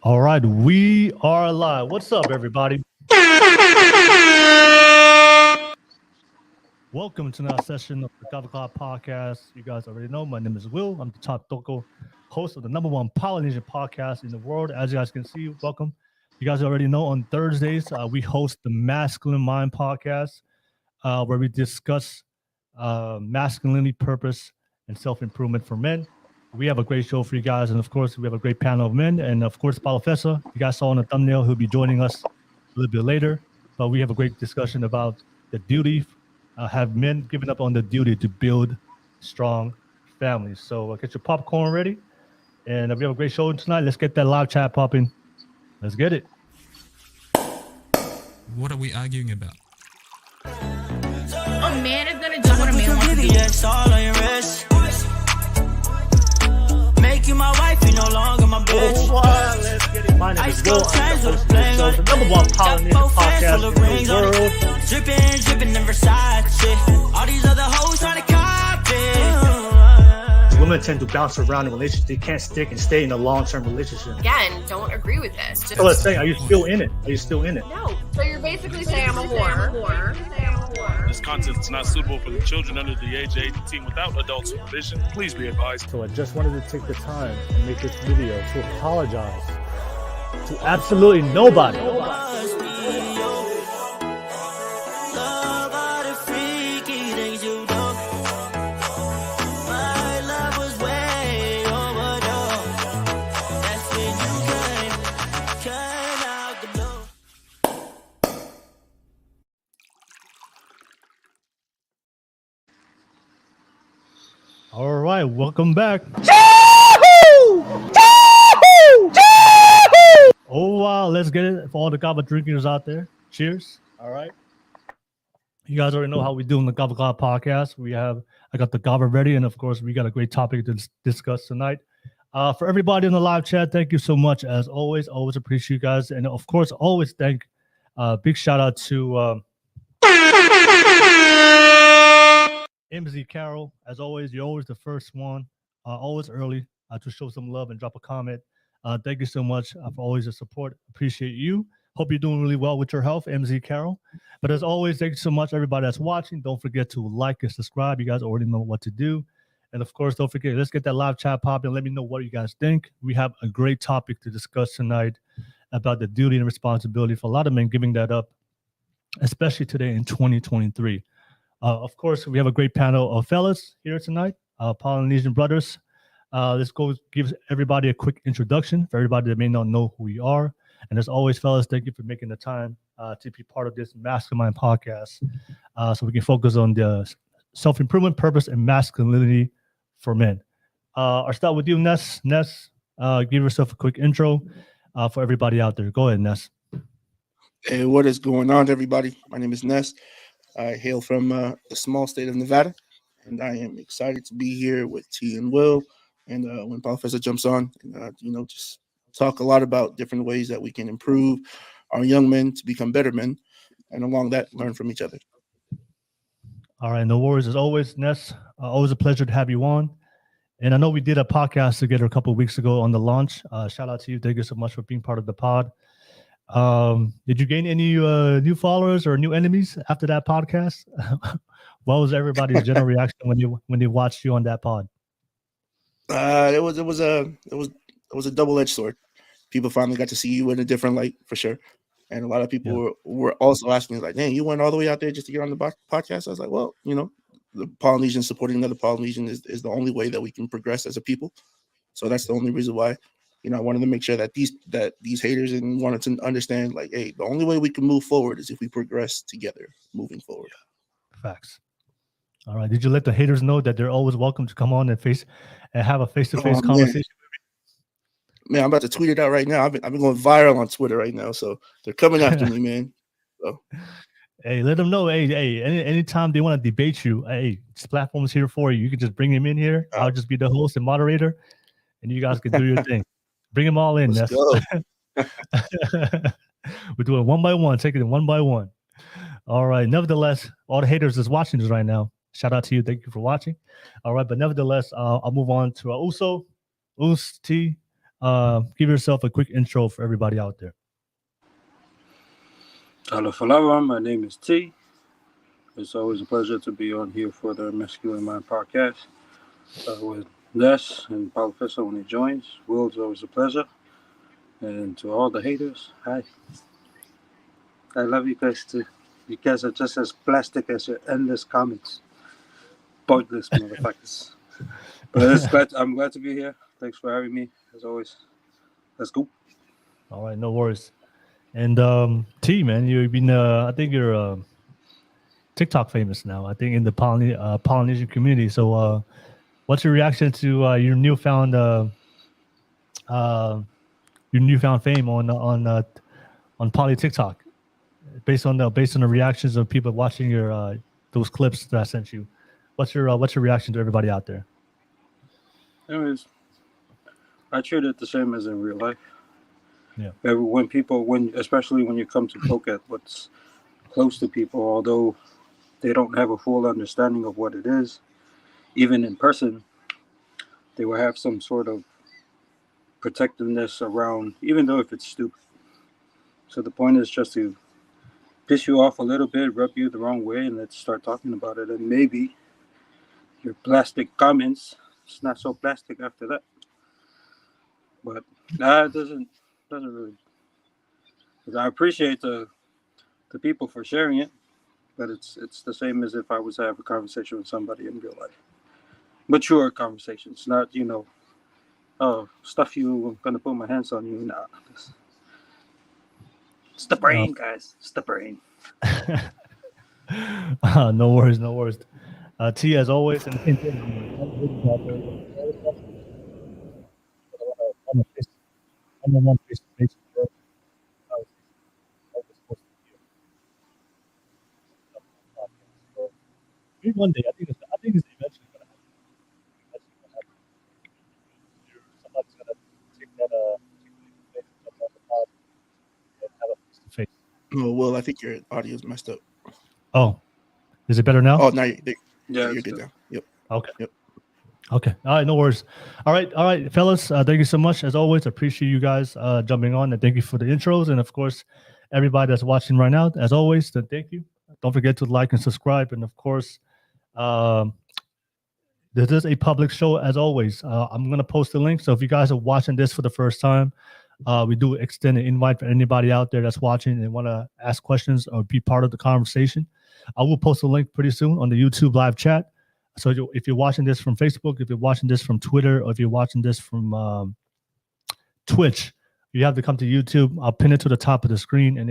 All right, we are live. What's up, everybody? Welcome to another session of the Kava podcast. You guys already know my name is Will. I'm the top Toko host of the number one Polynesian podcast in the world. As you guys can see, welcome. You guys already know on Thursdays we host the Masculine Mind podcast, where we discuss masculinity, purpose, and self-improvement for men. We have a great show for you guys, and of course, we have a great panel of men. And of course, Palafessa, you guys saw on the thumbnail, he'll be joining us a little bit later. But we have a great discussion about the duty, have men given up on the duty to build strong families. So get your popcorn ready, and we have a great show tonight. Let's get that live chat popping. Let's get it. What are we arguing about? A man is gonna do what a man wants to do. Yes, all on your wrist. Make you my wife, you no longer my bitch. Let's get it. My name is Will. I'm the host of this show, the number one Polynesian podcast in the world. Dripping in Versace. All these other hoes trying to copy. Women tend to bounce around in relationships. They can't stick and stay in a long-term relationship. Again, don't agree with this. Just So let's say, are you still in it? Are you still in it? no. So you're basically saying I'm a whore. This content is not suitable for the children under the age of 18 without adult supervision. Please be advised. So I just wanted to take the time and make this video to apologize to absolutely nobody. Must be you. Love all the freaky things you do. My love was way overdue. That's when you came out the blue. All right, welcome back. Oh, wow, let's get it for all the Kava drinkers out there. Cheers. All right. You guys already know how we do in the Kava podcast. I got the Kava ready, and of course, we got a great topic to discuss tonight. For everybody in the live chat, thank you so much. As always appreciate you guys. And of course, always big shout out to MZ Carol. As always, you're always the first one, always early to show some love and drop a comment. Thank you so much for always the support. Appreciate you. Hope you're doing really well with your health, MZ Carol. But as always, thank you so much, everybody that's watching. Don't forget to like and subscribe. You guys already know what to do. And of course, don't forget, let's get that live chat popping. Let me know what you guys think. We have a great topic to discuss tonight about the duty and responsibility for a lot of men giving that up, especially today in 2023. Of course, we have a great panel of fellas here tonight, Polynesian brothers. Let's go give everybody a quick introduction for everybody that may not know who we are. And as always, fellas, thank you for making the time to be part of this Mastermind podcast, so we can focus on the self-improvement, purpose, and masculinity for men. I'll start with you, Ness. Ness, give yourself a quick intro for everybody out there. Go ahead, Ness. Hey, what is going on, everybody? My name is Ness. I hail from the small state of Nevada, and I am excited to be here with T and Will. And when Professor jumps on, just talk a lot about different ways that we can improve our young men to become better men, and along that, learn from each other. All right, no worries. As always, Ness, always a pleasure to have you on. And I know we did a podcast together a couple of weeks ago on the launch. Shout out to you. Thank you so much for being part of the pod. Did you gain any new followers or new enemies after that podcast? What was everybody's general reaction when they watched you on that pod? It was a double-edged sword. People finally got to see you in a different light, for sure. And a lot of people were also asking, like, "Dang, you went all the way out there just to get on the podcast?" I was like, "Well, the Polynesian supporting another Polynesian is the only way that we can progress as a people. So that's the only reason why, I wanted to make sure that these haters and wanted to understand, like, hey, the only way we can move forward is if we progress together, moving forward." Facts. All right. Did you let the haters know that they're always welcome to come on and have a face-to-face conversation? Man, I'm about to tweet it out right now. I've been going viral on Twitter right now, so they're coming after me, man. So, hey, let them know. Hey, anytime they want to debate you, hey, this platform is here for you. You can just bring him in here. I'll just be the host and moderator, and you guys can do your thing. Bring them all in. Let's go. We're doing one by one, taking it one by one. All right. Nevertheless, all the haters that's watching this right now, shout out to you. Thank you for watching. All right. But nevertheless, I'll move on to Uso, T. give yourself a quick intro for everybody out there. Hello, Falava. My name is T. It's always a pleasure to be on here for the Masculine Mind podcast with Les and Paulo Fessa when he joins. Will, it's always a pleasure. And to all the haters, hi. I love you guys too. You guys are just as plastic as your endless comments. Pointless motherfuckers. But I'm glad to be here. Thanks for having me, as always. Let's go. All right, no worries. And T, man, you've been, I think you're TikTok famous now, I think in the Polynesian community. So what's your reaction to your newfound fame on Poly TikTok, based on the reactions of people watching your those clips that I sent you? What's your reaction to everybody out there? Anyways, I treat it the same as in real life. Yeah. Especially when you come to poke at what's close to people, although they don't have a full understanding of what it is, even in person, they will have some sort of protectiveness around, even though if it's stupid. So the point is just to piss you off a little bit, rub you the wrong way, and let's start talking about it. And maybe your plastic comments, it's not so plastic after that. But it doesn't really. I appreciate the people for sharing it, but it's the same as if I was to have a conversation with somebody in real life. Mature conversations, not, stuff you, I'm gonna put my hands on you. Nah, it's the brain, guys. It's the brain. No worries. T, as always, and maybe one day, I think it's eventually going to happen. Somebody's going to take that face on the pod and have a face to face. Oh, well, I think your audio is messed up. Oh, is it better now? Oh, now you're Yeah, good now. Yep. Okay. Yep. Okay. All right. No worries. All right, fellas. Thank you so much. As always, appreciate you guys jumping on, and thank you for the intros. And of course, everybody that's watching right now, as always, then thank you. Don't forget to like and subscribe. And of course, this is a public show, as always. I'm going to post the link. So if you guys are watching this for the first time, we do extend an invite for anybody out there that's watching and want to ask questions or be part of the conversation. I will post a link pretty soon on the YouTube live chat. So if you're watching this from Facebook, if you're watching this from Twitter, or if you're watching this from Twitch, you have to come to YouTube. I'll pin it to the top of the screen, and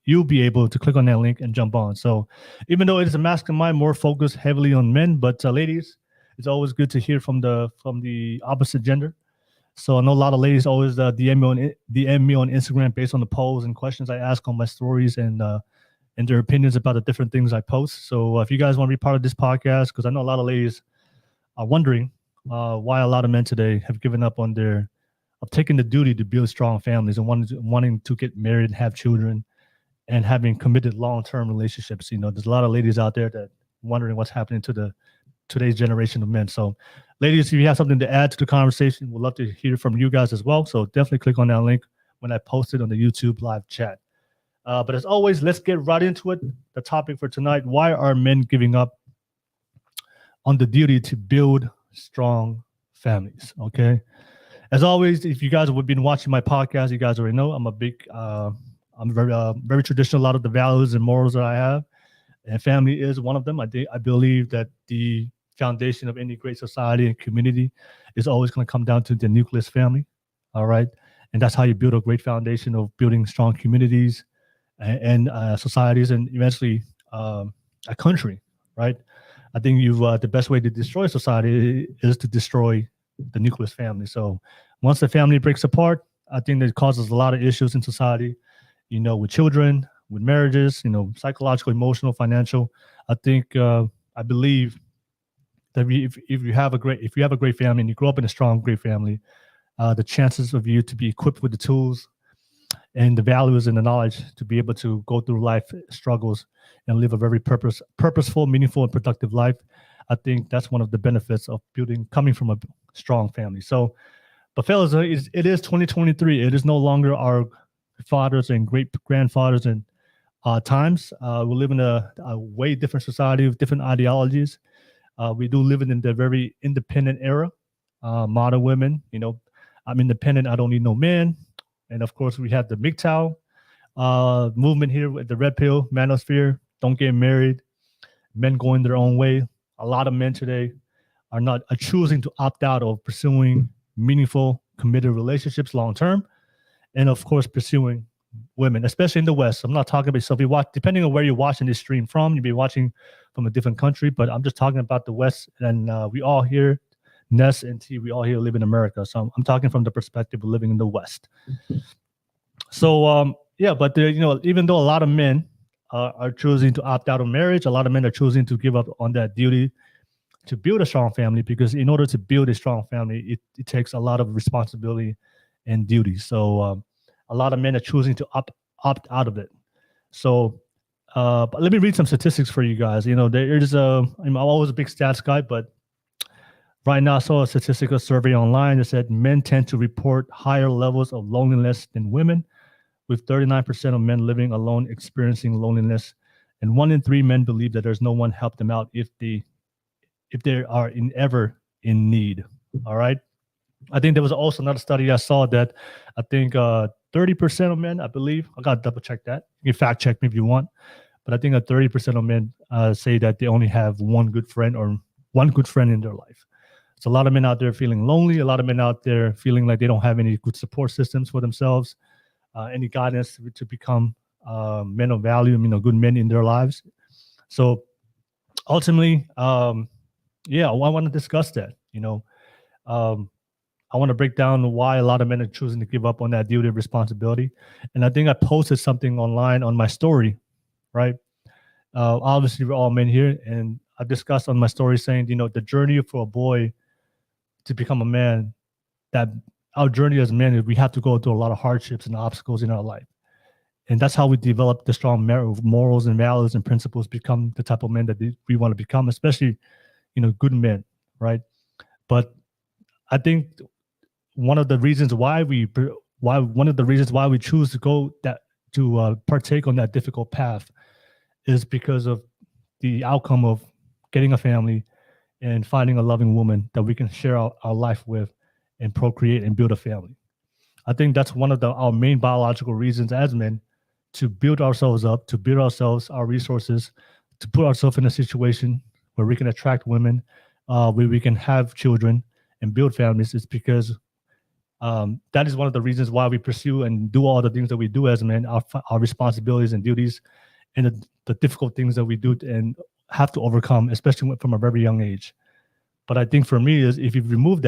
you'll be able to click on that link and jump on. So even though it is a Masculine Mind, more focused heavily on men, but ladies, it's always good to hear from the opposite gender. So I know a lot of ladies always DM me on Instagram based on the polls and questions I ask on my stories and their opinions about the different things I post. So if you guys want to be part of this podcast, because I know a lot of ladies are wondering why a lot of men today have given up on taking the duty to build strong families and wanting to get married and have children and having committed long-term relationships. There's a lot of ladies out there that wondering what's happening to today's generation of men. So ladies, if you have something to add to the conversation, we'd love to hear from you guys as well. So definitely click on that link when I post it on the YouTube live chat. But as always, let's get right into it. The topic for tonight: why are men giving up on the duty to build strong families? Okay. As always, if you guys have been watching my podcast, you guys already know I'm I'm very traditional. A lot of the values and morals that I have, and family is one of them. I believe that the foundation of any great society and community is always going to come down to the nucleus family. All right. And that's how you build a great foundation of building strong communities and societies, and eventually a country, right? I think the best way to destroy society is to destroy the nucleus family. So once the family breaks apart, I think that causes a lot of issues in society, with children, with marriages, psychological, emotional, financial. I think I believe that if you have a great family and you grow up in a strong, great family, the chances of you to be equipped with the tools and the values and the knowledge to be able to go through life struggles and live a very purposeful, meaningful, and productive life. I think that's one of the benefits of coming from a strong family. So But fellas, it is 2023. It is no longer our fathers and great grandfathers and times. We live in a way different society with different ideologies. We do live in the very independent era. Modern women, I'm independent. I don't need no man. And of course, we have the MGTOW movement here with the red pill, manosphere. Don't get married. Men going their own way. A lot of men today are choosing to opt out of pursuing meaningful, committed relationships long term, and of course pursuing women, especially in the West. I'm not talking about, so if you watch, depending on where you're watching this stream from, you'll be watching from a different country, but I'm just talking about the West, and we all here, Ness and T, we all here live in America, so I'm talking from the perspective of living in the West. So yeah, but even though a lot of men are choosing to opt out of marriage, a lot of men are choosing to give up on that duty to build a strong family, because in order to build a strong family, it takes a lot of responsibility and duty. So a lot of men are choosing to opt out of it. So but let me read some statistics for you guys. There's I'm always a big stats guy, but right now I saw a statistical survey online that said men tend to report higher levels of loneliness than women, with 39% of men living alone experiencing loneliness, and 1 in 3 men believe that there's no one help them out if they are ever in need. All right. I think there was also another study I saw that I think 30% of men, I believe, I got to double check that. You can fact check me if you want. But I think 30% of men say that they only have one good friend in their life. So a lot of men out there feeling lonely. A lot of men out there feeling like they don't have any good support systems for themselves, any guidance to become men of value, good men in their lives. So ultimately, yeah, I want to discuss that. I want to break down why a lot of men are choosing to give up on that duty of responsibility. And I think I posted something online on my story, right? Obviously, we're all men here, and I discussed on my story saying, the journey for a boy to become a man, that our journey as men is we have to go through a lot of hardships and obstacles in our life. And that's how we develop the strong morals and values and principles, become the type of men that we want to become, especially, good men, right? But I think one of the reasons why we choose to go partake on that difficult path is because of the outcome of getting a family and finding a loving woman that we can share our life with and procreate and build a family. I think that's one of our main biological reasons as men, to build ourselves up, to build ourselves, our resources, to put ourselves in a situation where we can attract women, where we can have children and build families, is because that is one of the reasons why we pursue and do all the things that we do as men, our responsibilities and duties, and the difficult things that we do and have to overcome, especially from a very young age. But I think for me is if you remove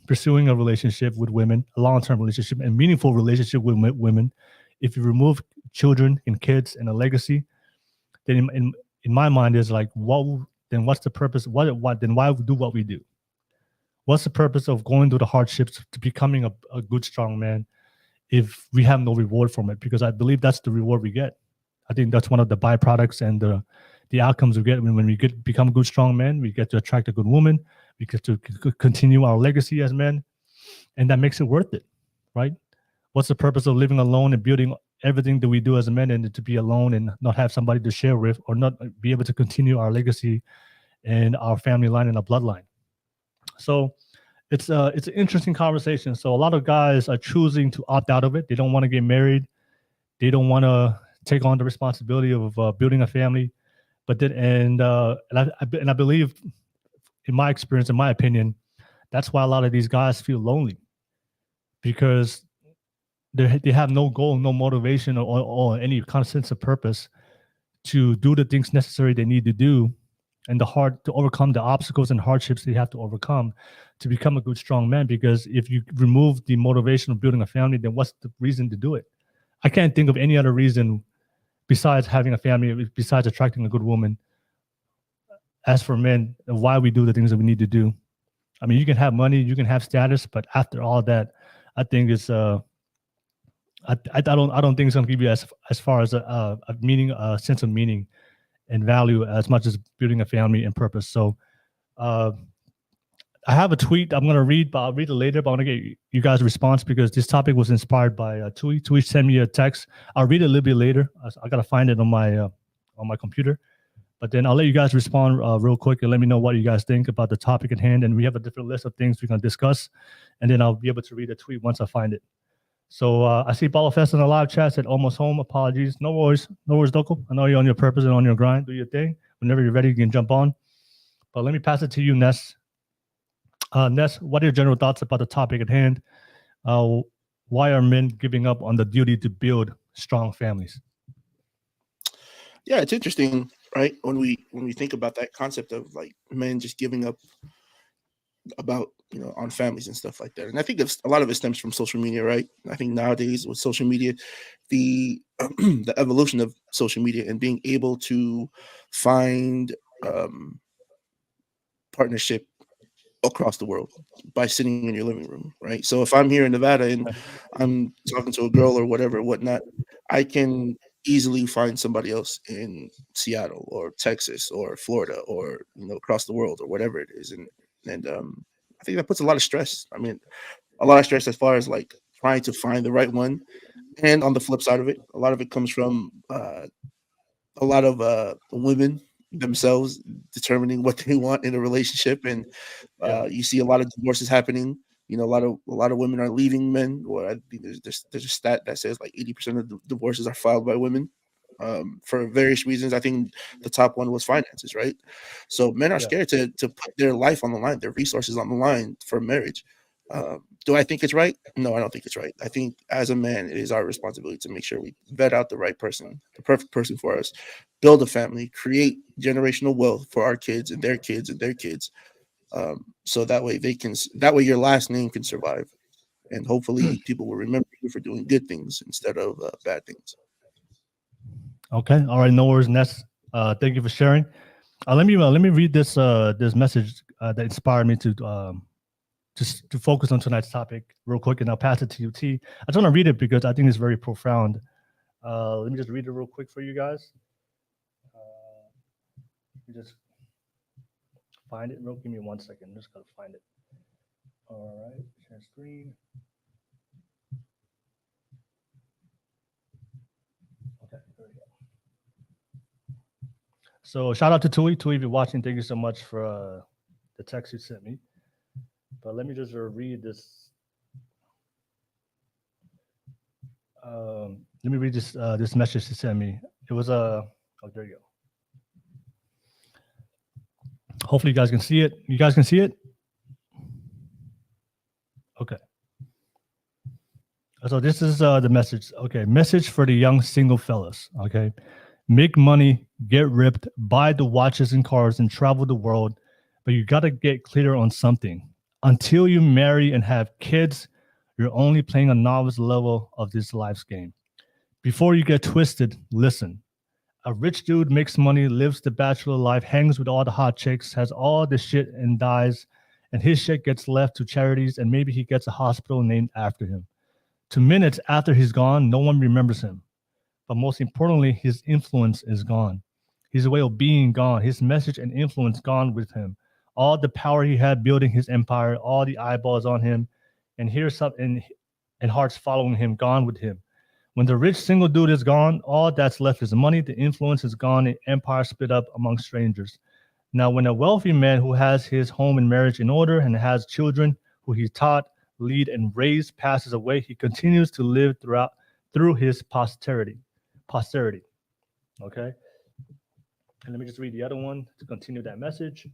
pursuing a relationship with women, a long-term relationship and meaningful relationship with women, if you remove children and kids and a legacy, then in my mind is like, what's the purpose? Then why do what we do? What's the purpose of going through the hardships to becoming a good, strong man if we have no reward from it? Because I believe that's the reward we get. I think that's one of the byproducts and the outcomes we get when we become good, strong men. We get to attract a good woman. We get to continue our legacy as men, and that makes it worth it, right? What's the purpose of living alone and building everything that we do as a man, and to be alone and not have somebody to share with, or not be able to continue our legacy and our family line and our bloodline? So it's an interesting conversation. So a lot of guys are choosing to opt out of it. They don't want to get married. They don't want to take on the responsibility of building a family. But then, and I believe, in my experience, in my opinion, that's why a lot of these guys feel lonely, because they have no goal, no motivation, or any kind of sense of purpose to do the things necessary they need to do, and to overcome the obstacles and hardships they have to overcome to become a good, strong man. Because if you remove the motivation of building a family, then what's the reason to do it? I can't think of any other reason besides having a family, besides attracting a good woman, as for men, why we do the things that we need to do. I mean, you can have money, you can have status, but after all that, I think it's I don't think it's gonna give you as far as a meaning, a sense of meaning and value, as much as building a family and purpose. So I I have a tweet I'm gonna read, but I'll read it later. But I want to get you guys' response because this topic was inspired by Tui. Tui sent me a text. I'll read it a little bit later. I gotta find it on my computer. But then I'll let you guys respond real quick and let me know what you guys think about the topic at hand. And we have a different list of things we're gonna discuss, and then I'll be able to read a tweet once I find it. So I see Ball Fest in the live chat said almost home. Apologies. No worries, Doko. I know you're on your purpose and on your grind. Do your thing. Whenever you're ready, you can jump on. But let me pass it to you, Ness. Ness, what are your general thoughts about the topic at hand? Why are men giving up on the duty to build strong families? Yeah, it's interesting, right? When we think about that concept of like men just giving up about on families and stuff like that, and I think a lot of it stems from social media, right? I think nowadays with social media, the the evolution of social media and being able to find partnership across the world by sitting in your living room, right? So if I'm here in Nevada and I'm talking to a girl or whatnot, I can easily find somebody else in Seattle or Texas or Florida or across the world or whatever it is, and I think that puts a lot of stress. I mean, a lot of stress as far as like trying to find the right one, and on the flip side of it, a lot of it comes from a lot of women themselves determining what they want in a relationship, and you see a lot of divorces happening. A lot of women are leaving men. Or I think there's a stat that says like 80% of the divorces are filed by women for various reasons. I think the top one was finances, right? So men are scared to put their life on the line, their resources on the line for marriage. Do I think it's right? No, I don't think it's right. I think as a man, it is our responsibility to make sure we vet out the right person, the perfect person for us, build a family, create generational wealth for our kids and their kids and their kids. So that way your last name can survive, and hopefully people will remember you for doing good things instead of bad things. Okay, all right, no worries, Ness. Thank you for sharing. Let me read this message that inspired me to just to focus on tonight's topic real quick, and I'll pass it to you, T. I just want to read it because I think it's very profound. Let me just read it real quick for you guys. Just find it. Give me 1 second. I'm just gotta find it. All right, share screen. Okay, there we go. So shout out to Tui. Tui, if you're watching, thank you so much for the text you sent me. But let me just read this. Let me read this message she sent me. It was oh, there you go. Hopefully you guys can see it. You guys can see it? Okay. So this is the message. Okay, message for the young single fellas. Okay. Make money, get ripped, buy the watches and cars and travel the world, but you got to get clear on something. Until you marry and have kids, you're only playing a novice level of this life's game. Before you get twisted, listen. A rich dude makes money, lives the bachelor life, hangs with all the hot chicks, has all the shit and dies, and his shit gets left to charities, and maybe he gets a hospital named after him. 2 minutes after he's gone, no one remembers him. But most importantly, his influence is gone. His way of being gone, his message and influence gone with him. All the power he had building his empire, all the eyeballs on him, and here's something and hearts following him, gone with him. When the rich single dude is gone, all that's left is money, the influence is gone, the empire split up among strangers. Now, when a wealthy man who has his home and marriage in order and has children who he taught, lead, and raised passes away, he continues to live through his posterity. Okay? And let me just read the other one to continue that message.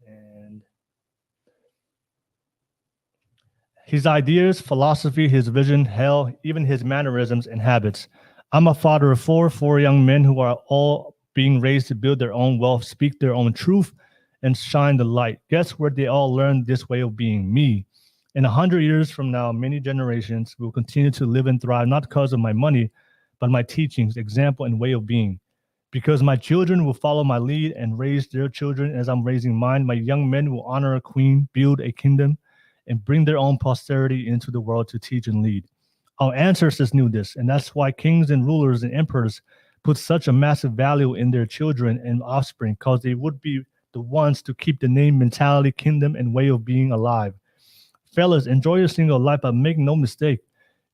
And his ideas, philosophy, his vision, hell, even his mannerisms and habits. I'm a father of four young men who are all being raised to build their own wealth, speak their own truth, and shine the light. Guess where they all learned this way of being? Me. In 100 years from now, many generations will continue to live and thrive, not because of my money, but my teachings, example, and way of being. Because my children will follow my lead and raise their children as I'm raising mine. My young men will honor a queen, build a kingdom, and bring their own posterity into the world to teach and lead. Our ancestors knew this, and that's why kings and rulers and emperors put such a massive value in their children and offspring, because they would be the ones to keep the name, mentality, kingdom, and way of being alive. Fellas, enjoy your single life, but make no mistake,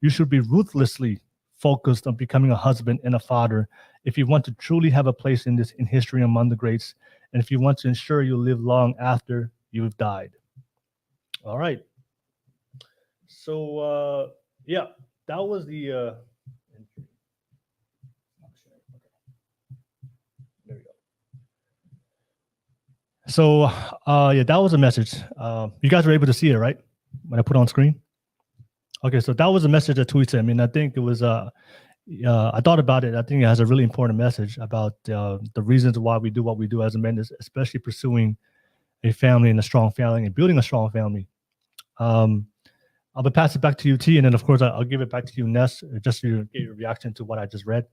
you should be ruthlessly focused on becoming a husband and a father if you want to truly have a place in history among the greats, and if you want to ensure you live long after you've died. All right. So yeah, that was the there we go. So yeah, that was a message. You guys were able to see it, right? When I put it on screen. Okay, so that was a message that tweeted. I mean, I think it was I thought about it. I think it has a really important message about the reasons why we do what we do as a man, especially pursuing a family and a strong family and building a strong family. I'll pass it back to you, T, and then of course I'll give it back to you, Ness, just to get your reaction to what I just read.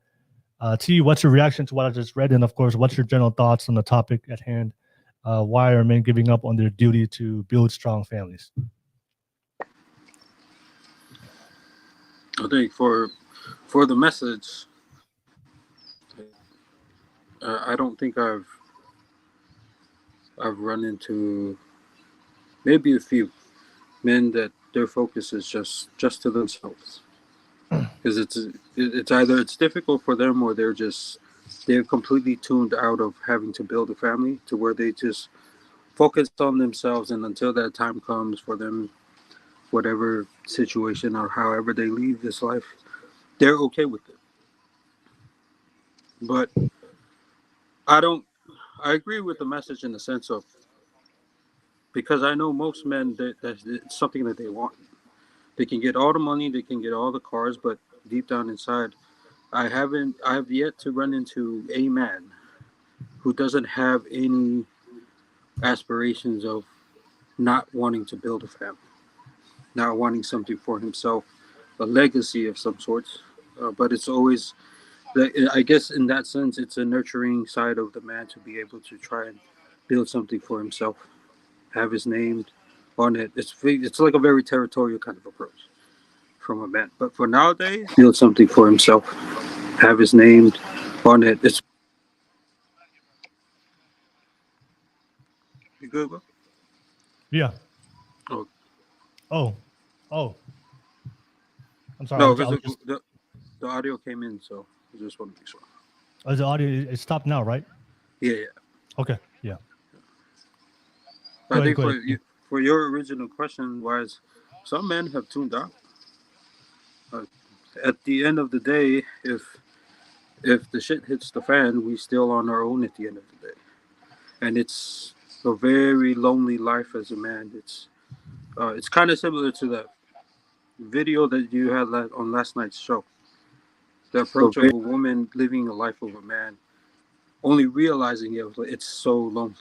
T, what's your reaction to what I just read, and of course, what's your general thoughts on the topic at hand? Why are men giving up on their duty to build strong families? I think for the message, I don't think I've run into maybe a few men that their focus is just to themselves, because it's either it's difficult for them or they're completely tuned out of having to build a family to where they just focus on themselves, and until that time comes for them, whatever situation or however they leave this life, they're okay with it. But I agree with the message in the sense of, because I know most men that it's something that they want. They can get all the money, they can get all the cars, but deep down inside, I have yet to run into a man who doesn't have any aspirations of not wanting to build a family, not wanting something for himself, a legacy of some sorts. But it's always, I guess in that sense, it's a nurturing side of the man to be able to try and build something for himself, have his name on it. It's like a very territorial kind of approach from a man. But for nowadays, build something for himself, have his name on it. It's you good, bro? Yeah. Oh. Oh. I'm sorry. No, because the audio came in, so I just want to make sure. Oh, the audio it stopped now, right? Yeah. Okay. Yeah. I think for your original question was, some men have tuned out. At the end of the day, if the shit hits the fan, we still on our own at the end of the day, and it's a very lonely life as a man. It's kind of similar to that video that you had on last night's show. The approach of a woman living a life of a man, only realizing it's so lonely.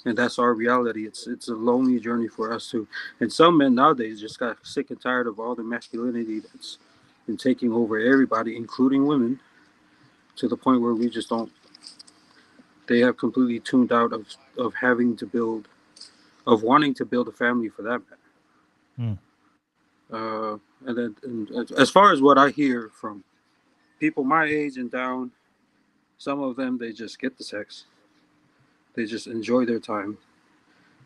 And that's our reality. It's a lonely journey for us too. And some men nowadays just got sick and tired of all the masculinity that's been taking over everybody, including women, to the point where we just don't. They have completely tuned out of having to build, of wanting to build a family for that matter. And as far as what I hear from people my age and down, some of them, they just get the sex. They just enjoy their time,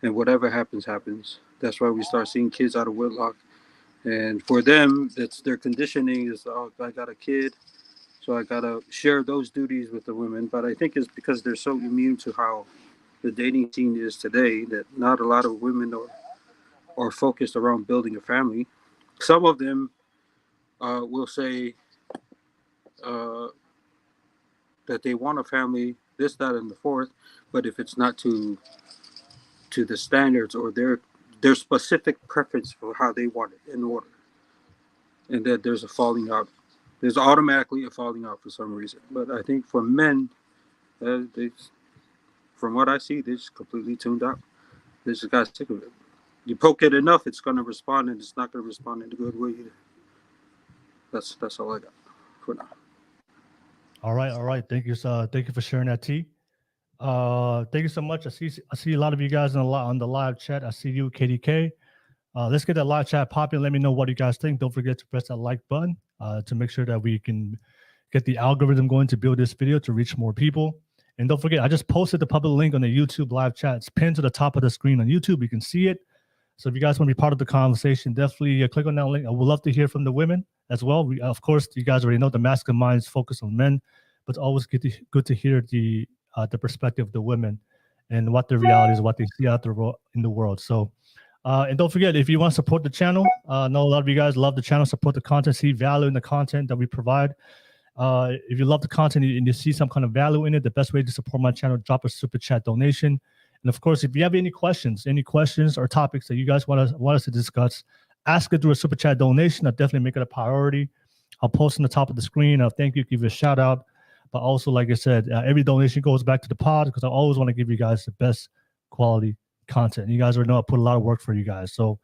and whatever happens, happens. That's why we start seeing kids out of wedlock. And for them, that's their conditioning is, oh, I got a kid, so I gotta share those duties with the women. But I think it's because they're so immune to how the dating scene is today that not a lot of women are focused around building a family. Some of them will say that they want a family, this, that, and the fourth, but if it's not to the standards or their specific preference for how they want it in order, and that there's a falling out. There's automatically a falling out for some reason. But I think for men, from what I see, they're just completely tuned out. They just got sick of it. You poke it enough, it's going to respond, and it's not going to respond in a good way either. That's all I got for now. All right. Thank you for sharing that, T. Thank you so much. I see a lot of you guys on the live chat. I see you, KDK. Let's get that live chat popping. Let me know what you guys think. Don't forget to press that like button to make sure that we can get the algorithm going to build this video to reach more people. And don't forget, I just posted the public link on the YouTube live chat. It's pinned to the top of the screen on YouTube. You can see it. So if you guys want to be part of the conversation, definitely click on that link. I would love to hear from the women as well. Of course, you guys already know the masculine minds focus on men, but it's always good to hear the perspective of the women and what their realities, what they see out there in the world. So, and don't forget, if you want to support the channel, I know a lot of you guys love the channel, support the content, see value in the content that we provide. If you love the content and you see some kind of value in it, the best way to support my channel, drop a super chat donation. And of course, if you have any questions or topics that you guys want us to discuss, ask it through a super chat donation. I'll definitely make it a priority. I'll post on the top of the screen. I'll thank you, give you a shout out. But also, like I said, every donation goes back to the pod because I always want to give you guys the best quality content. You guys already know I put a lot of work for you guys. So,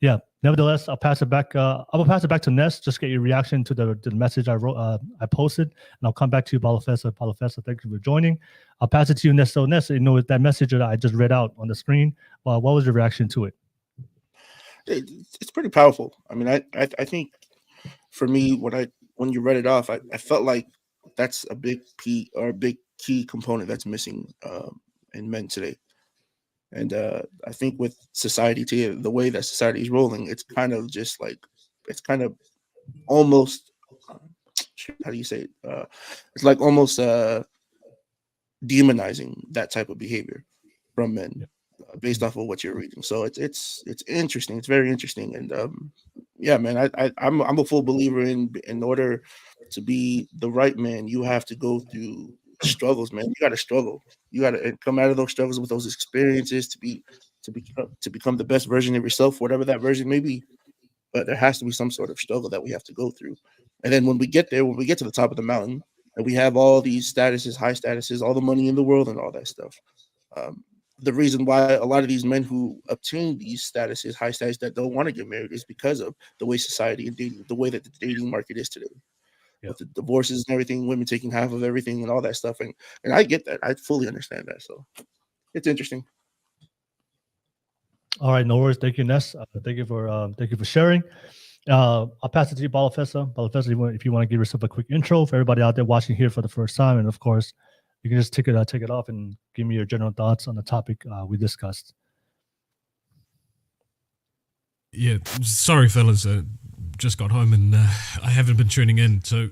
yeah. Nevertheless, I'll pass it back. I will pass it back to Ness. Just get your reaction to the message I wrote, I posted, and I'll come back to you, Balafessa. Balafessa, thank you for joining. I'll pass it to you, Ness. So, Ness, you know, with that message that I just read out on the screen, what was your reaction to it? It's pretty powerful. I mean, I think for me, when you read it off, I felt like that's a big key component that's missing in men today. And I think with society today, the way that society is rolling, it's kind of just like, it's kind of almost, how do you say it? It's like almost demonizing that type of behavior from men based off of what you're reading. So it's interesting. It's very interesting. And yeah, man, I'm a full believer in order to be the right man, you have to go through struggles, man. You got to struggle. You got to come out of those struggles with those experiences to become the best version of yourself, whatever that version may be. But there has to be some sort of struggle that we have to go through. And then when we get there, when we get to the top of the mountain, and we have all these statuses, high statuses, all the money in the world, and all that stuff. The reason why a lot of these men who obtain these statuses, high status, that don't want to get married is because of the way society and dating, the way that the dating market is today. With the divorces and everything, women taking half of everything and all that stuff. And I get that. I fully understand that. So it's interesting. All right, no worries. Thank you, Ness. Thank you for sharing. I'll pass it to you, Balafessa. Balafessa, if you want to give yourself a quick intro for everybody out there watching here for the first time, and of course, you can just take it off and give me your general thoughts on the topic we discussed. Yeah, sorry, fellas. Just got home and I haven't been tuning in, so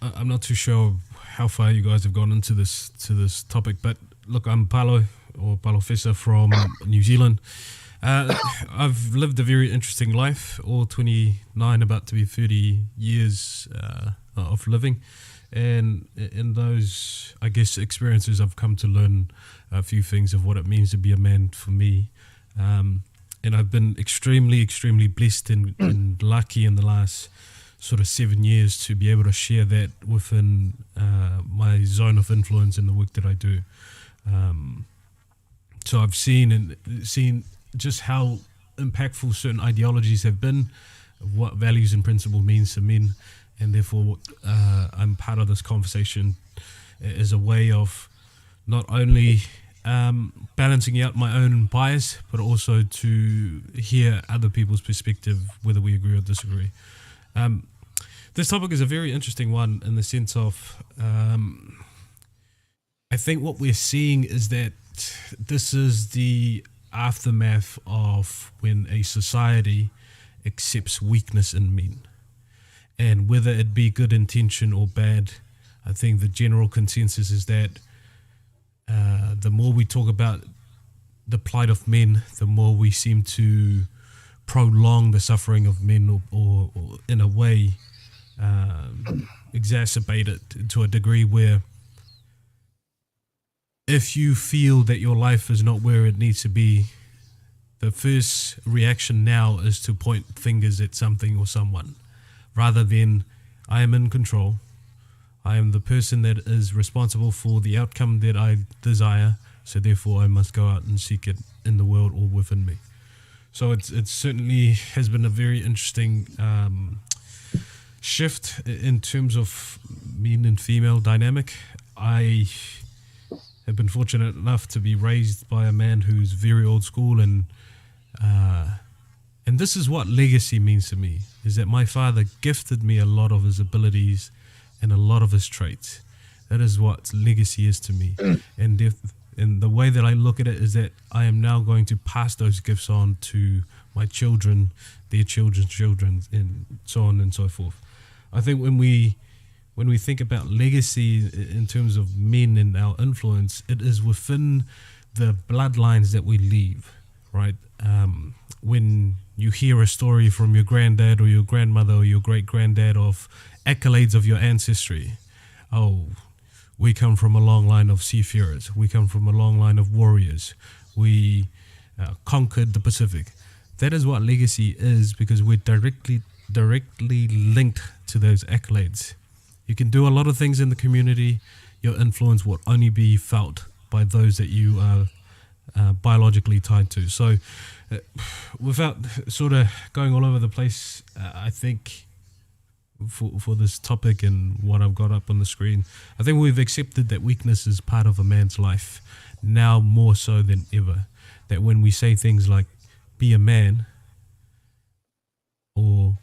I'm not too sure how far you guys have gone into this topic. But look, I'm Palo or Balofessa from New Zealand. I've lived a very interesting life, all 29, about to be 30 years of living. And in those, I guess, experiences, I've come to learn a few things of what it means to be a man for me. And I've been extremely, extremely blessed and lucky in the last sort of 7 years to be able to share that within my zone of influence in the work that I do. So I've seen just how impactful certain ideologies have been, what values and principle means to men, and therefore I'm part of this conversation as a way of not only balancing out my own bias, but also to hear other people's perspective, whether we agree or disagree. This topic is a very interesting one in the sense of I think what we're seeing is that this is the aftermath of when a society accepts weakness in men. And whether it be good intention or bad, I think the general consensus is that the more we talk about the plight of men, the more we seem to prolong the suffering of men or in a way exacerbate it to a degree where if you feel that your life is not where it needs to be, the first reaction now is to point fingers at something or someone, rather than I am in control. I am the person that is responsible for the outcome that I desire, so therefore I must go out and seek it in the world or within me. So it certainly has been a very interesting shift in terms of men and female dynamic. I have been fortunate enough to be raised by a man who's very old school, and this is what legacy means to me, is that my father gifted me a lot of his abilities and a lot of his traits. That is what legacy is to me. And the way that I look at it is that I am now going to pass those gifts on to my children, their children's children, and so on and so forth. I think when we think about legacy in terms of men and our influence, it is within the bloodlines that we leave, right? When you hear a story from your granddad or your grandmother or your great-granddad of accolades of your ancestry, oh, we come from a long line of seafarers. We come from a long line of warriors. We conquered the Pacific. That is what legacy is, because we're directly linked to those accolades. You can do a lot of things in the community. Your influence will only be felt by those that you are biologically tied to. So without sort of going all over the place, I think for this topic and what I've got up on the screen, I think we've accepted that weakness is part of a man's life now more so than ever. That when we say things like be a man or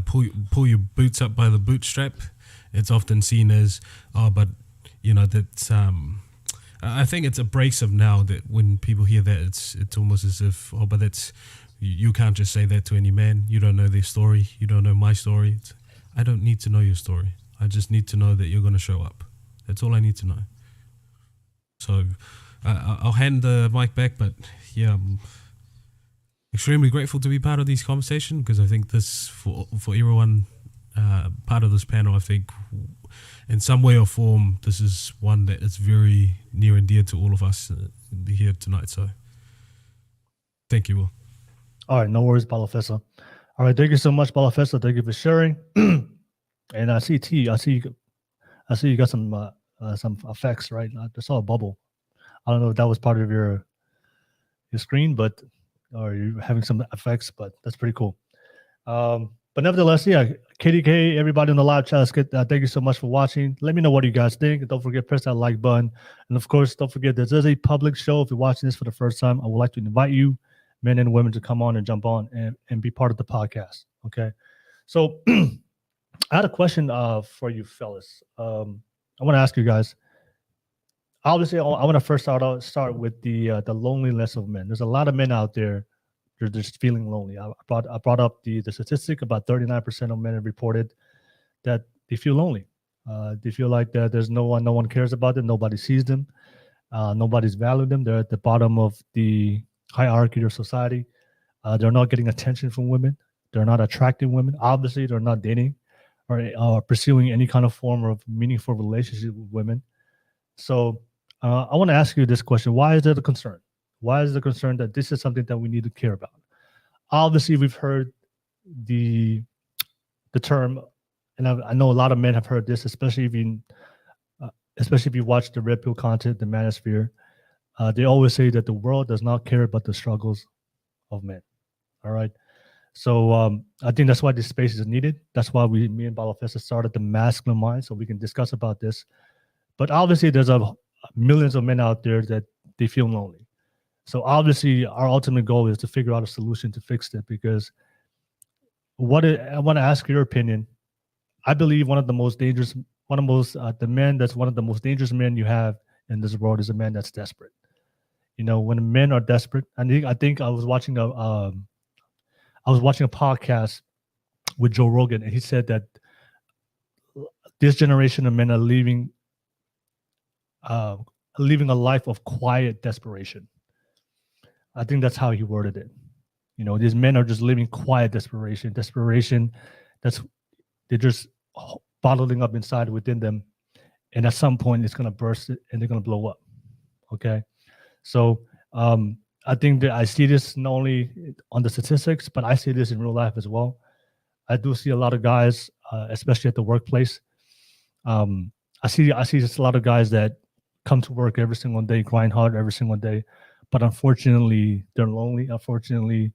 pull your boots up by the bootstrap, it's often seen as, oh, but you know, that's I think it's abrasive now, that when people hear that, it's almost as if, oh, but that's, you can't just say that to any man. You don't know their story. You don't know my story. I don't need to know your story. I just need to know that you're going to show up. That's all I need to know. So I'll hand the mic back, but yeah, I'm extremely grateful to be part of this conversation, because I think this, for everyone part of this panel, I think in some way or form, this is one that is very near and dear to all of us here tonight. So thank you, Will. All right, no worries, Balafessa. All right, thank you so much, Balafessa. Thank you for sharing. And I see T. I see you got some effects, right? I saw a bubble. I don't know if that was part of your screen, but or you're having some effects, but that's pretty cool. But nevertheless, yeah, KDK, everybody in the live chat, let's get thank you so much for watching. Let me know what you guys think. And don't forget, press that like button. And of course, don't forget, this is a public show. If you're watching this for the first time, I would like to invite you, men and women, to come on and jump on and be part of the podcast. Okay. So I had a question for you fellas. I want to ask you guys. Obviously, I want to first start with the loneliness of men. There's a lot of men out there, they're just feeling lonely. I brought up the statistic. About 39% of men have reported that they feel lonely. They feel like that there's no one cares about them. Nobody sees them. Nobody's valued them. They're at the bottom of the hierarchy of society. They're not getting attention from women. They're not attracting women. Obviously, they're not dating or pursuing any kind of form of meaningful relationship with women. So I want to ask you this question. Why is it a concern? Why is it a concern that this is something that we need to care about? Obviously, we've heard the term, and I know a lot of men have heard this, especially if you watch the Red Pill content, the manosphere. They always say that the world does not care about the struggles of men. All right. So I think that's why this space is needed. That's why me and Balafessa started the Masculine Mind, so we can discuss about this. But obviously, there's millions of men out there that they feel lonely. So obviously, our ultimate goal is to figure out a solution to fix it. Because I want to ask your opinion. I believe one of the most dangerous men you have in this world is a man that's desperate. You know, when men are desperate, I think I was watching a podcast with Joe Rogan, and he said that this generation of men are living a life of quiet desperation. I think that's how he worded it. You know, these men are just living quiet desperation they're just bottling up inside within them, and at some point it's going to burst and they're going to blow up. Okay. So I think that I see this not only on the statistics, but I see this in real life as well. I do see a lot of guys, especially at the workplace. I see just a lot of guys that come to work every single day, grind hard every single day, but unfortunately they're lonely. Unfortunately,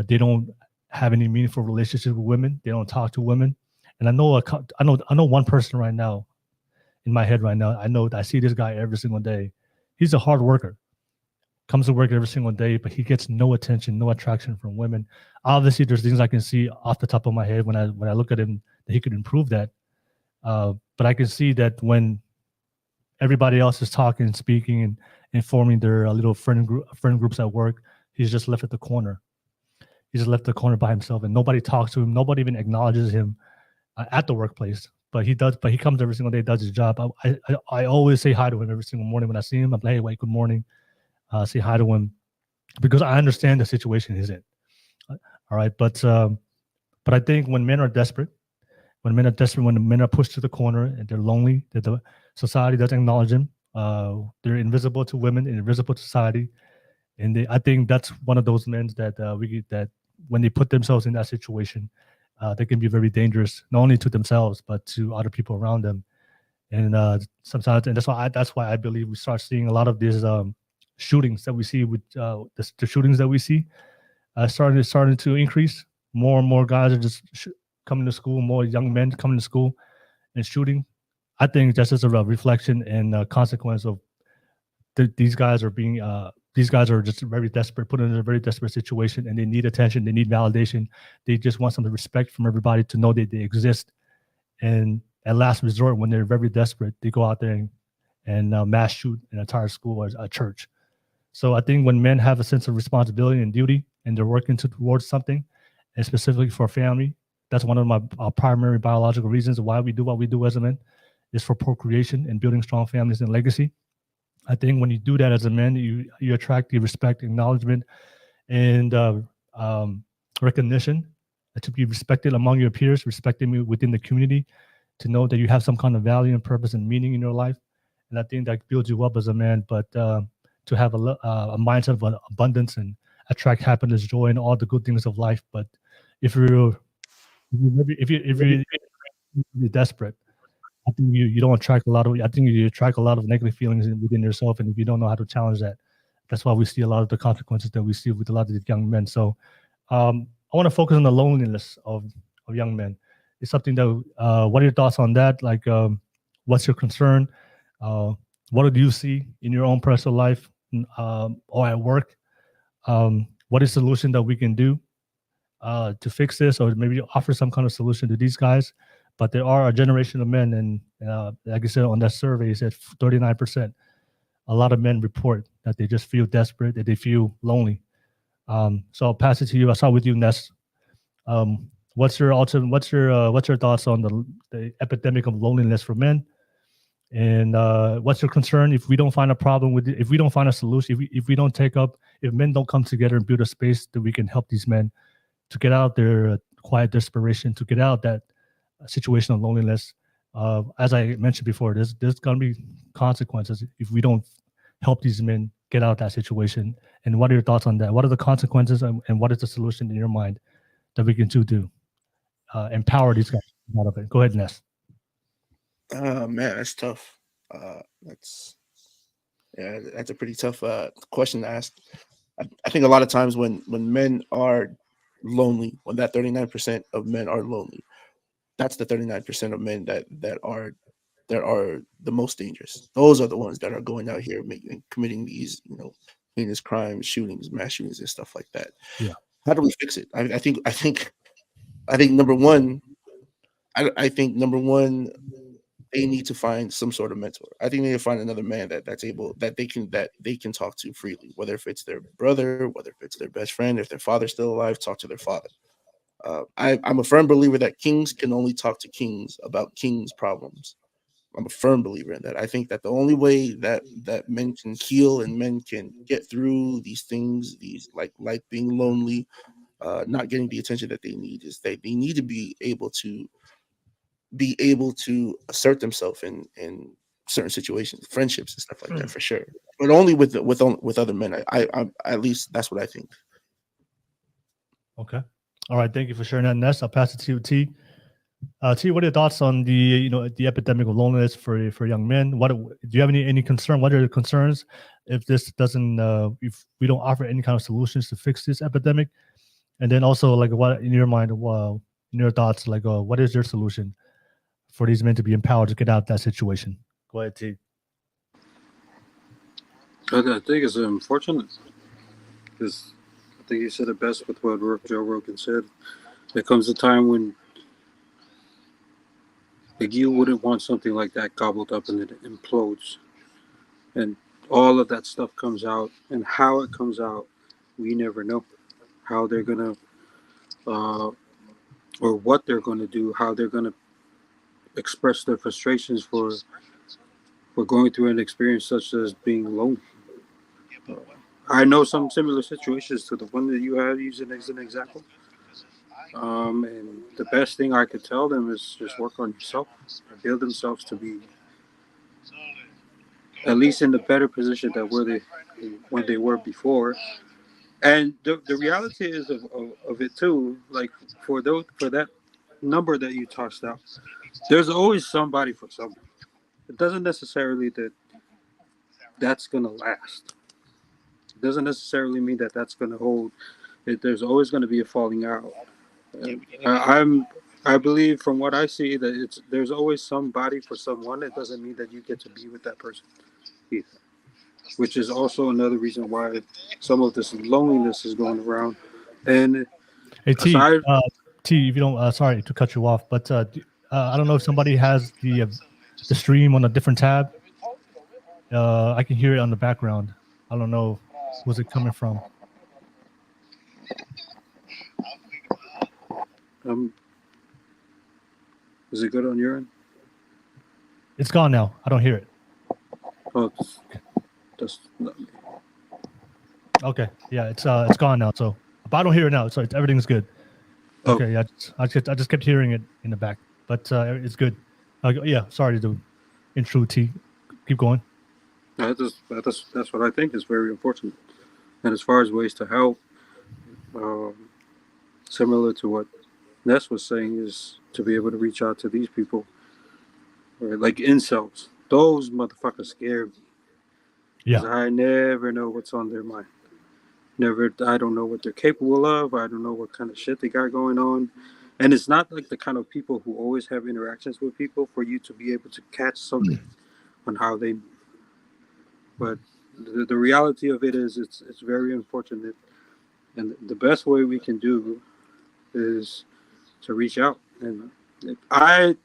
they don't have any meaningful relationship with women. They don't talk to women. And I know one person right now in my head right now. I see this guy every single day. He's a hard worker. comes to work every single day, but he gets no attention, no attraction from women. Obviously, there's things I can see off the top of my head when I look at him that he could improve that. But I can see that when everybody else is talking, speaking, and forming their little friend groups at work, he's just left at the corner. He's just left the corner by himself, and nobody talks to him. Nobody even acknowledges him at the workplace. But he does. But he comes every single day, does his job. I always say hi to him every single morning when I see him. I'm like, hey, wait, good morning. Say hi to him because I understand the situation he's in. All right, but I think when men are desperate, when the men are pushed to the corner and they're lonely, that the society doesn't acknowledge them. They're invisible to women, invisible to society, and I think that's one of those men that that when they put themselves in that situation, they can be very dangerous, not only to themselves but to other people around them. And sometimes, and that's why I believe we start seeing a lot of these shootings that we see with the shootings that we see starting to increase. More and more guys are just coming to school, more young men coming to school and shooting. I think that's just a reflection and a consequence of these guys are just very desperate, put in a very desperate situation, and they need attention, they need validation. They just want some respect from everybody to know that they exist. And at last resort, when they're very desperate, they go out there and mass shoot an entire school or a church. So I think when men have a sense of responsibility and duty, and they're working towards something, and specifically for family, that's one of my primary biological reasons why we do what we do as a man, is for procreation and building strong families and legacy. I think when you do that as a man, you attract the respect, acknowledgement, and recognition, to be respected among your peers, respecting you within the community, to know that you have some kind of value and purpose and meaning in your life. And I think that builds you up as a man. But to have a mindset of abundance and attract happiness, joy, and all the good things of life. But if you're desperate, I think you don't attract a lot of. I think you attract a lot of negative feelings within yourself, and if you don't know how to challenge that, that's why we see a lot of the consequences that we see with a lot of these young men. So, I want to focus on the loneliness of young men. It's something that. What are your thoughts on that? Like, what's your concern? What do you see in your own personal life or at work? What is the solution that we can do to fix this, or maybe offer some kind of solution to these guys? But there are a generation of men, and like I said on that survey, it said 39%. A lot of men report that they just feel desperate, that they feel lonely. So I'll pass it to you. I'll start with you, Ness. What's your thoughts on the epidemic of loneliness for men? And what's your concern if we don't find a problem with it, if we don't find a solution, if we don't if men don't come together and build a space that we can help these men to get out their quiet desperation, to get out that situation of loneliness. As I mentioned before, there's going to be consequences if we don't help these men get out of that situation. And what are your thoughts on that? What are the consequences, and what is the solution in your mind that we can do? Empower these guys out of it. Go ahead, Ness. Man, that's tough. That's a pretty tough question to ask. I think a lot of times when men are lonely, when that 39% of men are lonely, that's the 39% of men that are the most dangerous. Those are the ones that are going out here committing these, heinous crimes, shootings, mass shootings, and stuff like that. Yeah. How do we fix it? I think number one, they need to find some sort of mentor. I think they need to find another man that they can talk to freely, whether if it's their brother, whether if it's their best friend, if their father's still alive, talk to their father. I'm a firm believer that kings can only talk to kings about kings' problems. I'm a firm believer in that. I think that the only way that men can heal and men can get through these things, these like being lonely, not getting the attention that they need, is that they need to be able to assert themselves in certain situations, friendships and stuff like that, for sure. But only with other men. I at least that's what I think. Okay. All right. Thank you for sharing that, Ness. I'll pass it to you, T. T, what are your thoughts on the epidemic of loneliness for young men? Do you have any concern? What are the concerns if this doesn't if we don't offer any kind of solutions to fix this epidemic? And then also, like, what in your mind, in your thoughts, like, what is your solution for these men to be empowered to get out of that situation? Go ahead, T. I think it's unfortunate because I think you said it best with what Joe Rogan said. There comes a time when like you wouldn't want something like that gobbled up and it implodes, and all of that stuff comes out, and how it comes out, we never know. How they're gonna, or what they're gonna do, how they're gonna express their frustrations for going through an experience such as being lonely. I know some similar situations to the one that you had using as an example. And the best thing I could tell them is just work on yourself, build themselves to be at least in the better position that when they were before. And the reality is of it too, like for that number that you tossed out, there's always somebody for somebody. It doesn't necessarily that's gonna last. It doesn't necessarily mean that that's gonna hold. There's always gonna be a falling out. I believe from what I see that there's always somebody for someone. It doesn't mean that you get to be with that person either, which is also another reason why some of this loneliness is going around. And Hey T, aside, T, if you don't, sorry to cut you off, but I don't know if somebody has the stream on a different tab. I can hear it on the background. I don't know where's it coming from. is it good on your end? It's gone now. I don't hear it. Oh, that's not me. Okay, yeah, it's gone now. So, but I don't hear it now. So everything's good. Oh. Okay, yeah, I just kept hearing it in the back, but it's good. Yeah, sorry to intrude. T, keep going. That's what I think is very important. And as far as ways to help, similar to what Ness was saying, is to be able to reach out to these people, right? Like incels. Those motherfuckers scare me. Yeah, I never know what's on their mind. I don't know what they're capable of. I don't know what kind of shit they got going on. And it's not like the kind of people who always have interactions with people for you to be able to catch something on how they move. But the reality of it is it's very unfortunate. And the best way we can do is to reach out. And I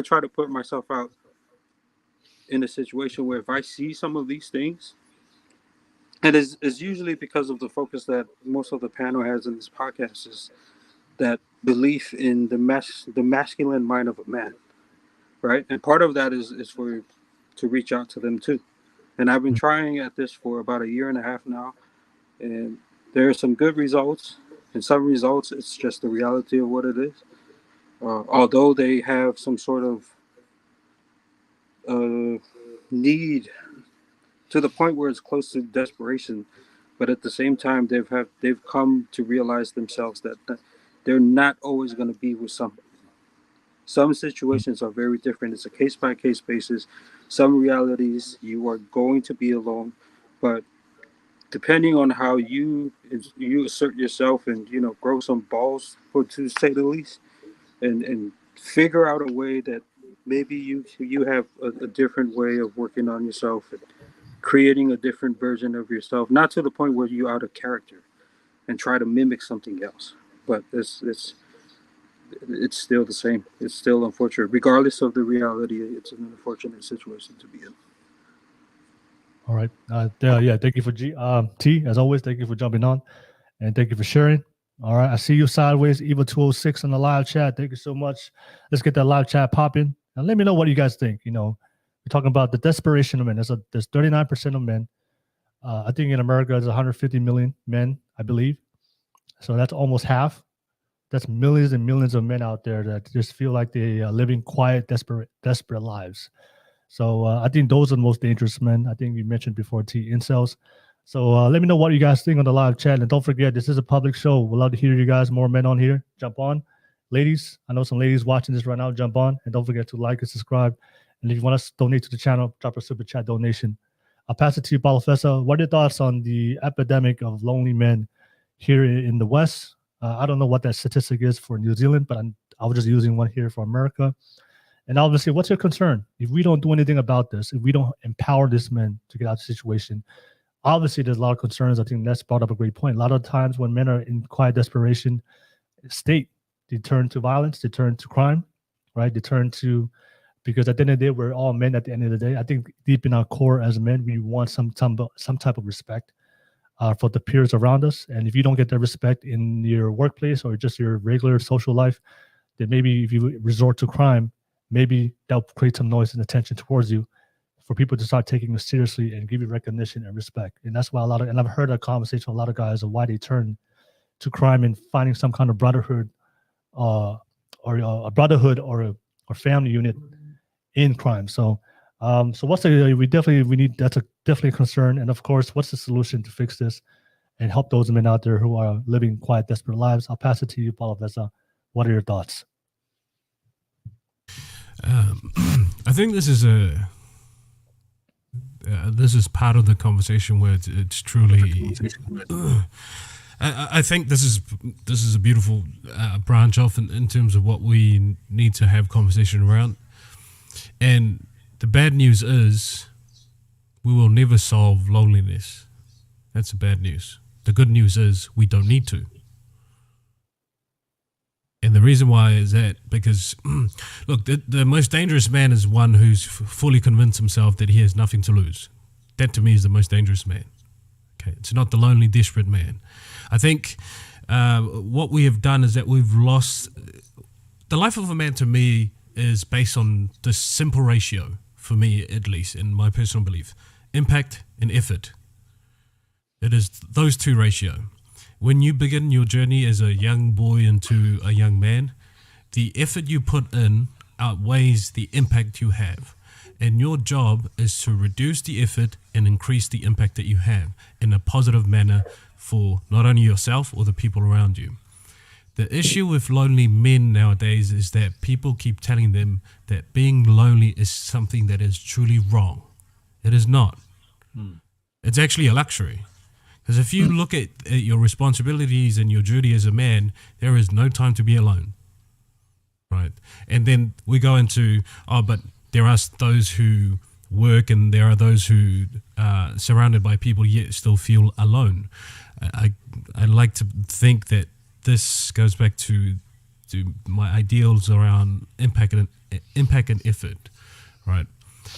try to put myself out in a situation where if I see some of these things, and it's usually because of the focus that most of the panel has in this podcast, is that belief in the masculine mind of a man, right? And part of that is to reach out to them too. And I've been trying at this for about 1.5 years now, and there are some good results, and some results it's just the reality of what it is. Although they have some sort of need to the point where it's close to desperation, but at the same time they've come to realize themselves that they're not always going to be with somebody. Some situations are very different. It's a case-by-case basis. Some realities you are going to be alone, but depending on how you assert yourself and grow some balls, to say the least, and figure out a way that maybe you have a different way of working on yourself and creating a different version of yourself, not to the point where you're out of character and try to mimic something else, but it's still the same. It's still unfortunate. Regardless of the reality, it's an unfortunate situation to be in. all right. Yeah, thank you for T, as always. Thank you for jumping on, and thank you for sharing. All right, I see you sideways, Eva 206 on the live chat. Thank you so much. Let's get that live chat popping, and let me know what you guys think. We're talking about the desperation of men. There's 39% of men. I think in America there's 150 million men, I believe. So that's almost half. That's millions and millions of men out there that just feel like they are living quiet, desperate lives. So I think those are the most dangerous men. I think you mentioned before, T, incels. So let me know what you guys think on the live chat. And don't forget, this is a public show. We'd love to hear you guys. More men on here. Jump on. Ladies, I know some ladies watching this right now. Jump on. And don't forget to like and subscribe. And if you want us to donate to the channel, drop a super chat donation. I'll pass it to you, Paulo Fessa. What are your thoughts on the epidemic of lonely men here in the West? I don't know what that statistic is for New Zealand, but I was just using one here for America. And obviously, what's your concern? If we don't do anything about this, if we don't empower these men to get out of the situation, obviously there's a lot of concerns. I think that's brought up a great point. A lot of times when men are in quiet desperation state, they turn to violence, they turn to crime, right? They turn to, because at the end of the day, we're all men at the end of the day. I think deep in our core as men, we want some type of respect for the peers around us. And if you don't get that respect in your workplace or just your regular social life, then maybe if you resort to crime, maybe that'll create some noise and attention towards you for people to start taking you seriously and give you recognition and respect. And that's why and I've heard a conversation with a lot of guys of why they turn to crime and finding some kind of brotherhood or a brotherhood or family unit in crime. So what's we need, that's definitely a concern. And of course, what's the solution to fix this and help those men out there who are living quiet, desperate lives? I'll pass it to you, Paulo Vesa. What are your thoughts? I think this is part of the conversation where it's truly. I think this is a beautiful branch off in terms of what we need to have conversation around. And the bad news is we will never solve loneliness. That's the bad news. The good news is we don't need to. And the reason why is that because, look, the most dangerous man is one who's fully convinced himself that he has nothing to lose. That to me is the most dangerous man. Okay, it's not the lonely, desperate man. I think what we have done is that we've lost the life of a man. To me, is based on this simple ratio, for me at least, in my personal belief: impact and effort. It is those two ratio. When you begin your journey as a young boy into a young man, the effort you put in outweighs the impact you have. And your job is to reduce the effort and increase the impact that you have in a positive manner for not only yourself or the people around you. The issue with lonely men nowadays is that people keep telling them that being lonely is something that is truly wrong. It is not. It's actually a luxury. Because if you look at your responsibilities and your duty as a man, there is no time to be alone, right? And then we go into, but there are those who work and there are those who are surrounded by people yet still feel alone. I like to think that this goes back to my ideals around impact and effort, right?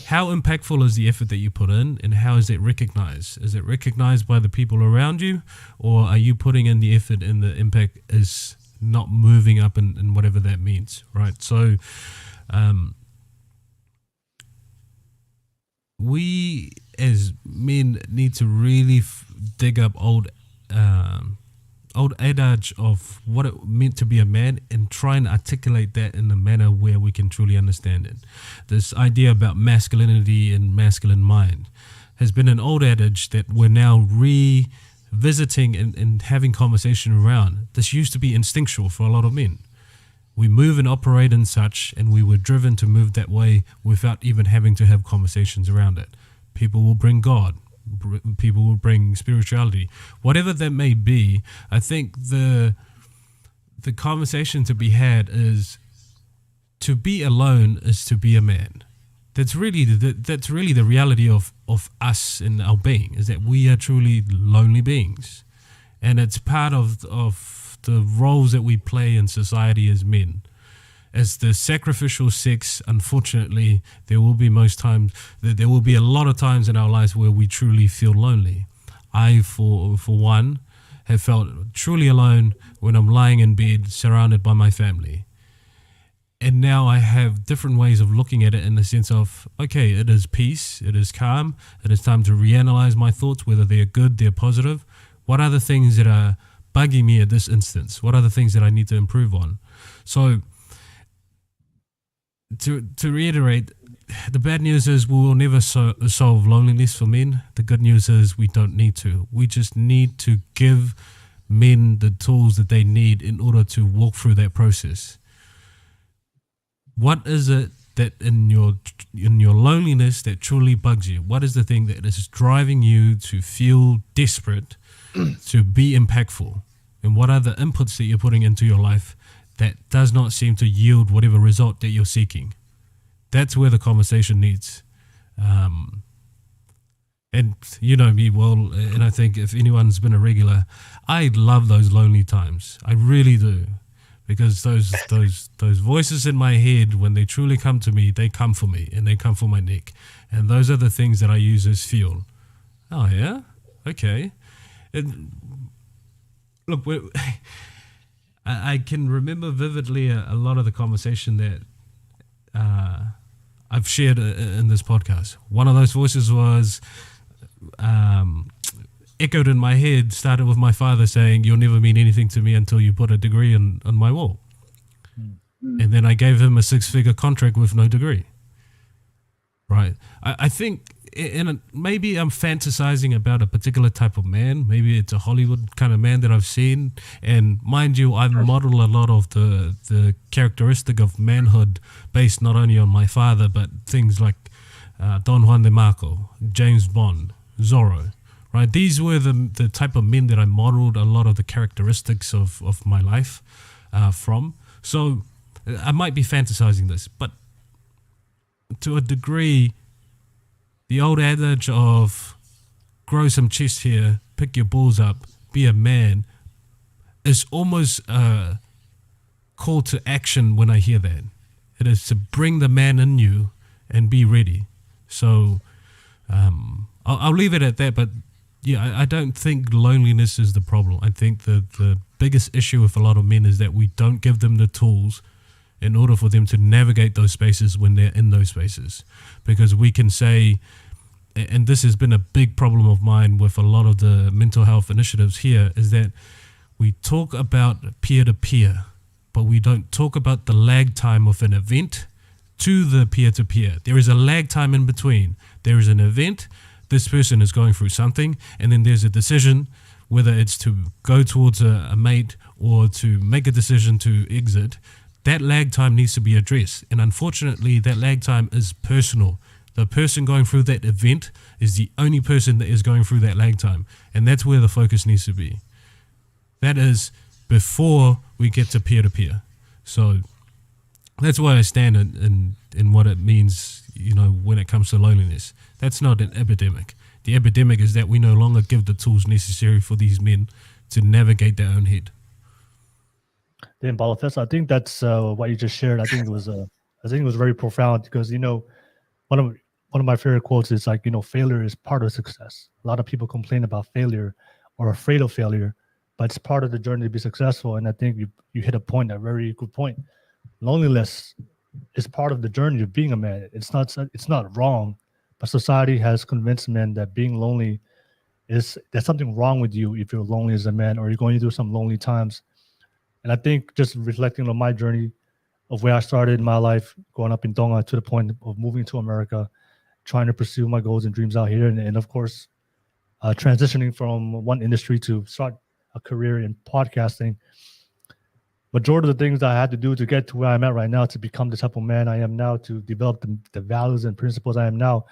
How impactful is the effort that you put in, and how is it recognized? Is it recognized by the people around you, or are you putting in the effort and the impact is not moving up in whatever that means, right? So we as men need to really dig up old adage of what it meant to be a man and try and articulate that in a manner where we can truly understand it. This idea about masculinity and masculine mind has been an old adage that we're now revisiting and having conversation around. This used to be instinctual for a lot of men. We move and operate in such, and we were driven to move that way without even having to have conversations around it. People will bring God. People will bring spirituality, whatever that may be. I think the conversation to be had is to be alone is to be a man. That's really the reality of us in our being, is that we are truly lonely beings, and it's part of the roles that we play in society as men. As the sacrificial sex, unfortunately, there will be a lot of times in our lives where we truly feel lonely. I, for one, have felt truly alone when I'm lying in bed surrounded by my family. And now I have different ways of looking at it in the sense of, okay, it is peace, it is calm, it is time to reanalyze my thoughts, whether they're good, they're positive. What are the things that are bugging me at this instance? What are the things that I need to improve on? So, to reiterate, the bad news is we will never solve loneliness for men. The good news is we don't need to. We just need to give men the tools that they need in order to walk through that process. What is it that in your loneliness that truly bugs you? What is the thing that is driving you to feel desperate to be impactful? And what are the inputs that you're putting into your life that does not seem to yield whatever result that you're seeking? That's where the conversation needs And you know me well, and I think if anyone's been a regular, I love those lonely times. I really do, because those voices in my head, when they truly come to me, they come for me and they come for my neck, and those are the things that I use as fuel. Oh yeah, okay. Look, I can remember vividly a lot of the conversation that I've shared in this podcast. One of those voices was echoed in my head, started with my father saying, "You'll never mean anything to me until you put a degree on my wall." And then I gave him a 6-figure contract with no degree. Right. I think, and maybe I'm fantasizing about a particular type of man. Maybe it's a Hollywood kind of man that I've seen. And mind you, I model a lot of the characteristic of manhood based not only on my father, but things like Don Juan de Marco, James Bond, Zorro. Right. These were the type of men that I modeled a lot of the characteristics of my life from. So I might be fantasizing this, but to a degree, the old adage of grow some chest hair, pick your balls up, be a man, is almost a call to action when I hear that. It is to bring the man in you and be ready. So I'll leave it at that, but yeah, I don't think loneliness is the problem. I think the biggest issue with a lot of men is that we don't give them the tools in order for them to navigate those spaces when they're in those spaces. Because we can say, and this has been a big problem of mine with a lot of the mental health initiatives here, is that we talk about peer-to-peer, but we don't talk about the lag time of an event to the peer-to-peer. There is a lag time in between. There is an event, this person is going through something, and then there's a decision, whether it's to go towards a mate or to make a decision to exit. That lag time needs to be addressed. And unfortunately, that lag time is personal. The person going through that event is the only person that is going through that lag time. And that's where the focus needs to be. That is before we get to peer-to-peer. So that's why I stand in what it means, you know, when it comes to loneliness. That's not an epidemic. The epidemic is that we no longer give the tools necessary for these men to navigate their own head. Then Balafest, I think that's what you just shared. I think it was very profound because, you know, one of my favorite quotes is like, you know, failure is part of success. A lot of people complain about failure or afraid of failure, but it's part of the journey to be successful. And I think you hit a very good point. Loneliness is part of the journey of being a man. It's not wrong, but society has convinced men that being lonely there's something wrong with you if you're lonely as a man or you're going through some lonely times. And I think just reflecting on my journey of where I started in my life, growing up in Tonga to the point of moving to America, trying to pursue my goals and dreams out here, and of course, transitioning from one industry to start a career in podcasting. Majority of the things that I had to do to get to where I'm at right now, to become the type of man I am now, to develop the values and principles I am now,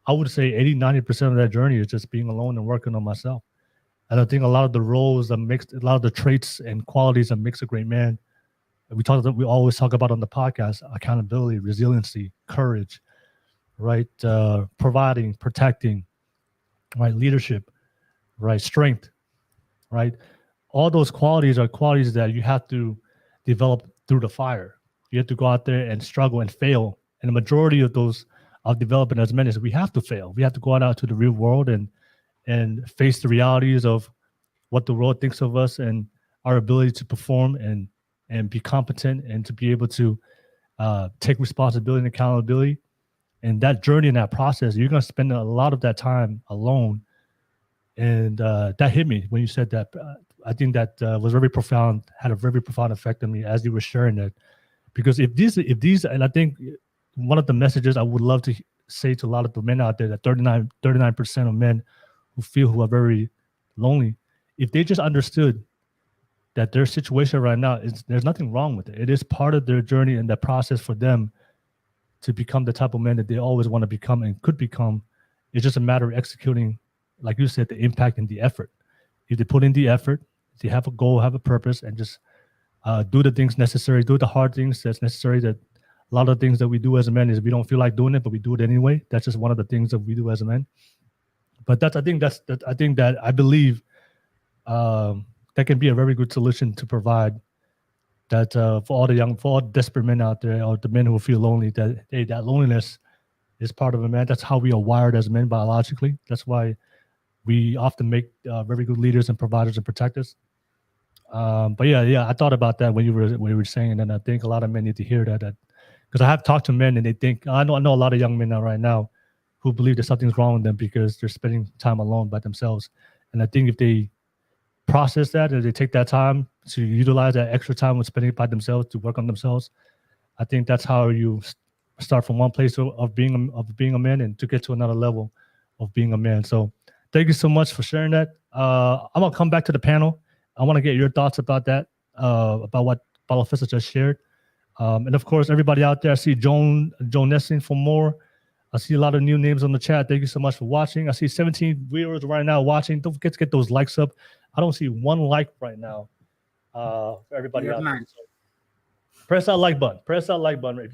I would say 80-90% of that journey is just being alone and working on myself. And I think a lot of the roles that a lot of the traits and qualities that makes a great man, we always talk about on the podcast: accountability, resiliency, courage, right? Providing, protecting, right? Leadership, right? Strength, right? All those qualities are qualities that you have to develop through the fire. You have to go out there and struggle and fail. And the majority of those of developing as men is we have to fail. We have to go out to the real world and face the realities of what the world thinks of us and our ability to perform and be competent and to be able to take responsibility and accountability. And that journey and that process, you're going to spend a lot of that time alone. And that hit me when you said that. I think that was very profound, had a very profound effect on me as you were sharing that. Because if these, and I think one of the messages I would love to say to a lot of the men out there, that 39% of men who are very lonely, if they just understood that their situation right now there's nothing wrong with it. It is part of their journey and that process for them to become the type of man that they always want to become and could become. It's just a matter of executing, like you said, the impact and the effort. If they put in the effort, if they have a goal, have a purpose, and just do the things necessary, do the hard things that's necessary. That a lot of things that we do as a man is we don't feel like doing it, but we do it anyway. That's just one of the things that we do as a man. But I think that I believe that can be a very good solution to provide that for all desperate men out there, or the men who feel lonely, that that loneliness is part of a man. That's how we are wired as men biologically. That's why we often make very good leaders and providers and protectors. But yeah, I thought about that when you were saying, and I think a lot of men need to hear that because I have talked to men and they think I know a lot of young men now right now who believe that something's wrong with them because they're spending time alone by themselves. And I think if they process that and they take that time to utilize that extra time with spending it by themselves to work on themselves, I think that's how you start from one place of being a man and to get to another level of being a man. So thank you so much for sharing that. I'm gonna come back to the panel. I want to get your thoughts about that, about what Balafissa just shared. And of course, everybody out there, I see Joan Nessing for more. I see a lot of new names on the chat. Thank you so much for watching. I see 17 viewers right now watching. Don't forget to get those likes up. I don't see one like right now for everybody out there. So press that like button. Press that like button. If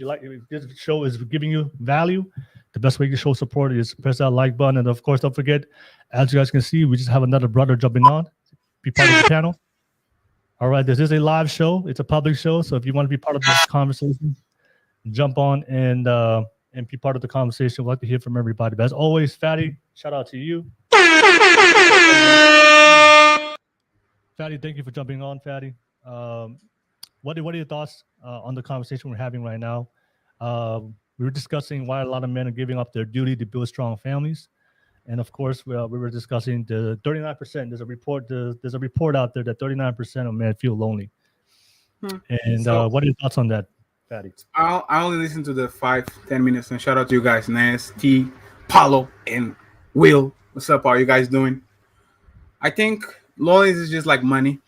this show is giving you value, the best way to show support is press that like button. And of course, don't forget, as you guys can see, we just have another brother jumping on. Be part of the panel. All right, this is a live show. It's a public show. So if you want to be part of this conversation, jump on and be part of the conversation. We'd like to hear from everybody. But as always, Fatty, shout out to you. Fatty, thank you for jumping on, Fatty. What are your thoughts on the conversation we're having right now? We were discussing why a lot of men are giving up their duty to build strong families. And of course, we were discussing the 39%. There's a report out there that 39% of men feel lonely. And what are your thoughts on that, Fatty? I only listened to the 5-10 minutes, and shout out to you guys, Nas, T, Paulo, and Will. What's up? How are you guys doing? I think loneliness is just like money.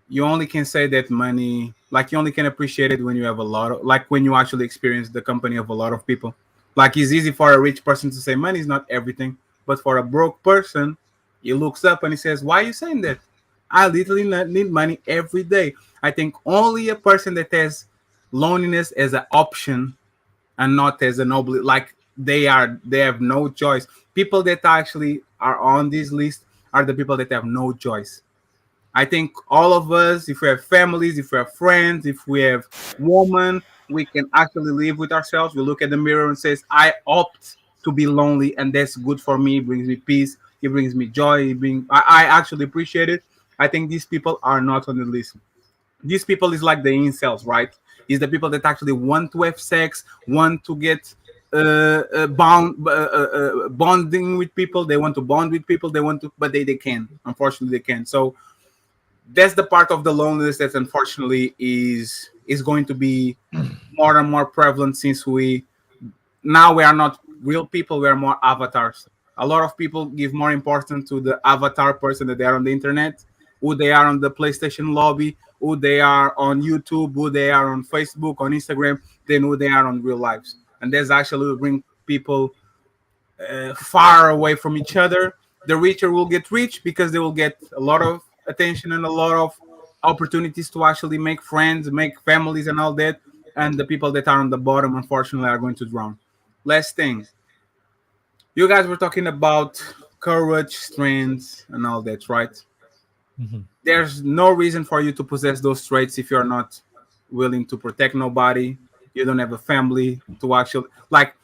You only can say that money, like you only can appreciate it when you have a lot of, like when you actually experience the company of a lot of people. Like it's easy for a rich person to say money is not everything, but for a broke person, he looks up and he says, "Why are you saying that? I literally need money every day." I think only a person that has loneliness as an option and not as an obligation, like they have no choice. People that actually are on this list are the people that have no choice. I think all of us, if we have families, if we have friends, if we have women, we can actually live with ourselves. We look at the mirror and says, "I opt to be lonely, and that's good for me. It brings me peace. It brings me joy. I actually appreciate it." I think these people are not on the list. These people is like the incels, right? Is the people that actually want to have sex, want to get bonding with people. They want to bond with people. But they can't. Unfortunately, they can't. So that's the part of the loneliness that unfortunately is going to be more and more prevalent, since we are not real people, we are more avatars. A lot of people give more importance to the avatar person that they are on the internet, who they are on the PlayStation lobby, who they are on YouTube, who they are on Facebook, on Instagram, than who they are on real lives. And that's actually will bring people far away from each other. The richer will get rich because they will get a lot of attention and a lot of opportunities to actually make friends, make families, and all that. And the people that are on the bottom, unfortunately, are going to drown. Last thing, you guys were talking about courage, strength, and all that, right? Mm-hmm. There's no reason for you to possess those traits if you're not willing to protect nobody. You don't have a family to actually, like,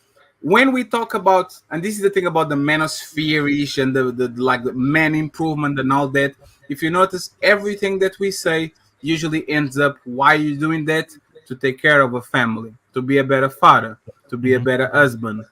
when we talk about, and this is the thing about the manosphere-ish and the man improvement and all that, if you notice, everything that we say usually ends up, why are you doing that? To take care of a family, to be a better father, to be a better husband.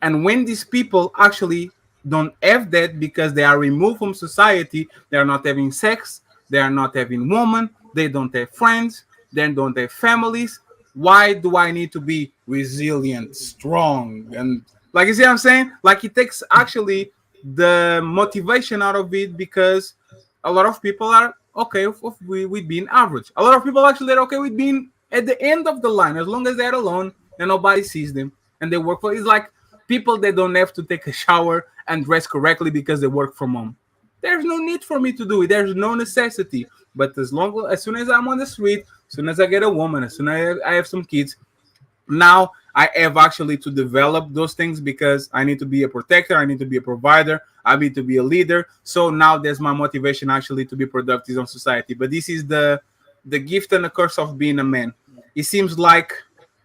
And when these people actually don't have that because they are removed from society, they are not having sex, they are not having women, they don't have friends, they don't have families. Why do I need to be resilient, strong? And like, you see what I'm saying? Like, it takes actually the motivation out of it, because a lot of people are okay with being average. A lot of people actually are okay with being at the end of the line, as long as they're alone and nobody sees them and they work for. It's like people that don't have to take a shower and dress correctly because they work from home. There's no need for me to do it. There's no necessity. But as soon as I'm on the street, as soon as I get a woman, as soon as I have some kids, now I have actually to develop those things because I need to be a protector, I need to be a provider, I need to be a leader. So now there's my motivation actually to be productive on society. But this is the gift and the curse of being a man. It seems like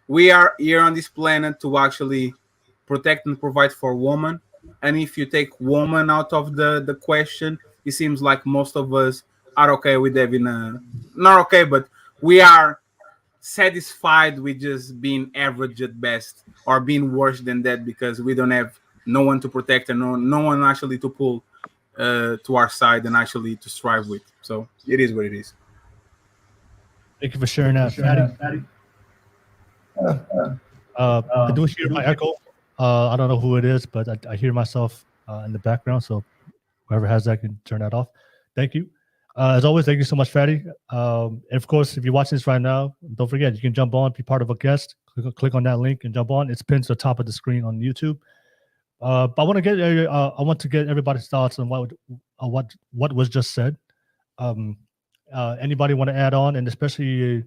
we are here on this planet to actually protect and provide for women. And if you take woman out of the question, it seems like most of us are okay with having a not okay, but we are satisfied with just being average at best or being worse than that because we don't have no one to protect and no one actually to pull to our side and actually to strive with. So it is what it is. Thank you for sharing that, Fatty. I do hear my echo. I don't know who it is, but I hear myself in the background. So whoever has that can turn that off. Thank you. As always, thank you so much, Fatty. And of course, if you're watching this right now, don't forget, you can jump on, be part of a guest. Click on that link and jump on. It's pinned to the top of the screen on YouTube. But I want to get everybody's thoughts on what was just said. Anybody want to add on, and especially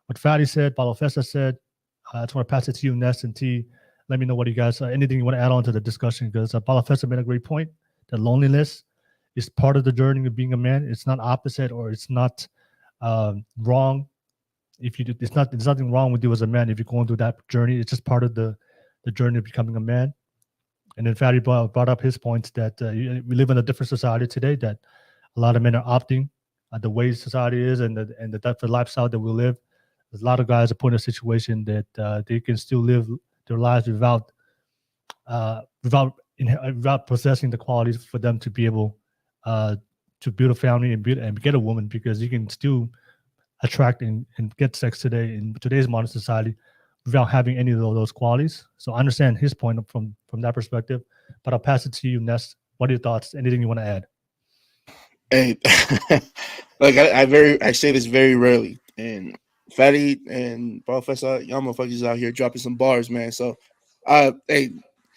what Fatty said, Paulo Festa said. I just want to pass it to you, Ness and T. Let me know what you guys, anything you want to add on to the discussion, because Paulo Festa made a great point that loneliness is part of the journey of being a man. It's not opposite, or it's not wrong. If you do, there's nothing wrong with you as a man if you're going through that journey. It's just part of the journey of becoming a man. And then Fatty brought up his points that we live in a different society today, that a lot of men are opting the way society is and the type of lifestyle that we live. There's a lot of guys are put in a situation that they can still live their lives without possessing the qualities for them to be able to build a family and get a woman, because you can still attract and get sex today in today's modern society without having any of those qualities. So I understand his point from that perspective, but I'll pass it to you, Ness. What are your thoughts? Anything you want to add? Hey, like I say this very rarely, and Fatty and Professor, y'all motherfuckers out here dropping some bars, man. So, hey,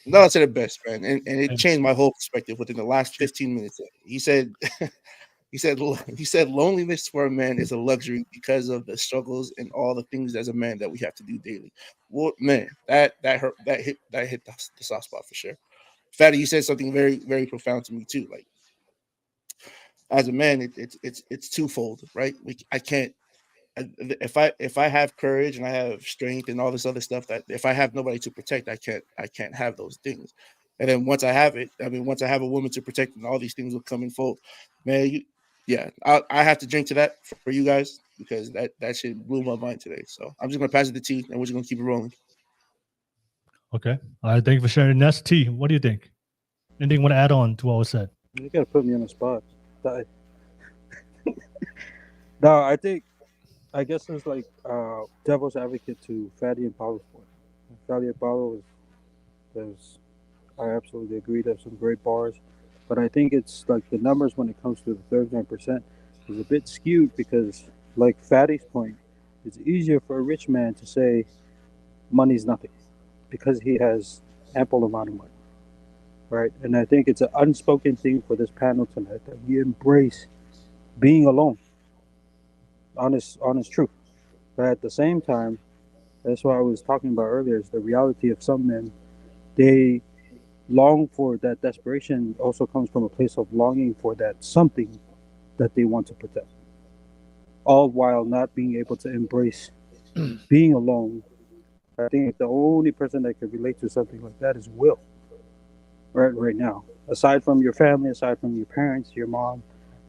no, said it best, man, and it changed my whole perspective within the last 15 minutes. He said, he said, loneliness for a man is a luxury because of the struggles and all the things as a man that we have to do daily. Well, man, that hurt, that hit the soft spot for sure. Fatty, you said something very, very profound to me too. Like, as a man, it's twofold, right? I can't. If I have courage and I have strength and all this other stuff, that if I have nobody to protect, I can't have those things. And then once I have it, once I have a woman to protect, and all these things will come in fold. Man, I have to drink to that for you guys, because that shit blew my mind today. So I'm just gonna pass it to T, and we're just gonna keep it rolling. Okay. All right. Thank you for sharing. Ness, T, what do you think? Anything you want to add on to what was said? You gotta put me on the spot. No, I guess it's like devil's advocate to Fatty and Paulo's point. Fatty and Paulo I absolutely agree. There's some great bars, but I think it's like the numbers when it comes to the 39% is a bit skewed, because, like Fatty's point, it's easier for a rich man to say money's nothing because he has ample amount of money, right? And I think it's an unspoken thing for this panel tonight that we embrace being alone. Honest truth. But at the same time, that's what I was talking about earlier, is the reality of some men. They long for that desperation, also comes from a place of longing for that something that they want to protect, all while not being able to embrace being alone. I think the only person that can relate to something like that is Will, right now. Aside from your family, aside from your parents, your mom,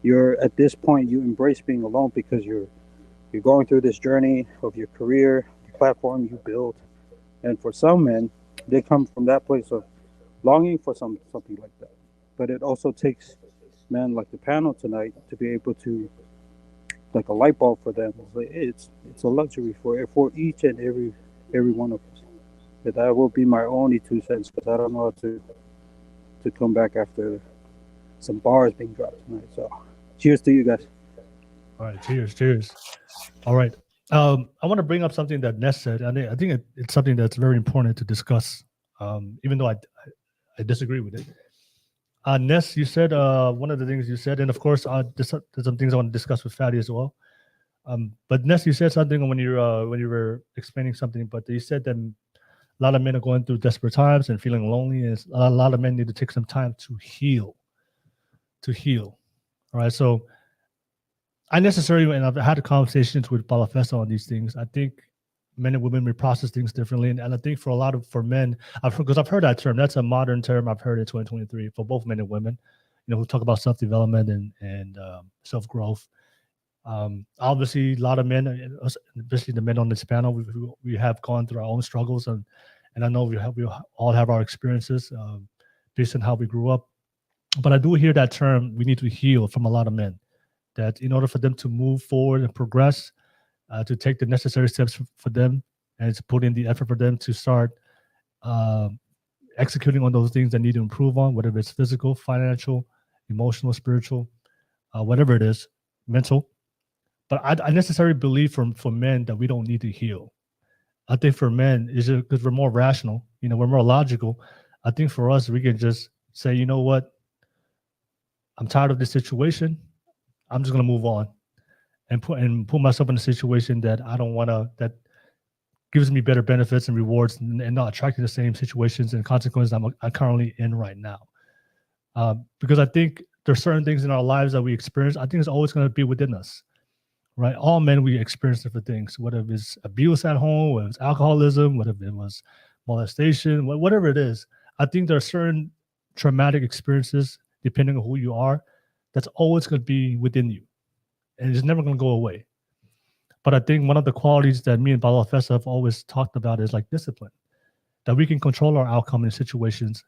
you're at this point, you embrace being alone because you're going through this journey of your career, the platform you build. And for some men, they come from that place of longing for something like that. But it also takes men like the panel tonight to be able to, like a light bulb for them. It's a luxury for each and every one of us. But that will be my only 2 cents, because I don't know how to come back after some bars being dropped tonight. So cheers to you guys. All right, cheers. All right. I want to bring up something that Ness said. I think it's something that's very important to discuss, even though I disagree with it. Ness, you said one of the things you said, and of course, there's some things I want to discuss with Fatty as well. But Ness, you said something when you were explaining something, but you said that A lot of men are going through desperate times and feeling lonely, and a lot of men need to take some time to heal. All right, so I necessarily, and I've had conversations with Balafesta on these things. I think men and women may process things differently, and I think for men, because I've heard that term. That's a modern term I've heard in 2023 for both men and women. Who talk about self-development and self-growth. Obviously, a lot of men, especially the men on this panel, we have gone through our own struggles, and I know we all have our experiences based on how we grew up. But I do hear that term, we need to heal, from a lot of men, that in order for them to move forward and progress, to take the necessary steps for them, and to put in the effort for them to start executing on those things that need to improve on, whether it's physical, financial, emotional, spiritual, whatever it is, mental. But I necessarily believe for men that we don't need to heal. I think for men, is it because we're more rational, we're more logical. I think for us, we can just say, you know what, I'm tired of this situation. I'm just gonna move on and put myself in a situation that I don't want to, that gives me better benefits and rewards, and not attracting the same situations and consequences I'm currently in right now. Because I think there's certain things in our lives that we experience. I think it's always going to be within us, right? All men, we experience different things, whether it's abuse at home, whether it's alcoholism, whether it was molestation, whatever it is. I think there are certain traumatic experiences, depending on who you are, that's always going to be within you, and it's never going to go away. But I think one of the qualities that me and Balafesta have always talked about is like discipline, that we can control our outcome in situations.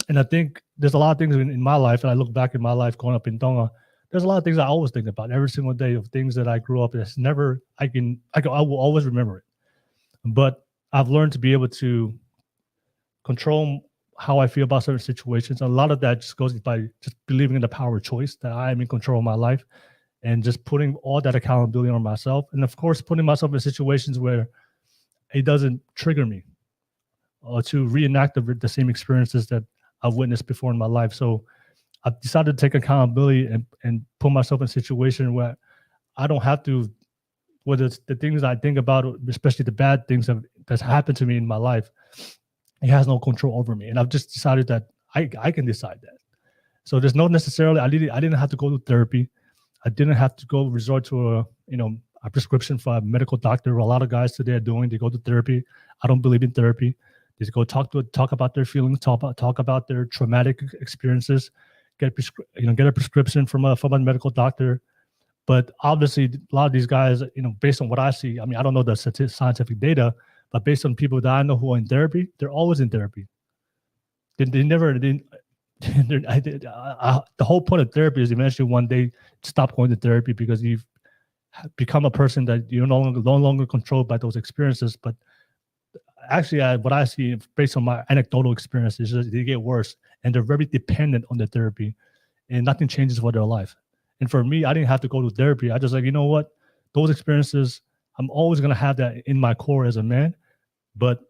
And I think there's a lot of things in my life, and I look back in my life growing up in Tonga, there's a lot of things I always think about every single day, of things that I grew up. It's never, I will always remember it. But I've learned to be able to control how I feel about certain situations. A lot of that just goes by just believing in the power of choice, that I am in control of my life, and just putting all that accountability on myself. And of course, putting myself in situations where it doesn't trigger me, or to reenact the same experiences that I've witnessed before in my life. So I've decided to take accountability and put myself in a situation where I don't have to, whether it's the things I think about, especially the bad things that's happened to me in my life, it has no control over me. And I've just decided that I can decide that. So there's no necessarily, I didn't have to go to therapy. I didn't have to go resort to a prescription for a medical doctor. A lot of guys today are doing. They go to therapy. I don't believe in therapy. They just go talk about their feelings, talk about their traumatic experiences, get a prescription from a medical doctor. But obviously, a lot of these guys, based on what I see, I mean, I don't know the scientific data, but based on people that I know who are in therapy, they're always in therapy. The whole point of therapy is eventually one day stop going to therapy, because you've become a person that you're no longer controlled by those experiences. But actually, what I see based on my anecdotal experiences is that they get worse, and they're very dependent on the therapy, and nothing changes for their life. And for me, I didn't have to go to therapy. I just you know what? Those experiences, I'm always going to have that in my core as a man. But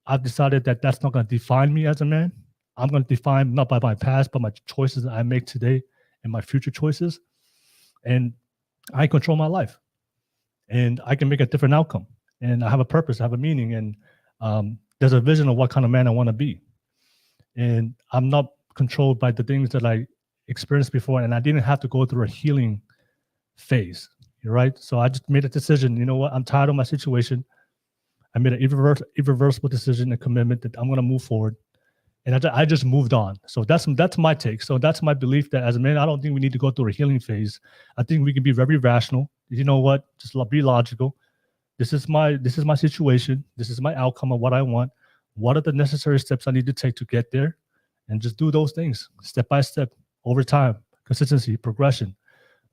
I've decided that that's not going to define me as a man. I'm going to define not by my past, but my choices that I make today and my future choices. And I control my life. And I can make a different outcome. And I have a purpose, I have a meaning. And there's a vision of what kind of man I want to be. And I'm not controlled by the things that I experienced before. And I didn't have to go through a healing phase. Right? So I just made a decision. You know what? I'm tired of my situation. I made an irreversible decision and commitment that I'm going to move forward. And I just moved on. So that's my take. So that's my belief, that as a man, I don't think we need to go through a healing phase. I think we can be very rational. You know what? Just be logical. This is my situation. This is my outcome of what I want. What are the necessary steps I need to take to get there? And just do those things step by step, over time, consistency, progression,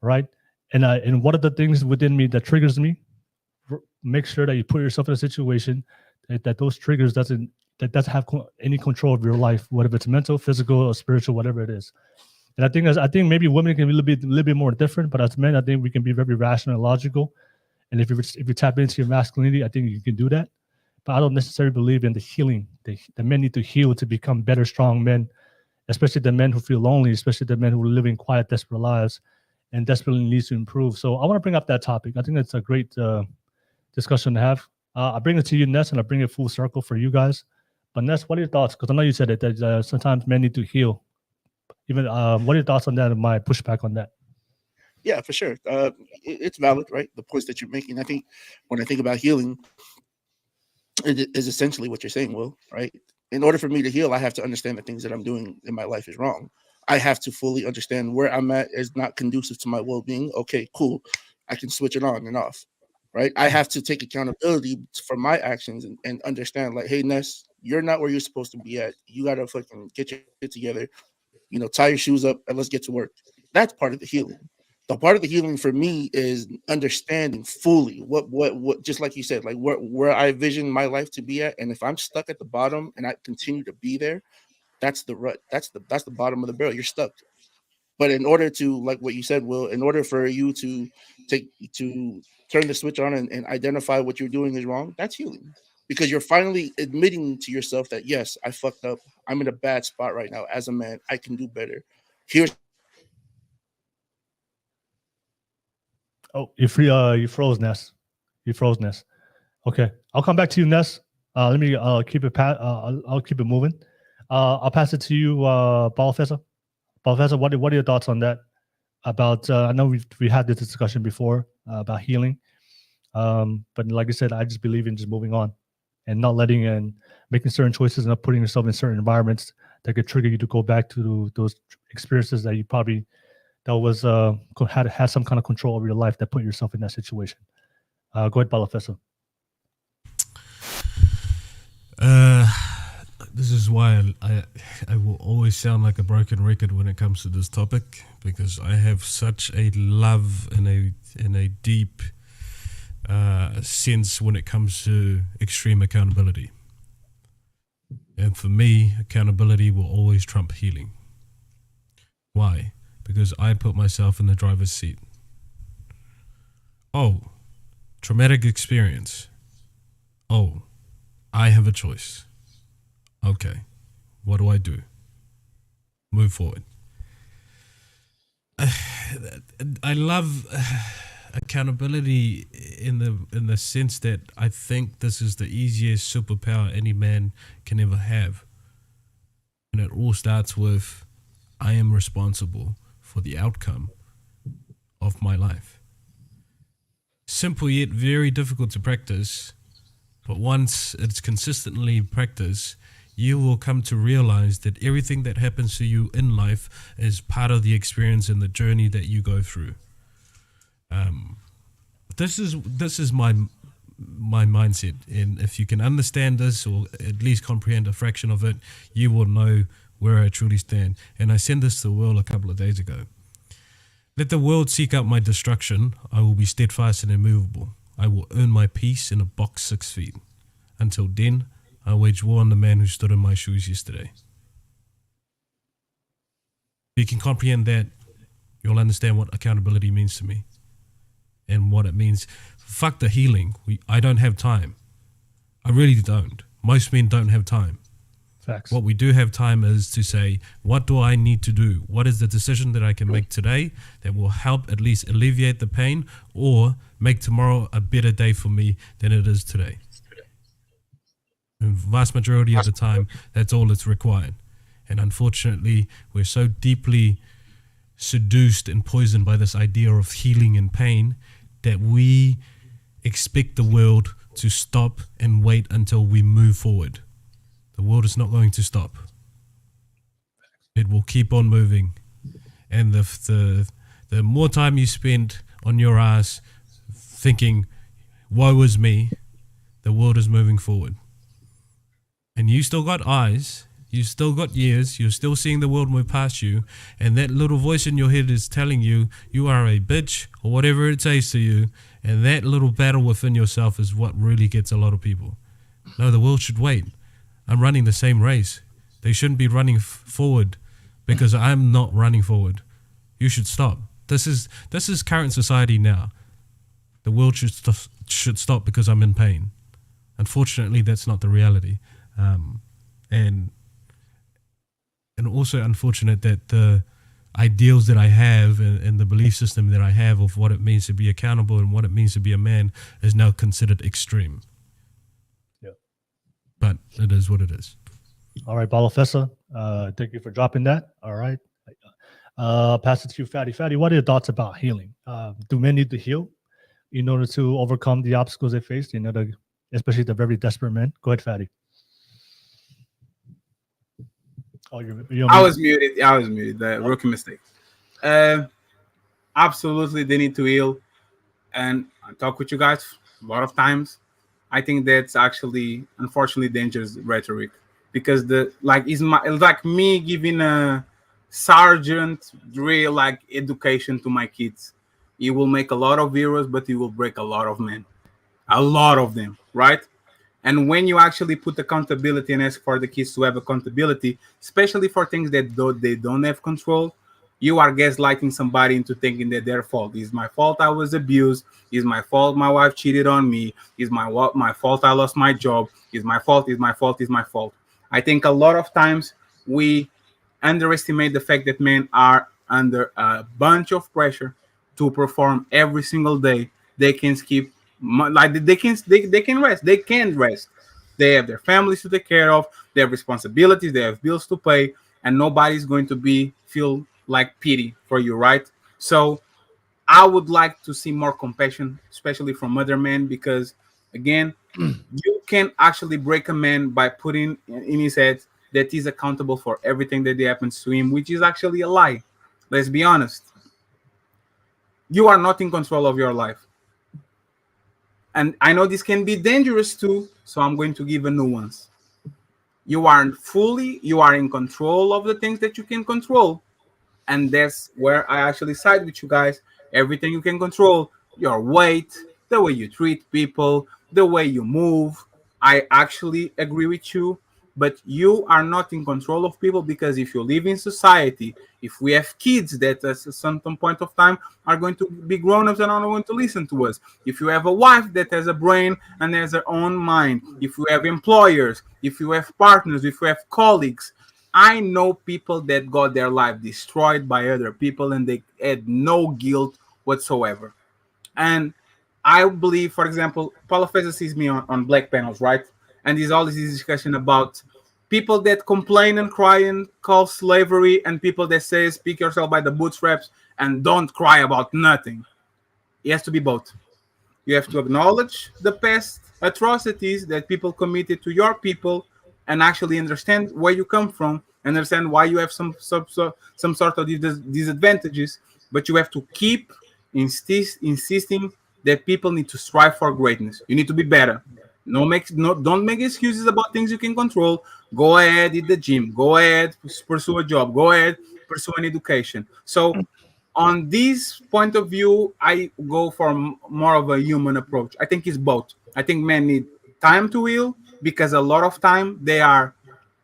right? And what are the things within me that triggers me? Make sure that you put yourself in a situation that those triggers doesn't have any control of your life, whether it's mental, physical, or spiritual, whatever it is. And I think maybe women can be a little bit more different, but as men, I think we can be very rational and logical. And if you tap into your masculinity, I think you can do that. But I don't necessarily believe in the healing. The men need to heal to become better, strong men, especially the men who feel lonely, especially the men who are living quiet, desperate lives, and desperately needs to improve. So I want to bring up that topic. I think that's a great discussion to have. I bring it to you, Ness, and I bring it full circle for you guys. But Ness, what are your thoughts? Because I know you said that sometimes men need to heal. Even what are your thoughts on that and my pushback on that? Yeah, for sure. It's valid, right? The points that you're making. I think when I think about healing, it is essentially what you're saying, Will, right? In order for me to heal, I have to understand the things that I'm doing in my life is wrong. I have to fully understand where I'm at is not conducive to my well-being. Okay, cool. I can switch it on and off, right? I have to take accountability for my actions and understand, like, hey, Ness, you're not where you're supposed to be at. You got to fucking get your shit together, tie your shoes up and let's get to work. That's part of the healing. The part of the healing for me is understanding fully what just like you said, like where I vision my life to be at. And if I'm stuck at the bottom and I continue to be there, that's the rut. That's the bottom of the barrel. You're stuck. But in order to, like what you said, Will, in order for you to turn the switch on and identify what you're doing is wrong, that's healing. Because you're finally admitting to yourself that, yes, I fucked up. I'm in a bad spot right now. As a man, I can do better. Oh, you froze, Ness. You froze, Ness. Okay, I'll come back to you, Ness. Let me keep it. I'll keep it moving. I'll pass it to you, Professor. Professor, what are your thoughts on that? About I know we had this discussion before about healing, but like I said, I just believe in just moving on and not letting and making certain choices and not putting yourself in certain environments that could trigger you to go back to those experiences that you probably had some kind of control over your life that put yourself in that situation. Go ahead, Professor. This is why I will always sound like a broken record when it comes to this topic, because I have such a love and a deep sense when it comes to extreme accountability. And for me, accountability will always trump healing. Why? Because I put myself in the driver's seat. Oh, traumatic experience. Oh, I have a choice. Okay, what do I do? Move forward. I love accountability in the sense that I think this is the easiest superpower any man can ever have. And it all starts with, I am responsible for the outcome of my life. Simple yet very difficult to practice, but once it's consistently practiced, you will come to realize that everything that happens to you in life is part of the experience and the journey that you go through. This is my mindset, and if you can understand this or at least comprehend a fraction of it, you will know where I truly stand. And I sent this to the world a couple of days ago. Let the world seek out my destruction. I will be steadfast and immovable. I will earn my peace in a box 6 feet. Until then, I wage war on the man who stood in my shoes yesterday. If you can comprehend that, you'll understand what accountability means to me and what it means. Fuck the healing. I don't have time. I really don't. Most men don't have time. Facts. What we do have time is to say, what do I need to do? What is the decision that I can make today that will help at least alleviate the pain or make tomorrow a better day for me than it is today? And vast majority of the time, that's all that's required. And unfortunately, we're so deeply seduced and poisoned by this idea of healing and pain that we expect the world to stop and wait until we move forward. The world is not going to stop. It will keep on moving. And the more time you spend on your ass thinking, woe is me, the world is moving forward. And you still got eyes, you still got ears, you're still seeing the world move past you, and that little voice in your head is telling you, you are a bitch, or whatever it says to you, and that little battle within yourself is what really gets a lot of people. No, the world should wait. I'm running the same race. They shouldn't be running forward because I'm not running forward. You should stop. This is current society now. The world should stop because I'm in pain. Unfortunately, that's not the reality. And also unfortunate that the ideals that I have and the belief system that I have of what it means to be accountable and what it means to be a man is now considered extreme. but it is what it is. All right, Balafessa, thank you for dropping that. All right. Pass it to you, Fatty. Fatty, what are your thoughts about healing? Do men need to heal in order to overcome the obstacles they face, especially the very desperate men? Go ahead, Fatty. Oh, you're I was muted. I was muted. The rookie mistake. Absolutely, they need to heal. And I talk with you guys a lot of times. I think that's actually, unfortunately, dangerous rhetoric, because it's like me giving a sergeant drill like education to my kids. You will make a lot of heroes, but you will break a lot of men, a lot of them, right? And when you actually put accountability and ask for the kids to have accountability, especially for things that they don't have control, you are gaslighting somebody into thinking that their fault. It's my fault I was abused. It's my fault my wife cheated on me. It's my fault I lost my job. It's my fault. It's my fault. It's my fault. I think a lot of times we underestimate the fact that men are under a bunch of pressure to perform every single day. They can skip, like they can rest. They can rest. They have their families to take care of. They have responsibilities. They have bills to pay, and nobody's going to feel like pity for you, right? So I would like to see more compassion, especially from other men, because again, you can actually break a man by putting in his head that he's accountable for everything that happens to him, which is actually a lie. Let's be honest. You are not in control of your life. And I know this can be dangerous too, so I'm going to give a nuance. You are in control of the things that you can control. And that's where I actually side with you guys. Everything you can control, your weight, the way you treat people, the way you move. I actually agree with you, but you are not in control of people, because if you live in society, if we have kids that at a certain point of time are going to be grown-ups and are not going to listen to us, if you have a wife that has a brain and has her own mind, if you have employers, if you have partners, if you have colleagues, I know people that got their life destroyed by other people and they had no guilt whatsoever. And I believe, for example, Paulo Feza sees me on black panels, right? And there's always this discussion about people that complain and cry and call slavery, and people that say speak yourself by the bootstraps and don't cry about nothing. It has to be both. You have to acknowledge the past atrocities that people committed to your people and actually understand where you come from, understand why you have some sort of disadvantages, but you have to keep insisting that people need to strive for greatness. You need to be better. Don't make excuses about things you can control. Go ahead, hit the gym. Go ahead, pursue a job. Go ahead, pursue an education. So on this point of view, I go for more of a human approach. I think it's both. I think men need time to heal, because a lot of time they are,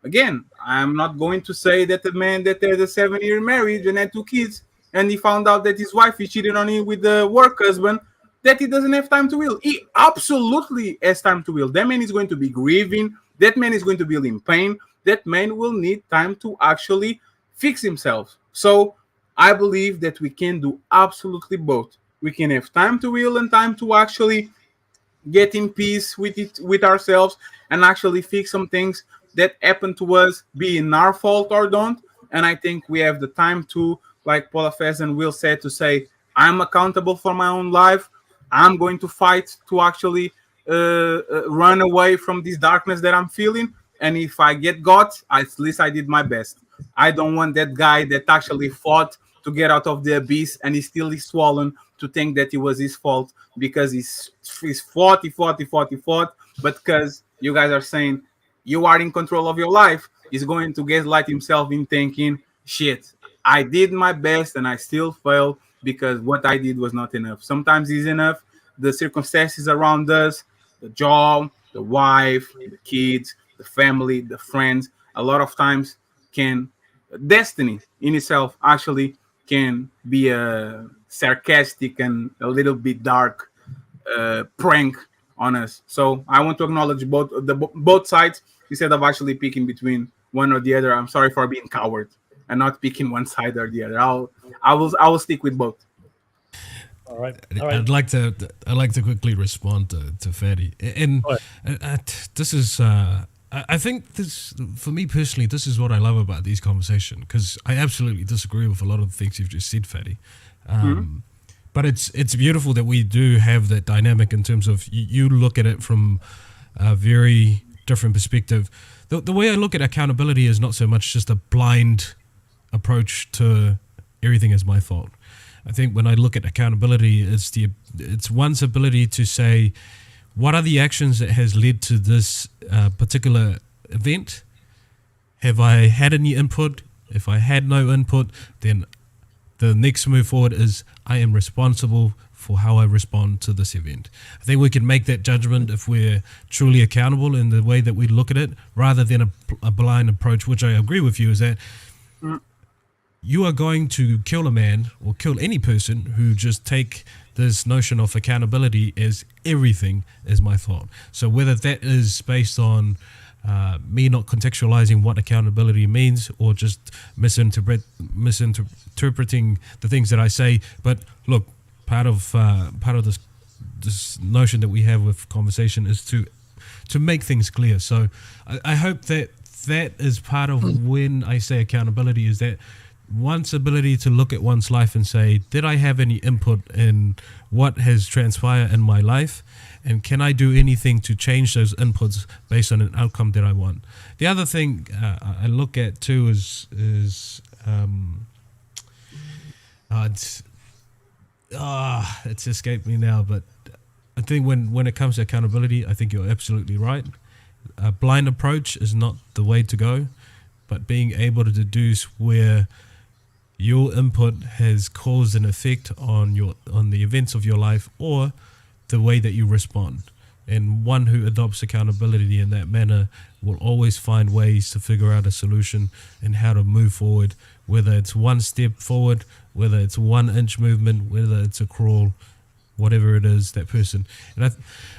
again, I'm not going to say that the man that has a 7-year marriage and had 2 kids and he found out that his wife is cheating on him with the work husband, that he doesn't have time to heal. He absolutely has time to heal. That man is going to be grieving. That man is going to be in pain. That man will need time to actually fix himself. So I believe that we can do absolutely both. We can have time to heal and time to actually get in peace with ourselves and actually fix some things that happen to us, be in our fault or don't. And I think we have the time to, like Paula Fez and Will said, to say, I'm accountable for my own life. I'm going to fight to actually run away from this darkness that I'm feeling. And if I get got, at least I did my best. I don't want that guy that actually fought to get out of the abyss and he still is swollen to think that it was his fault, because he's fought, but because you guys are saying you are in control of your life, he's going to gaslight himself in thinking, shit, I did my best and I still failed because what I did was not enough. Sometimes it's enough. The circumstances around us, the job, the wife, the kids, the family, the friends, a lot of times destiny in itself actually can be a sarcastic and a little bit dark prank on us. So I want to acknowledge both sides instead of actually picking between one or the other. I'm sorry for being coward and not picking one side or the other. I will stick with both. All right. I'd like to quickly respond to Ferdy. And this is I think this, for me personally, this is what I love about these conversations, because I absolutely disagree with a lot of the things you've just said, Fatty. But it's beautiful that we do have that dynamic in terms of you look at it from a very different perspective. The way I look at accountability is not so much just a blind approach to everything is my fault. I think when I look at accountability, it's one's ability to say, what are the actions that has led to this particular event? Have I had any input? If I had no input, then the next move forward is I am responsible for how I respond to this event. I think we can make that judgment if we're truly accountable in the way that we look at it, rather than a blind approach, which I agree with you, is that you are going to kill a man or kill any person who just take this notion of accountability as everything is my fault. So whether that is based on me not contextualizing what accountability means, or just misinterpreting the things that I say. But look, part of this notion that we have with conversation is to make things clear. So I hope that is part of when I say accountability, is that one's ability to look at one's life and say, did I have any input in what has transpired in my life? And can I do anything to change those inputs based on an outcome that I want? The other thing I look at too is it's escaped me now, but I think when it comes to accountability, I think you're absolutely right. A blind approach is not the way to go, but being able to deduce where your input has caused an effect on the events of your life or the way that you respond. And one who adopts accountability in that manner will always find ways to figure out a solution and how to move forward, whether it's one step forward, whether it's 1 inch movement, whether it's a crawl, whatever it is, that person. And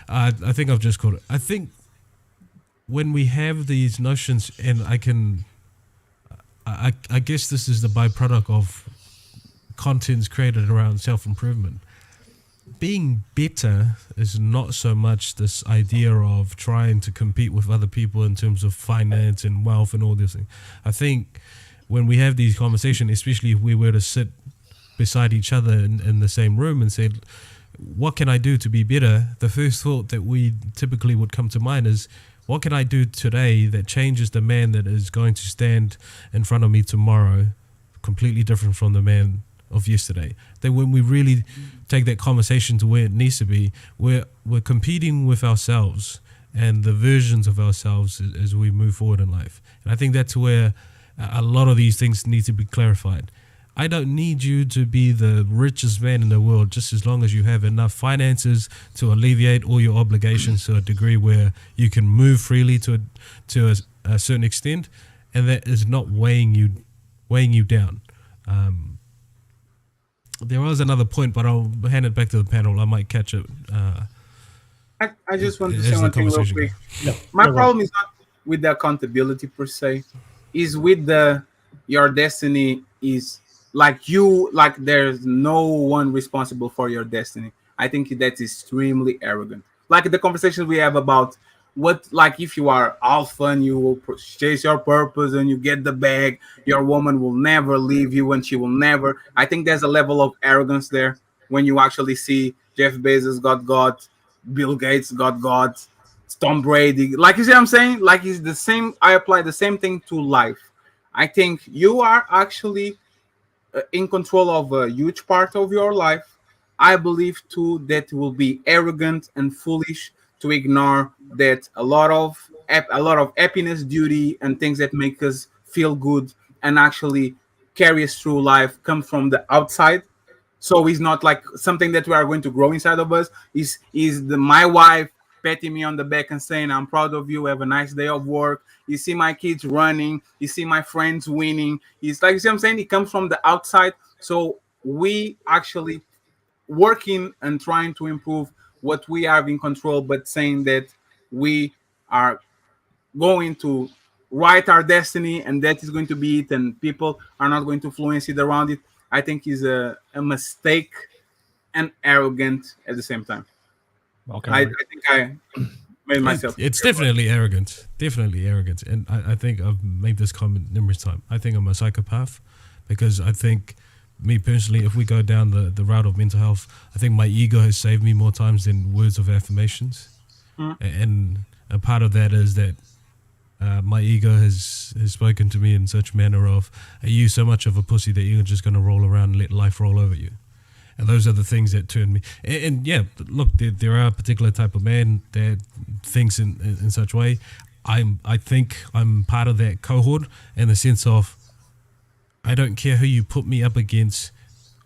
I think I've just caught it. I think when we have these notions, and I guess this is the byproduct of contents created around self-improvement. Being better is not so much this idea of trying to compete with other people in terms of finance and wealth and all this thing. I think when we have these conversations, especially if we were to sit beside each other in the same room and say, what can I do to be better? The first thought that we typically would come to mind is, what can I do today that changes the man that is going to stand in front of me tomorrow, completely different from the man of yesterday? Then when we really take that conversation to where it needs to be, we're competing with ourselves and the versions of ourselves as we move forward in life. And I think that's where a lot of these things need to be clarified. I don't need you to be the richest man in the world, just as long as you have enough finances to alleviate all your obligations to a degree where you can move freely to a certain extent, and that is not weighing you down. There was another point, but I'll hand it back to the panel. I might catch it. I just want to say one thing real quick. My problem is not with the accountability per se, is with your destiny is like there's no one responsible for your destiny. I think that's extremely arrogant. Like the conversations we have about what, like if you are alpha and you will chase your purpose and you get the bag, your woman will never leave you and she will never. I think there's a level of arrogance there when you actually see Jeff Bezos got God, Bill Gates got God, Tom Brady. Like, you see what I'm saying? Like, it's the same. I apply the same thing to life. I think you are actually in control of a huge part of your life. I believe too that it will be arrogant and foolish to ignore that a lot of happiness, duty, and things that make us feel good and actually carry us through life come from the outside. So it's not like something that we are going to grow inside of us. Is my wife patting me on the back and saying, I'm proud of you, have a nice day of work. You see my kids running, you see my friends winning. It's like, you see what I'm saying? It comes from the outside. So we actually working and trying to improve what we have in control, but saying that we are going to write our destiny and that is going to be it, and people are not going to influence it around it, I think is a mistake and arrogant at the same time. Okay. I think made myself. It's definitely arrogant. Definitely arrogant. And I think I've made this comment numerous times. I think I'm a psychopath because I think, me personally, if we go down the route of mental health, I think my ego has saved me more times than words of affirmations. And a part of that is that my ego has spoken to me in such a manner of, are you so much of a pussy that you're just going to roll around and let life roll over you? And those are the things that turn me. And yeah, look, there are a particular type of man that thinks in such way. I think I'm part of that cohort in the sense of, I don't care who you put me up against,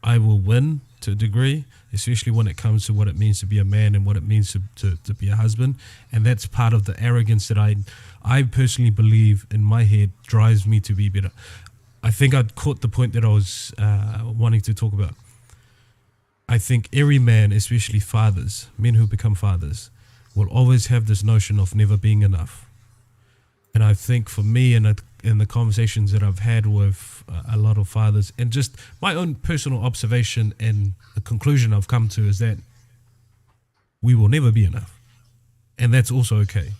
I will win to a degree, especially when it comes to what it means to be a man and what it means to be a husband. And that's part of the arrogance that I personally believe in my head drives me to be better. I think I caught the point that I was wanting to talk about. I think every man, especially fathers, men who become fathers, will always have this notion of never being enough. And I think for me, in the conversations that I've had with a lot of fathers, and just my own personal observation and the conclusion I've come to is that we will never be enough. And that's also okay.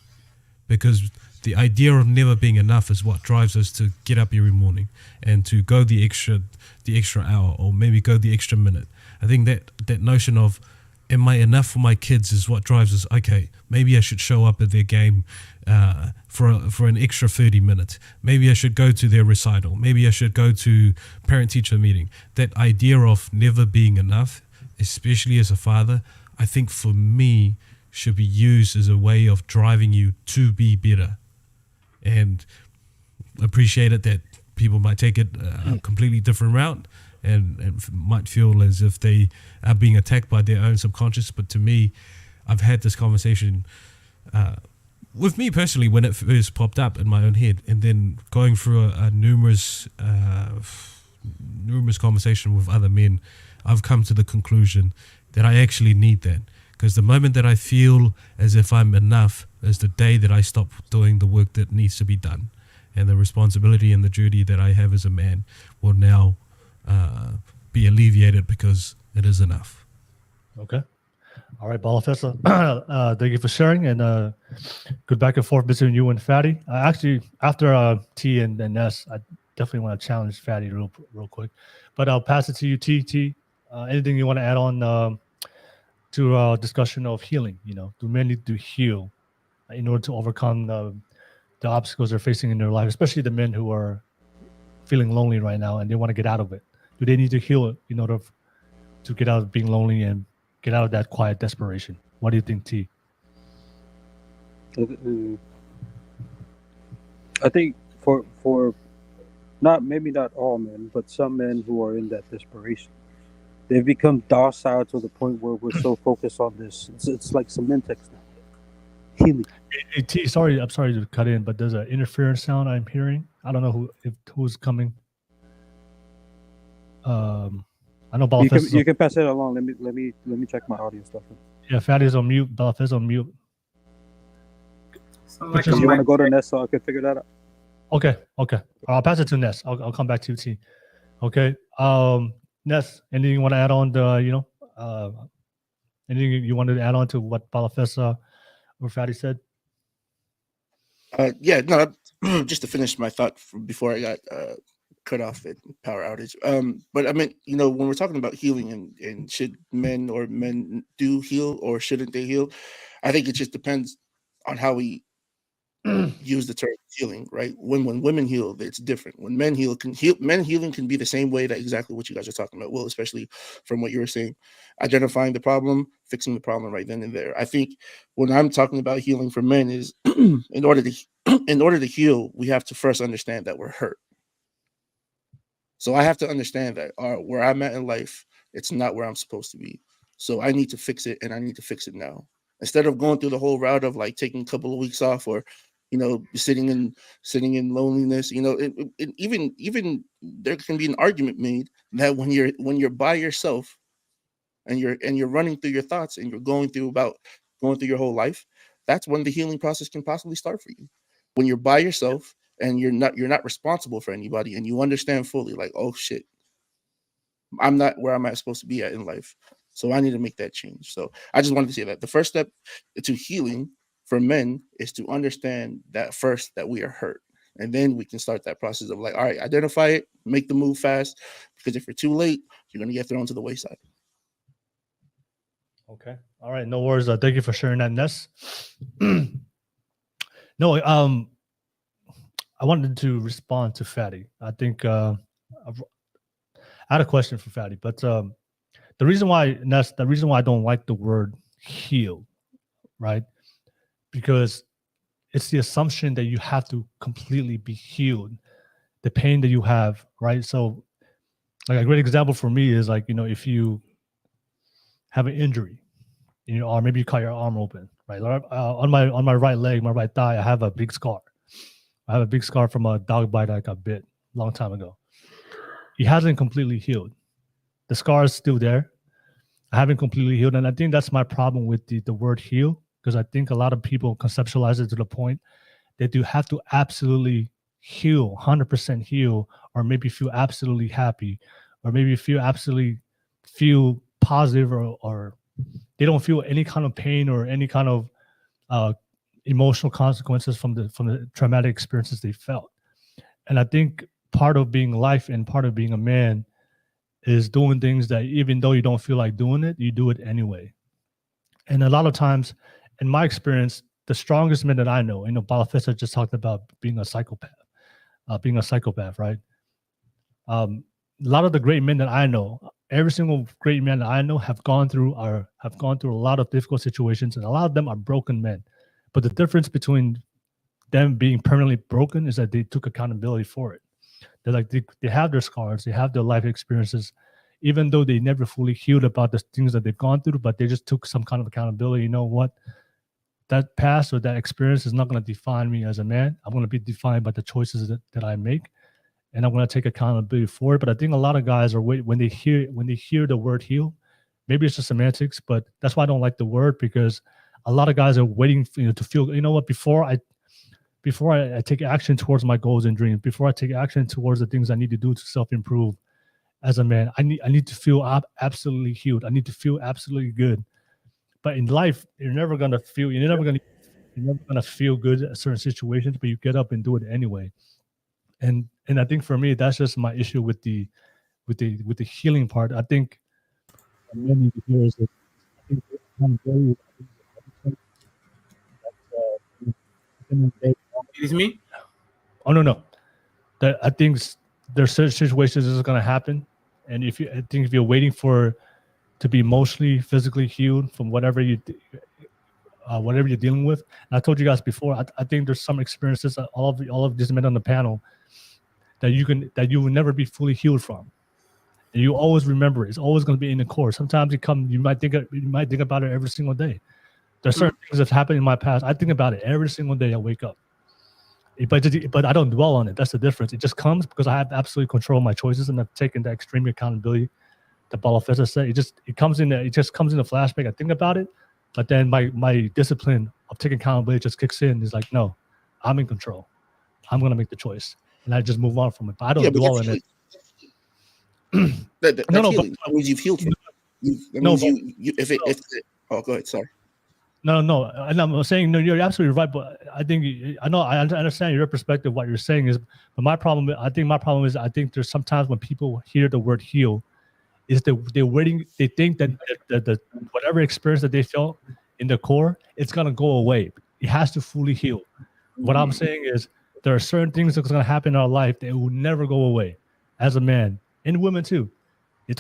Because the idea of never being enough is what drives us to get up every morning and to go the extra hour, or maybe go the extra minute. I think that notion of, am I enough for my kids, is what drives us. Okay, maybe I should show up at their game for an extra 30 minutes. Maybe I should go to their recital. Maybe I should go to parent-teacher meeting. That idea of never being enough, especially as a father, I think for me should be used as a way of driving you to be better. And appreciate it that people might take it a completely different route and might feel as if they are being attacked by their own subconscious. But to me, I've had this conversation with me personally when it first popped up in my own head, and then going through a numerous conversation with other men, I've come to the conclusion that I actually need that. Because the moment that I feel as if I'm enough is the day that I stop doing the work that needs to be done. And the responsibility and the duty that I have as a man will now be alleviated because it is enough. Okay. All right, Balafessa. Thank you for sharing, and good back and forth between you and Fatty. Actually, after T and Ness, I definitely want to challenge Fatty real quick. But I'll pass it to you, T. Anything you want to add on to our discussion of healing? Do men need to heal in order to overcome the obstacles they're facing in their life, especially the men who are feeling lonely right now and they want to get out of it? Do they need to heal in order to get out of being lonely and get out of that quiet desperation? What do you think, T? I think for maybe not all men, but some men who are in that desperation, they've become docile to the point where we're so focused on this. It's like semantics now. Healing. Hey, T, I'm sorry to cut in, but there's an interference sound I'm hearing. I don't know who's coming. I know Balafessa. You can pass it along. Let me check my audio stuff. Yeah, Fatty's on mute. Balafessa on mute. Like you want to go to Ness so I can figure that out? Okay. I'll pass it to Ness. I'll come back to you, T. Okay. Ness, anything you want to add on anything you wanted to add on to what Balafessa or Fatty said? Just to finish my thought before I got cut off at power outage. But I mean, when we're talking about healing and should men do heal or shouldn't they heal, I think it just depends on how we use the term healing, right? When women heal, it's different. When men healing can be the same way that exactly what you guys are talking about. Well, especially from what you were saying, identifying the problem, fixing the problem right then and there. I think when I'm talking about healing for men is in order to heal, we have to first understand that we're hurt. So I have to understand that where I'm at in life, it's not where I'm supposed to be. So I need to fix it, and I need to fix it now. Instead of going through the whole route of like taking a couple of weeks off, or sitting in loneliness. Even there can be an argument made that when you're by yourself and you're running through your thoughts and you're going through your whole life, that's when the healing process can possibly start for you. When you're by yourself and you're not responsible for anybody, and you understand fully, like, oh shit, I'm not where I'm supposed to be at in life, so I need to make that change. So I just wanted to say that the first step to healing for men is to understand that first, that we are hurt. And then we can start that process of like, all right, identify it, make the move fast. Because if you're too late, you're going to get thrown to the wayside. Okay. All right. No worries. Thank you for sharing that, Ness. No, I wanted to respond to Fatty. I think I had a question for Fatty, but the reason why, Ness, the reason why I don't like the word heal, right? Because it's the assumption that you have to completely be healed, the pain that you have, right? So like a great example for me is like, if you have an injury in your arm, maybe you cut your arm open, right? On my right leg, my right thigh, I have a big scar. I have a big scar from a dog bite I got bit a long time ago. It hasn't completely healed. The scar is still there. I haven't completely healed. And I think that's my problem with the word heal, because I think a lot of people conceptualize it to the point that you have to absolutely heal, 100% heal, or maybe feel absolutely happy, or maybe feel positive, or they don't feel any kind of pain or any kind of emotional consequences from the traumatic experiences they felt. And I think part of being life and part of being a man is doing things that even though you don't feel like doing it, you do it anyway. And a lot of times, in my experience, the strongest men that I know, Balafessa just talked about being a psychopath, right? A lot of the great men that I know, every single great man that I know have gone through a lot of difficult situations, and a lot of them are broken men. But the difference between them being permanently broken is that they took accountability for it. They're like, they have their scars, they have their life experiences, even though they never fully healed about the things that they've gone through, but they just took some kind of accountability. You know what? That past or that experience is not going to define me as a man. I'm going to be defined by the choices that I make, and I'm going to take accountability for it. But I think a lot of guys are when they hear the word heal, maybe it's just semantics, but that's why I don't like the word, because a lot of guys are waiting to feel, before I take action towards my goals and dreams, before I take action towards the things I need to do to self-improve as a man, I need to feel absolutely healed. I need to feel absolutely good. But in life, you're never gonna feel good at certain situations, but you get up and do it anyway. And I think for me, that's just my issue with the healing part. I think many years that I think I'm very It is me. Oh no. That I think there's certain situations this is gonna happen, and if you're waiting for to be emotionally, physically healed from whatever you're dealing with. And I told you guys before, I think there's some experiences that all of these men on the panel that you will never be fully healed from. And you always remember it. It's always going to be in the core. Sometimes you might think about it every single day. There's certain things that happened in my past. I think about it every single day I wake up. But I don't dwell on it. That's the difference. It just comes because I have absolute control of my choices, and I've taken that extreme accountability that Balafessa said. It just comes in the flashback. I think about it, but then my discipline of taking accountability just kicks in. It's like, no, I'm in control. I'm gonna make the choice, and I just move on from it. But I don't dwell in it. That means you've healed from it. Oh, go ahead. Sorry. No. And I'm saying, no, you're absolutely right. But I understand your perspective. What you're saying is, but my problem is, I think there's sometimes when people hear the word heal, is they're waiting. They think that the whatever experience that they felt in the core, it's gonna go away. It has to fully heal. What I'm saying is, there are certain things that's gonna happen in our life that will never go away. As a man and women too, you're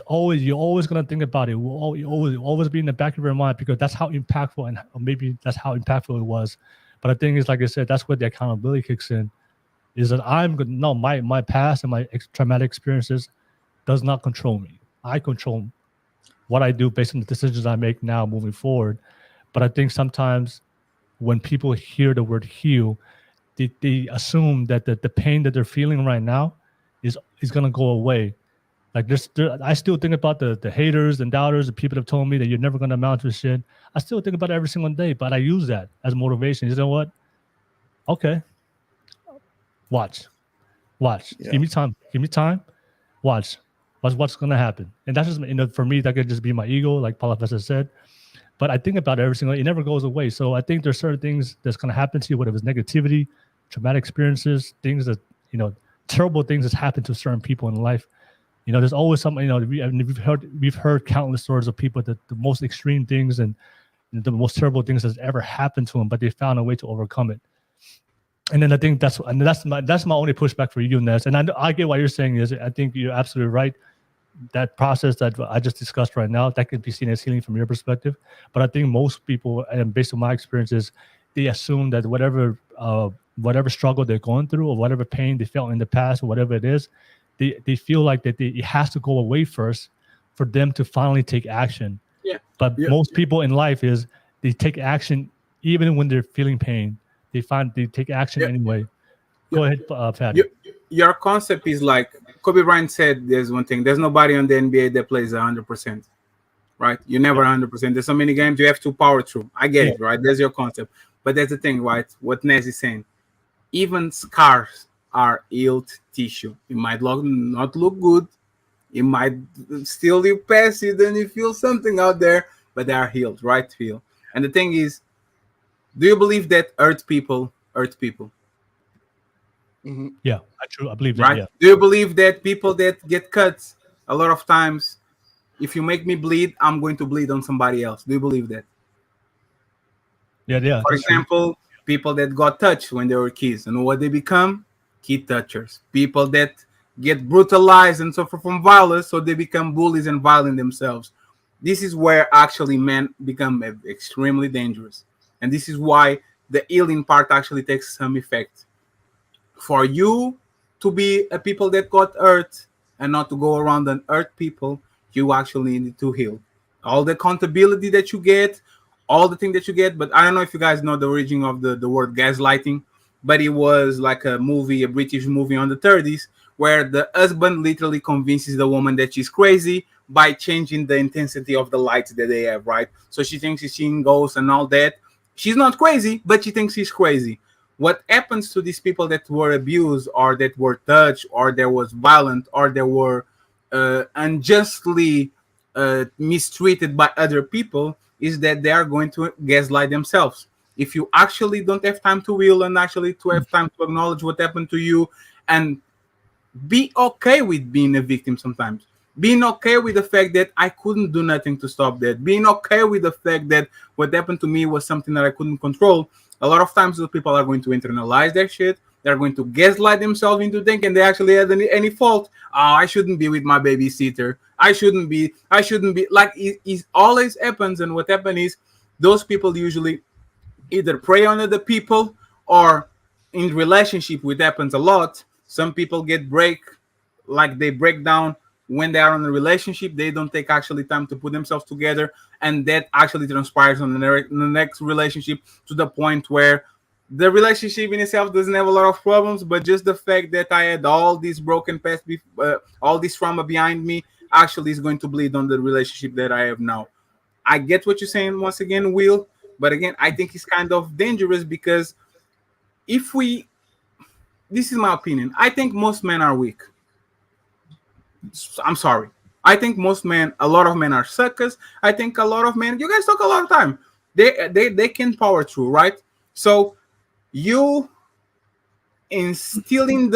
always gonna think about it. It will always be in the back of your mind, because that's how impactful, and maybe that's how impactful it was. But the thing is, like I said, that's where the accountability kicks in. Is that my past and my traumatic experiences does not control me. I control what I do based on the decisions I make now moving forward. But I think sometimes when people hear the word heal, they assume that the pain that they're feeling right now is going to go away. Like I still think about the haters and doubters, the people that have told me that you're never going to amount to shit. I still think about it every single day, but I use that as motivation. You know what? Okay. Watch. Yeah. Give me time. Watch. What's going to happen? And that's just, for me, that could just be my ego, like Paula Fessa said. but I think about it every single day. It never goes away. So I think there's certain things that's going to happen to you, whether it's negativity, traumatic experiences, things that, terrible things that's happened to certain people in life. There's always something, we've heard countless stories of people that the most extreme things and the most terrible things that's ever happened to them, but they found a way to overcome it. And then I think that's my only pushback for you, Ness. And I get what you're saying is I think you're absolutely right. That process that I just discussed right now, that could be seen as healing from your perspective. But I think most people, and based on my experiences, they assume that whatever struggle they're going through or whatever pain they felt in the past or whatever it is, they feel like that it has to go away first for them to finally take action. Yeah. But most people in life is they take action even when they're feeling pain. They take action anyway. Go ahead, Patty. Your concept is like Kobe Bryant said. There's one thing. There's nobody on the NBA that plays 100%, right? You're never 100%. There's so many games you have to power through. I get it, right? There's your concept. But that's the thing, right? What Nez is saying. Even scars are healed tissue. It might not look good. It might still you pass it and you feel something out there, but they are healed, right? Healed. And the thing is, do you believe that hurt people hurt people? Mm-hmm. Yeah, I believe that. Right? Yeah. Do you believe that people that get cuts a lot of times, if you make me bleed, I'm going to bleed on somebody else? Do you believe that? Yeah. For example, people that got touched when they were kids, and what they become? Kid touchers. People that get brutalized and suffer from violence, so they become bullies and violent themselves. This is where actually men become extremely dangerous. And this is why the healing part actually takes some effect. For you to be a people that got hurt and not to go around and hurt people, you actually need to heal. All the accountability that you get, all the things that you get, but I don't know if you guys know the origin of the word gaslighting, but it was like a British movie on the 30s, where the husband literally convinces the woman that she's crazy by changing the intensity of the lights that they have, right? So she thinks she's seeing ghosts and all that. She's not crazy, but she thinks she's crazy. What happens to these people that were abused or that were touched or that was violent or they were unjustly mistreated by other people is that they are going to gaslight themselves. If you actually don't have time to heal and actually to have time to acknowledge what happened to you and be okay with being a victim sometimes. Being okay with the fact that I couldn't do nothing to stop that. Being okay with the fact that what happened to me was something that I couldn't control. A lot of times those people are going to internalize their shit. They're going to gaslight themselves into thinking they actually had any fault. Oh, I shouldn't be with my babysitter. I shouldn't be. Like it always happens. And what happens is those people usually either prey on other people or in relationship, which happens a lot. Some people they break down when they are in a relationship. They don't take actually time to put themselves together, and that actually transpires on the next relationship to the point where the relationship in itself doesn't have a lot of problems, but just the fact that I had all this broken past, all this trauma behind me, actually is going to bleed on the relationship that I have now. I get what you're saying once again, Will, but again, I think it's kind of dangerous because this is my opinion. I think most men are weak. I'm sorry. I think a lot of men are suckers. I think a lot of men, you guys talk a lot of time. They can power through, right? So you instilling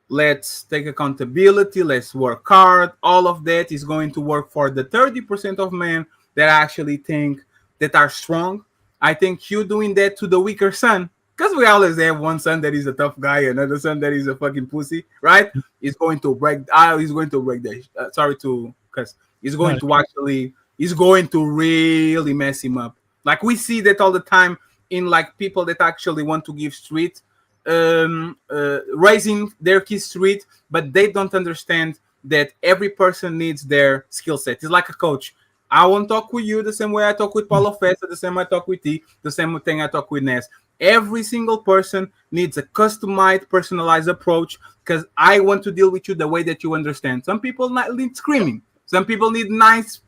let's take accountability, let's work hard, all of that is going to work for the 30% of men that actually think that are strong. I think you doing that to the weaker son, because we always have one son that is a tough guy, another son that is a fucking pussy, right? He's going to break the sorry to because he's going to really mess him up. Like we see that all the time in like people that actually want to give street raising their kids street, but they don't understand that every person needs their skill set. It's like a coach. I won't talk with you the same way I talk with Paulo Festa, the same way I talk with T, the same thing I talk with Ness. Every single person needs a customized, personalized approach because I want to deal with you the way that you understand. Some people need screaming. Some people need nice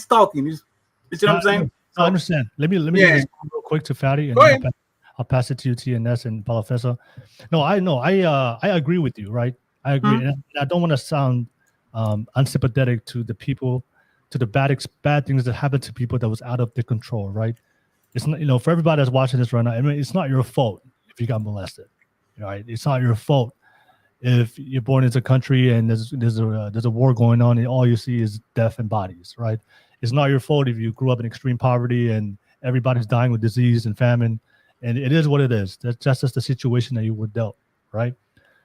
talking. You see what I'm saying? I understand. Let me just go real quick to Fatty, and I'll pass it to you, T and Ness and Paulo Festa. No, I agree with you, right? I agree. And I don't want to sound unsympathetic to the people to the bad things that happen to people that was out of their control, right? It's not, for everybody that's watching this right now, I mean, it's not your fault if you got molested, right? It's not your fault if you're born into a country and there's a war going on and all you see is death and bodies, right? It's not your fault if you grew up in extreme poverty and everybody's dying with disease and famine, and it is what it is. That's just the situation that you were dealt, right?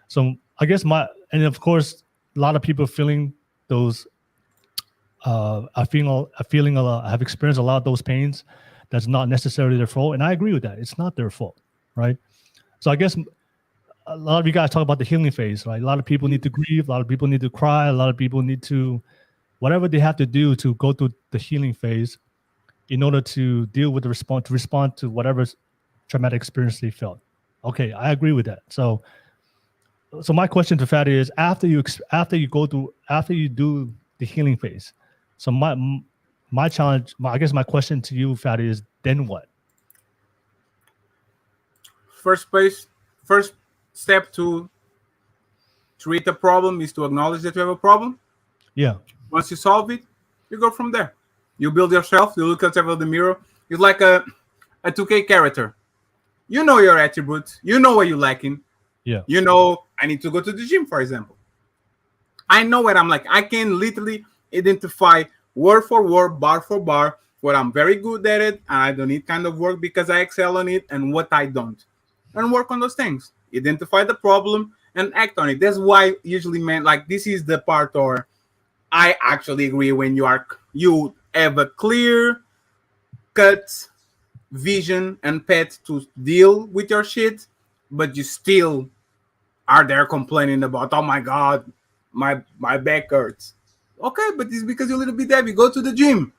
So I guess and of course, a lot of people feeling those. I have experienced a lot of those pains. That's not necessarily their fault, and I agree with that. It's not their fault, right? So I guess a lot of you guys talk about the healing phase, right? A lot of people need to grieve. A lot of people need to cry. A lot of people need to, whatever they have to do to go through the healing phase, in order to deal with respond to whatever traumatic experience they felt. Okay, I agree with that. So my question to Fatty is, after you do the healing phase, so my challenge, I guess my question to you, Fatty, is then what? First step to treat a problem is to acknowledge that you have a problem. Yeah. Once you solve it, you go from there. You build yourself. You look at yourself in the mirror. It's like a 2K character. You know your attributes. You know what you're lacking. Yeah. You know, I need to go to the gym, for example. I know what I'm like. I can literally identify word for word, bar for bar, what I'm very good at it, and I don't need kind of work because I excel on it, and what I don't. And work on those things. Identify the problem and act on it. That's why usually, man, like this is the part where I actually agree when you have a clear cut vision and path to deal with your shit, but you still are there complaining about, oh my God, my back hurts. Okay, but it's because you're a little bit heavy. Go to the gym.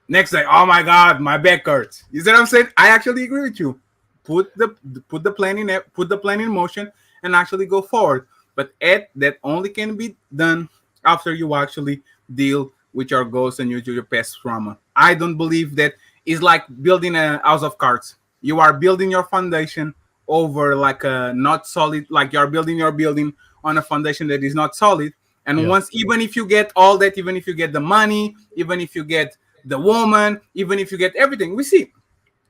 Next day, oh my God, my back hurts. You see what I'm saying? I actually agree with you. Put the plan in motion and actually go forward. But that only can be done after you actually deal with your goals and your past trauma. I don't believe that it's like building a house of cards. You are building your foundation over like a not solid, like you're building your building on a foundation that is not solid. And once, even if you get all that, even if you get the money, even if you get the woman, even if you get everything, we see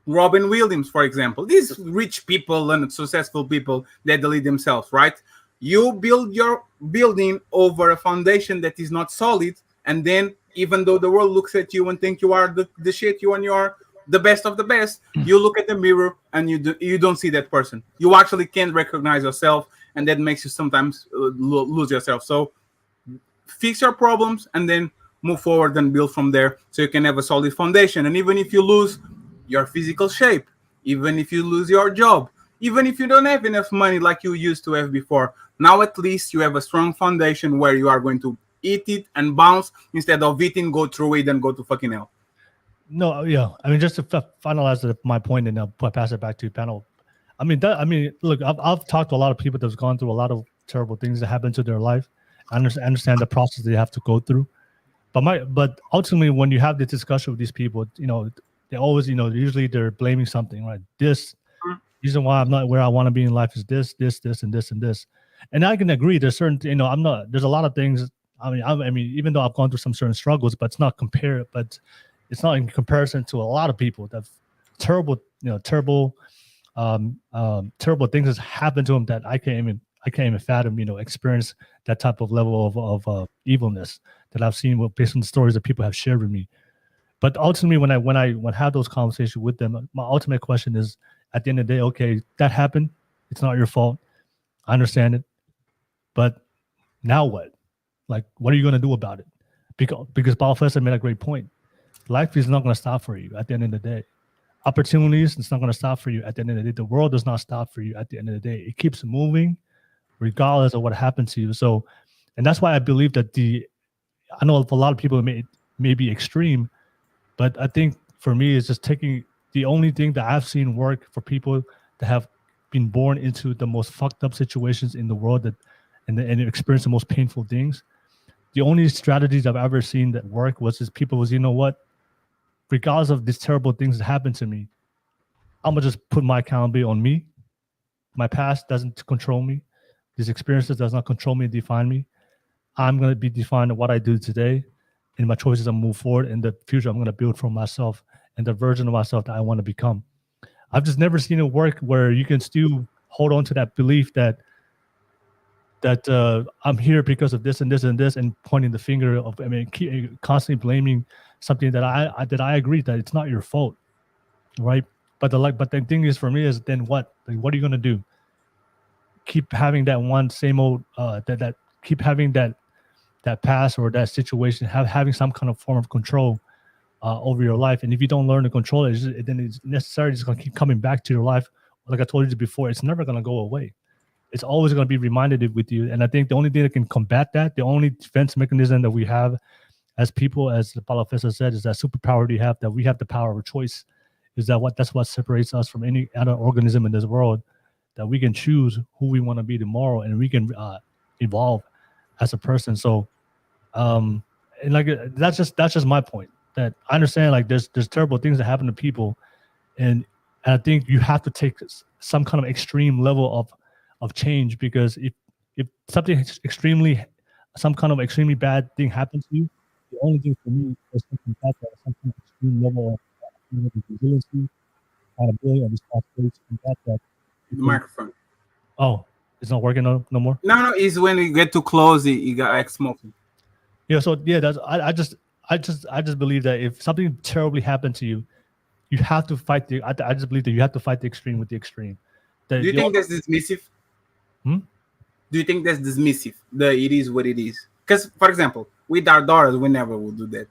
Robin Williams, for example, these rich people and successful people that delete themselves, right? You build your building over a foundation that is not solid, and then even though the world looks at you and think you are the shit, you are the best of the best, you look at the mirror and you don't see that person. You actually can't recognize yourself, and that makes you sometimes lose yourself. So fix your problems and then move forward and build from there so you can have a solid foundation. And even if you lose your physical shape, even if you lose your job, even if you don't have enough money like you used to have before, now at least you have a strong foundation where you are going to eat it and bounce instead of eating, go through it and go to fucking hell. No, yeah. I mean, just to finalize my point and I'll pass it back to you, panel. I mean, look, I've talked to a lot of people that's gone through a lot of terrible things that happen to their life. I understand the process they have to go through. But ultimately, when you have this discussion with these people, they always, usually they're blaming something, right? This reason why I'm not where I want to be in life is this, and this, and this. And I can agree. There's certain, there's a lot of things. I mean, even though I've gone through some certain struggles, but it's not in comparison to a lot of people that have terrible things that's happened to them that I can't even fathom, experience that type of level of evilness that I've seen based on the stories that people have shared with me. But ultimately, when I have those conversations with them, my ultimate question is, at the end of the day, okay, that happened. It's not your fault. I understand it. But now what? Like, what are you going to do about it? Because Paul Fester made a great point. Life is not going to stop for you at the end of the day. Opportunities, it's not going to stop for you at the end of the day. The world does not stop for you at the end of the day. It keeps moving regardless of what happened to you. So, and that's why I believe that I know a lot of people may be extreme, but I think for me, it's just taking the only thing that I've seen work for people that have been born into the most fucked up situations in the world and experience the most painful things. The only strategies I've ever seen that work was you know what? Regardless of these terrible things that happened to me, I'm going to just put my accountability on me. My past doesn't control me. These experiences does not control me and define me. I'm going to be defined by what I do today. in my choices and move forward in the future I'm going to build for myself and the version of myself that I want to become. I've just never seen it work where you can still hold on to that belief that I'm here because of this and this and this, and pointing the finger of, constantly blaming something that I agree that it's not your fault, right? But the thing is for me is then what? Like, what are you gonna do? Keep having that one same old keep having that past or that situation having some kind of form of control over your life, and if you don't learn to control it, then it's necessarily just gonna keep coming back to your life. Like I told you before, it's never gonna go away. It's always going to be reminded with you. And I think the only thing that can combat that, the only defense mechanism that we have as people, as Paulo Fessa said, is that superpower that we have the power of choice. That's what separates us from any other organism in this world, that we can choose who we want to be tomorrow, and we can evolve as a person. So, and like that's just my point. That I understand, like there's terrible things that happen to people, and I think you have to take some kind of extreme level of change, because if something some kind of extremely bad thing happens to you, the only thing for me is something bad, some kind of extreme level of resiliency, accountability, and responsibility to combat that. The microphone. Oh, it's not working no more? No, it's when you get too close, you got like smoking. Yeah, so yeah, that's I just believe that if something terribly happened to you, you have to fight I just believe that you have to fight the extreme with the extreme. Do you think that's dismissive? Do you think that's dismissive? It is what it is. Because, for example, with our daughters, we never will do that,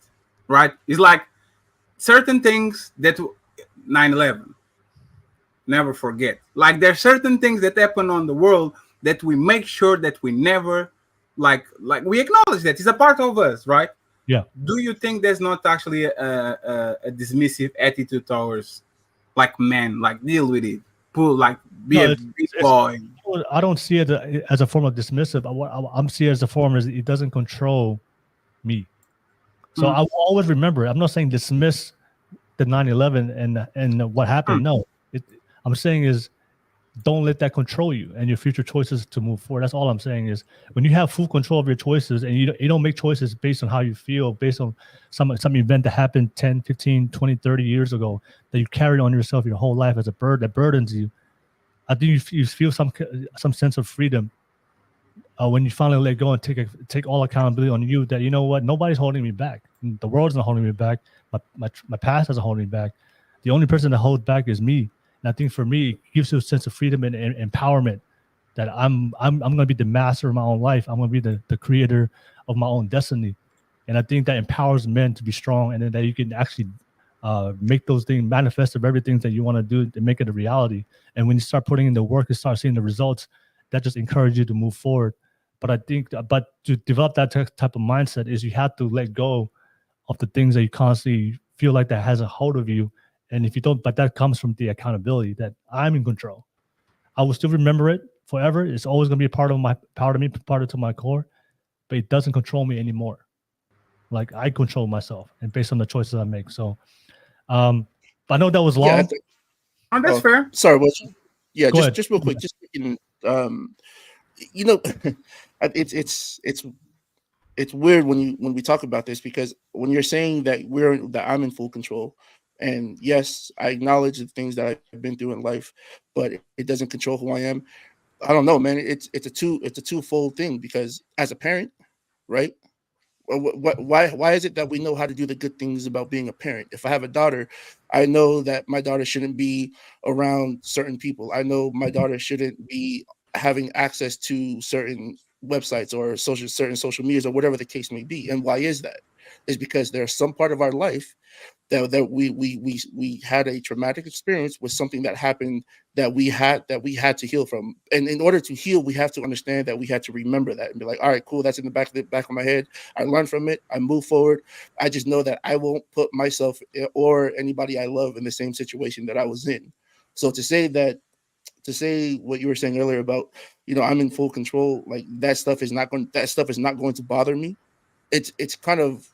right? It's like certain things that 9/11, never forget. Like there are certain things that happen on the world that we make sure that we never, like we acknowledge that it's a part of us, right? Yeah. Do you think there's not actually a dismissive attitude towards like men, like deal with it? Be a big boy. I don't see it as a form of dismissive. I'm seeing it as a form as it doesn't control me. So I will always remember it. I'm not saying dismiss the 9/11 and what happened. No, I'm saying is don't let that control you and your future choices to move forward. That's all I'm saying is when you have full control of your choices and you don't make choices based on how you feel, based on some event that happened 10, 15, 20, 30 years ago that you carried on yourself your whole life as a burden that burdens you. I think you feel some sense of freedom when you finally let go and take all accountability on you, that you know what, nobody's holding me back. The world's not holding me back. My past isn't holding me back. The only person that holds back is me. And I think for me, it gives you a sense of freedom and empowerment that I'm going to be the master of my own life. I'm going to be the creator of my own destiny. And I think that empowers men to be strong, and then that you can actually make those things manifest of everything that you want to do to make it a reality. And when you start putting in the work and start seeing the results, that just encourages you to move forward. But I think, to develop that type of mindset is you have to let go of the things that you constantly feel like that has a hold of you. And if you don't, but that comes from the accountability that I'm in control. I will still remember it forever. It's always going to be a part of me, part of to my core, but it doesn't control me anymore. Like I control myself and based on the choices I make. So, I know that was long. Yeah, that's fair. Sorry, yeah, Go just real quick, just it's weird when we talk about this, because when you're saying that I'm in full control, and yes, I acknowledge the things that I've been through in life, but it doesn't control who I am. I don't know, man. It's a twofold thing, because as a parent, right? Why is it that we know how to do the good things about being a parent? If I have a daughter, I know that my daughter shouldn't be around certain people. I know my daughter shouldn't be having access to certain websites or certain social medias or whatever the case may be. And why is that? Is because there's some part of our life that we had a traumatic experience with something that happened that we had to heal from. And in order to heal, we have to understand that we had to remember that and be like, all right, cool, that's in the back of my head. I learned from it. I move forward. I just know that I won't put myself or anybody I love in the same situation that I was in. So to say what you were saying earlier about, I'm in full control, like that stuff is not going to bother me. It's kind of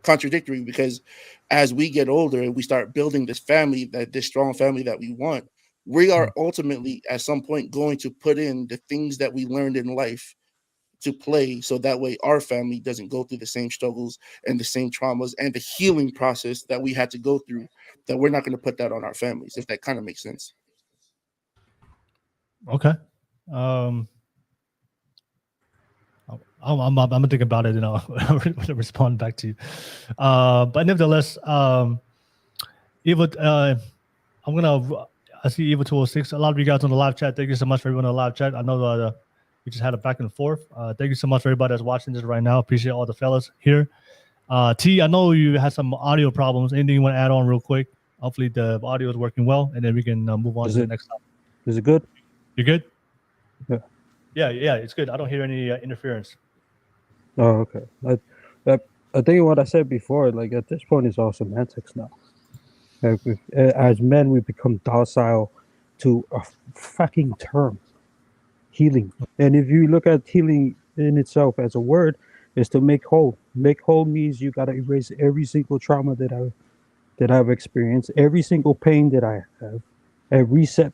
contradictory, because as we get older and we start building this strong family that we want, we are ultimately at some point going to put in the things that we learned in life to play, so that way our family doesn't go through the same struggles and the same traumas and the healing process that we had to go through, that we're not going to put that on our families, if that kind of makes sense. Okay. I'm gonna think about it and I'll respond back to you. But nevertheless, Eva, I see Eva 206. A lot of you guys on the live chat. Thank you so much for everyone on the live chat. I know we just had a back and forth. Thank you so much for everybody that's watching this right now. Appreciate all the fellas here. T, I know you had some audio problems. Anything you want to add on real quick? Hopefully the audio is working well, and then we can move on to the next topic. Is it good? You good? Yeah. Yeah, it's good. I don't hear any interference. Oh, okay. I think what I said before, like at this point, it's all semantics now. Like as men, we become docile to a fucking term, healing. And if you look at healing in itself as a word, is to make whole. Make whole means you gotta erase every single trauma that I've experienced, every single pain that I have, and reset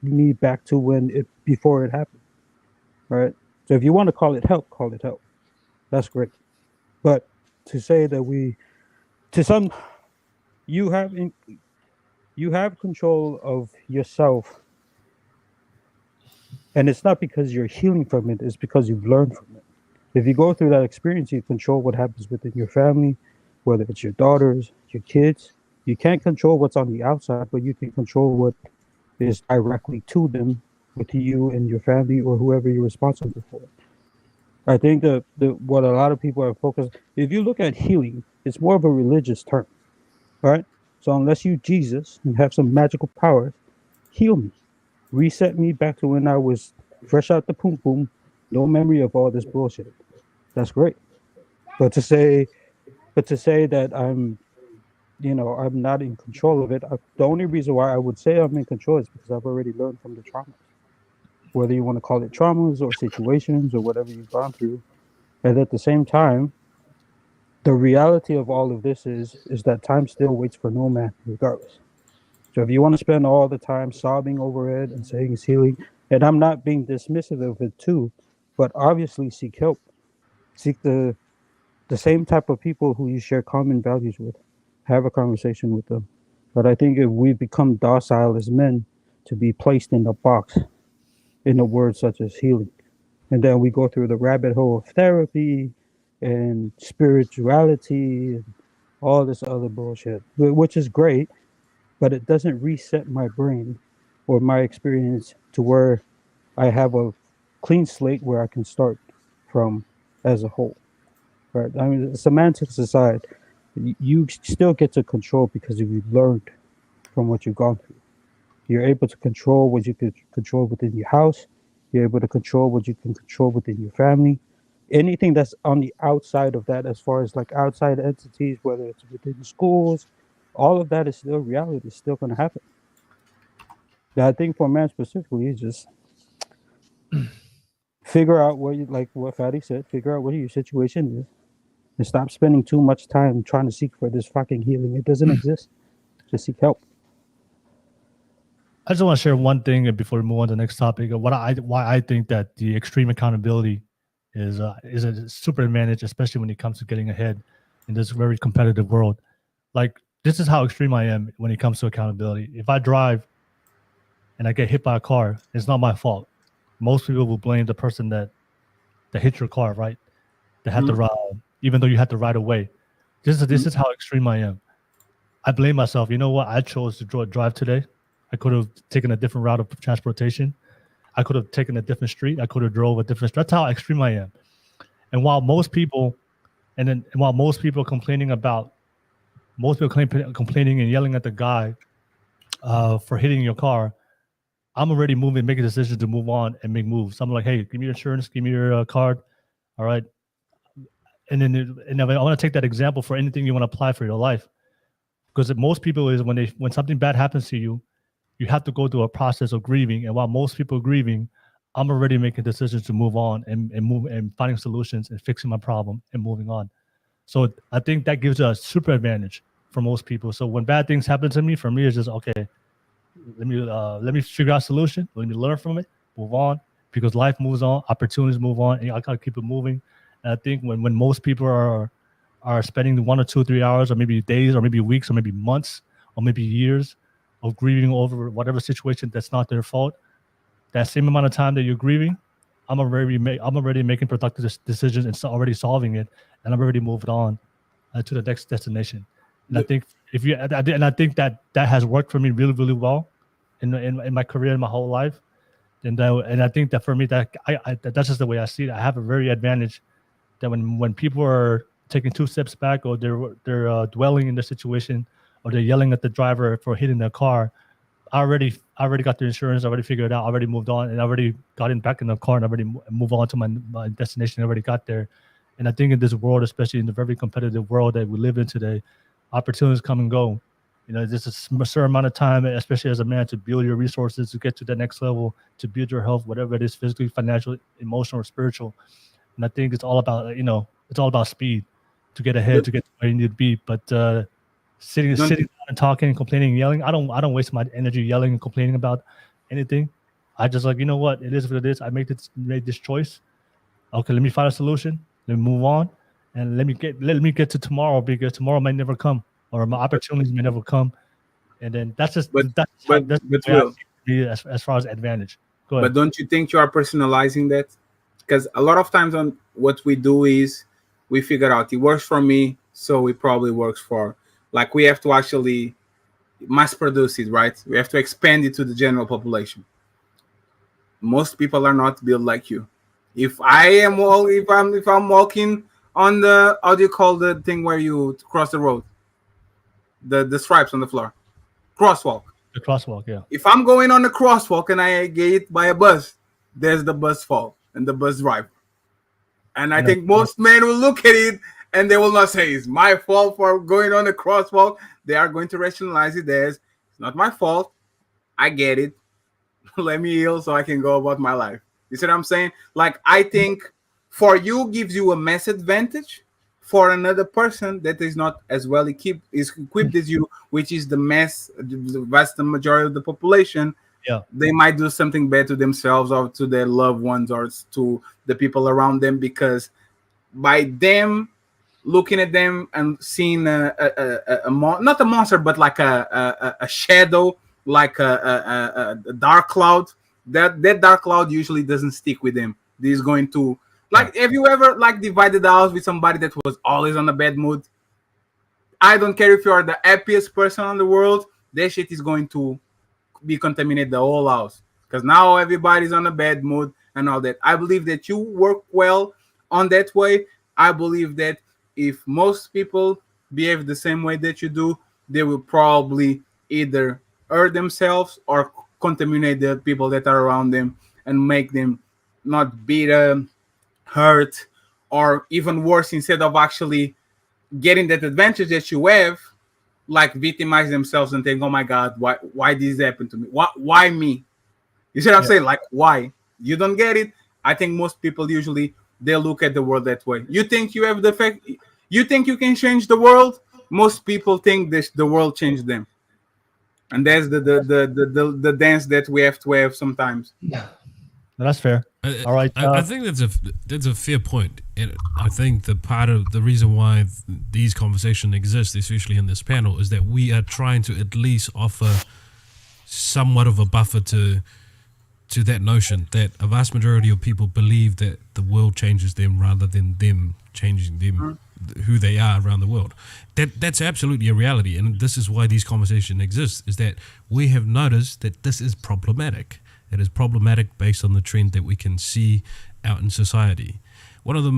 me back to before it happened. Right. So if you want to call it help, call it help. That's great. But to say that you have control of yourself, and it's not because you're healing from it, it's because you've learned from it. If you go through that experience, you control what happens within your family, whether it's your daughters, your kids. You can't control what's on the outside, but you can control what is directly to them, with you and your family or whoever you're responsible for. I think that what a lot of people are focused. If you look at healing, it's more of a religious term, right? So unless you Jesus and have some magical powers, heal me, reset me back to when I was fresh out the poom poom, no memory of all this bullshit. That's great. But to say that I'm not in control of it. The only reason why I would say I'm in control is because I've already learned from the trauma. Whether you want to call it traumas or situations or whatever you've gone through. And at the same time, the reality of all of this is that time still waits for no man, regardless. So if you want to spend all the time sobbing over it and saying it's healing, and I'm not being dismissive of it too, but obviously seek help. Seek the same type of people who you share common values with. Have a conversation with them. But I think if we become docile as men to be placed in a box, in a word such as healing. And then we go through the rabbit hole of therapy and spirituality and all this other bullshit, which is great, but it doesn't reset my brain or my experience to where I have a clean slate where I can start from as a whole. Right? I mean, semantics aside, you still get to control because you've learned from what you've gone through. You're able to control what you can control within your house. You're able to control what you can control within your family. Anything that's on the outside of that, as far as like outside entities, whether it's within schools, all of that is still reality. It's still going to happen. Now, I think for a man specifically, is just figure out what you, like what Fatty said, figure out what your situation is and stop spending too much time trying to seek for this fucking healing. It doesn't exist. Just seek help. I just want to share one thing before we move on to the next topic. Why I think that the extreme accountability is a super advantage, especially when it comes to getting ahead in this very competitive world. Like, this is how extreme I am when it comes to accountability. If I drive and I get hit by a car, it's not my fault. Most people will blame the person that hit your car, right? That had to ride, even though you had to ride away. This is how extreme I am. I blame myself. You know what? I chose to drive today. I could have taken a different route of transportation. I could have taken a different street. I could have drove a different street. That's how extreme I am. And while most people, complaining and yelling at the guy for hitting your car, I'm already making a decision to move on and make moves. I'm like, hey, give me your insurance, give me your card, all right. And I want to take that example for anything you want to apply for your life, because most people is when something bad happens to you, you have to go through a process of grieving. And while most people are grieving, I'm already making decisions to move on and move and finding solutions and fixing my problem and moving on. So I think that gives a super advantage for most people. So when bad things happen to me, for me, it's just, okay, let me figure out a solution. Let me learn from it, move on, because life moves on, opportunities move on, and I gotta keep it moving. And I think when most people are spending 1 or 2 or 3 hours, or maybe days, or maybe weeks, or maybe months, or maybe years of grieving over whatever situation that's not their fault, that same amount of time that you're grieving, I'm already making productive decisions and already solving it, and I'm already moved on to the next destination. And I think I think that has worked for me really, really well in my career, in my whole life. And I think that for me, that's just the way I see it. I have a very advantage that when people are taking 2 steps back, or they're dwelling in the situation, or they're yelling at the driver for hitting their car, I already got the insurance, I already figured it out, I already moved on, and I already got back in the car, and I already moved on to my destination. I already got there. And I think in this world, especially in the very competitive world that we live in today, opportunities come and go. There's a certain amount of time, especially as a man, to build your resources, to get to the next level, to build your health, whatever it is, physically, financially, emotional, or spiritual. And I think it's all about, it's all about speed to get ahead, to get to where you need to be. But sitting down and talking and complaining and yelling, I don't waste my energy yelling and complaining about anything. I just like, you know what, it is what it is. I made this choice. Okay, let me find a solution. Let me move on, and let me get to tomorrow, because tomorrow might never come, or my opportunities may never come. And then that's just as far as advantage. Go ahead. But don't you think you are personalizing that? Because a lot of times on what we do is we figure out it works for me, so it probably works for, like, we have to actually mass produce it, right? We have to expand it to the general population. Most people are not built like you. If I'm walking on the, how do you call the thing where you cross the road? The stripes on the floor. Crosswalk. The crosswalk, yeah. If I'm going on the crosswalk and I get hit by a bus, there's the bus fault and the bus driver. And I think most men will look at it and they will not say it's my fault for going on the crosswalk. They are going to rationalize it as, it's not my fault. I get it. Let me heal so I can go about my life. You see what I'm saying? Like, I think for you gives you a mass advantage. For another person that is not as well equipped as you, which is the vast majority of the population, they might do something bad to themselves or to their loved ones or to the people around them, because by them looking at them and seeing not a monster, but like a shadow, like a dark cloud, that dark cloud usually doesn't stick with them. He's going to, like, have you ever divided the house with somebody that was always on a bad mood? I don't care if you are the happiest person in the world, that shit is going to be contaminated the whole house, because now everybody's on a bad mood and all that. I believe that you work well on that way. I believe that if most people behave the same way that you do, they will probably either hurt themselves or contaminate the people that are around them and make them not bitter, hurt, or even worse, instead of actually getting that advantage that you have, like victimize themselves and think, oh my God, why this happened to me? Why me? You see what I'm saying? Like, why? You don't get it. I think most people usually, they look at the world that way. You think you have the fact, you think you can change the world? Most people think this, the world changed them. And that's the dance that we have to have sometimes. Yeah, that's fair. All right. I think that's a fair point. And I think the part of the reason why these conversations exist, especially in this panel, is that we are trying to at least offer somewhat of a buffer to that notion that a vast majority of people believe that the world changes them rather than them changing them, who they are around the world. That's absolutely a reality, and this is why these conversations exist, is that we have noticed that this is problematic. It is problematic based on the trend that we can see out in society. One of the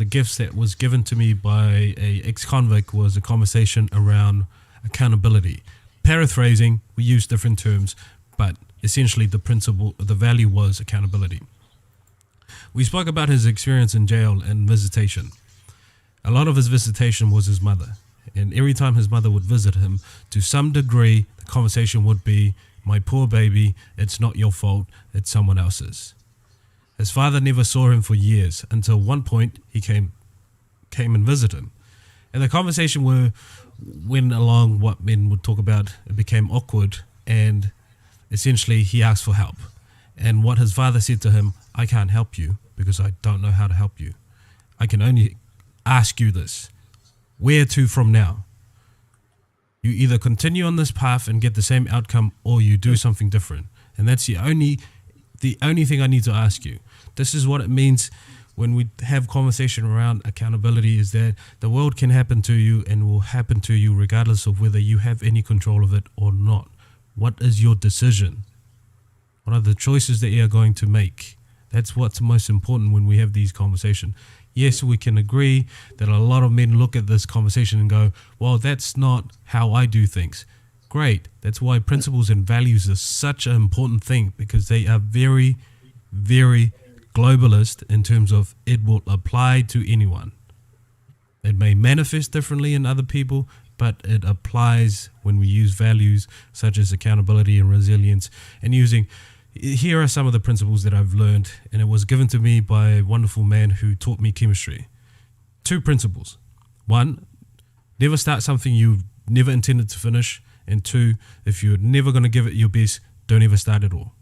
gifts that was given to me by a ex-convict was a conversation around accountability. Paraphrasing, we use different terms, but essentially the principle, the value was accountability. We spoke about his experience in jail and visitation. A lot of his visitation was his mother. And every time his mother would visit him, to some degree, the conversation would be, my poor baby, it's not your fault, it's someone else's. His father never saw him for years, until one point he came and visited him. And the conversation went along what men would talk about, it became awkward, and essentially he asked for help. And what his father said to him, I can't help you because I don't know how to help you. I can only ask you this. Where to from now? You either continue on this path and get the same outcome, or you do something different. And that's the only thing I need to ask you. This is what it means when we have conversation around accountability, is that the world can happen to you and will happen to you regardless of whether you have any control of it or not. What is your decision? What are the choices that you are going to make? That's what's most important when we have these conversations. Yes, we can agree that a lot of men look at this conversation and go, well, that's not how I do things. Great. That's why principles and values are such an important thing, because they are very, very globalist in terms of it will apply to anyone. It may manifest differently in other people, but it applies when we use values such as accountability and resilience. And here are some of the principles that I've learned, and it was given to me by a wonderful man who taught me chemistry. 2 principles. 1, never start something you never intended to finish. And 2, if you're never going to give it your best, don't ever start at all.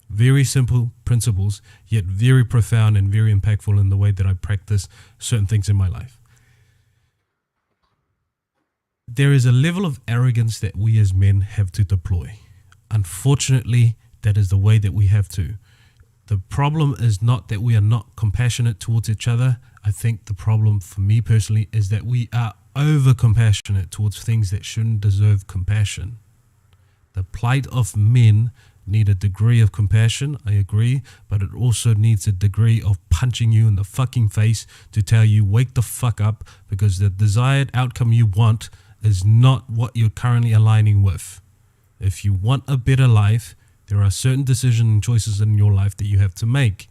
Very simple principles, yet very profound and very impactful in the way that I practice certain things in my life. There is a level of arrogance that we as men have to deploy. Unfortunately, that is the way that we have to. The problem is not that we are not compassionate towards each other. I think the problem for me personally is that we are over compassionate towards things that shouldn't deserve compassion. The plight of men need a degree of compassion, I agree, but it also needs a degree of punching you in the fucking face to tell you, wake the fuck up, because the desired outcome you want is not what you're currently aligning with. If you want a better life, there are certain decisions and choices in your life that you have to make.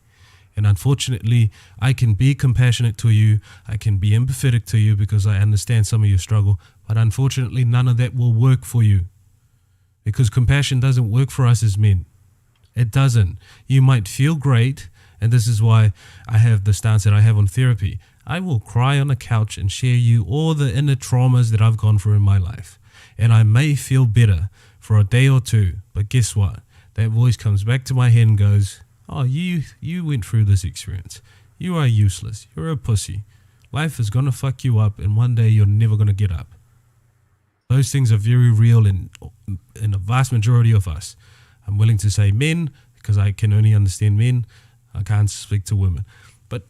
And unfortunately, I can be compassionate to you, I can be empathetic to you because I understand some of your struggle, but unfortunately none of that will work for you. Because compassion doesn't work for us as men. It doesn't. You might feel great, and this is why I have the stance that I have on therapy. I will cry on a couch and share you all the inner traumas that I've gone through in my life. And I may feel better for a day or two, but guess what? That voice comes back to my head and goes, oh, you went through this experience. You are useless. You're a pussy. Life is going to fuck you up, and one day you're never going to get up. Those things are very real in a vast majority of us. I'm willing to say men, because I can only understand men. I can't speak to women. But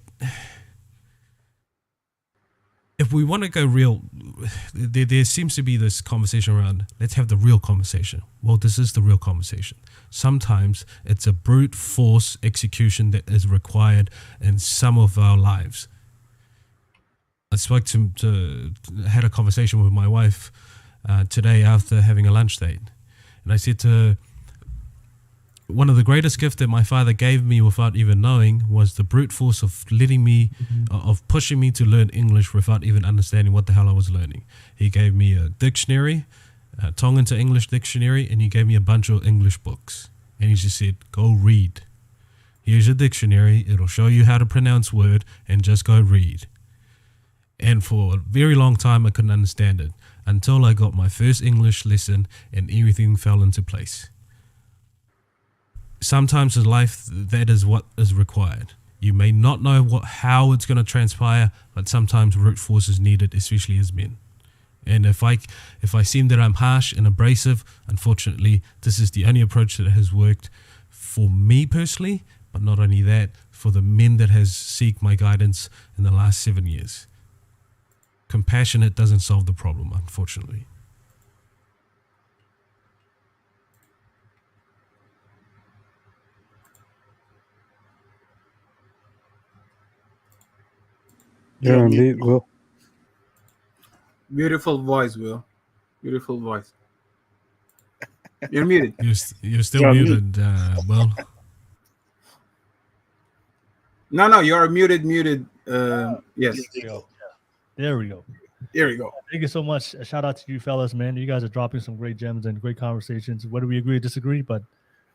if we want to go real, there seems to be this conversation around, let's have the real conversation. Well, this is the real conversation. Sometimes it's a brute force execution that is required in some of our lives. I had a conversation with my wife today after having a lunch date. And I said to her, one of the greatest gifts that my father gave me without even knowing was the brute force of letting me, of pushing me to learn English without even understanding what the hell I was learning. He gave me a dictionary, a Tongan to English dictionary, and he gave me a bunch of English books. And he just said, go read. Here's your dictionary. It'll show you how to pronounce word, and just go read. And for a very long time, I couldn't understand it until I got my first English lesson and everything fell into place. Sometimes in life, that is what is required. You may not know how it's going to transpire, but sometimes brute force is needed, especially as men. And if I seem that I'm harsh and abrasive, unfortunately, this is the only approach that has worked for me personally, but not only that, for the men that has seeked my guidance in the last 7 years. Compassionate doesn't solve the problem, unfortunately. Yeah, indeed, Will. Beautiful voice, Will. Beautiful voice. You're muted. You're still muted, Will. No, you're muted. Yes. There we go. There we go. Thank you so much. A shout out to you fellas, man. You guys are dropping some great gems and great conversations, whether we agree or disagree, but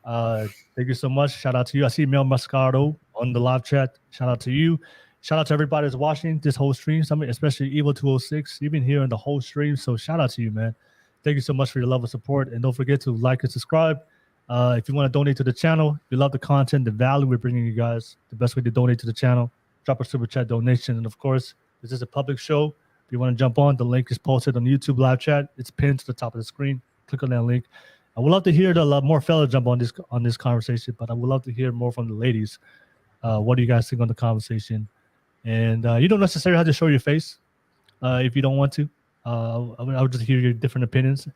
thank you so much. Shout out to you. I see Mel Mascaro on the live chat. Shout out to you. Shout out to everybody that's watching this whole stream, especially Evil206. You've been here in the whole stream, so shout out to you, man. Thank you so much for your love and support, and don't forget to like and subscribe. If you want to donate to the channel, if you love the content, the value we're bringing you guys, the best way to donate to the channel, drop a super chat donation. And of course, this is a public show. If you want to jump on, the link is posted on YouTube live chat. It's pinned to the top of the screen. Click on that link. I would love to hear a lot more fellas jump on this conversation, but I would love to hear more from the ladies. What do you guys think on the conversation? And you don't necessarily have to show your face if you don't want to. I would just hear your different opinions.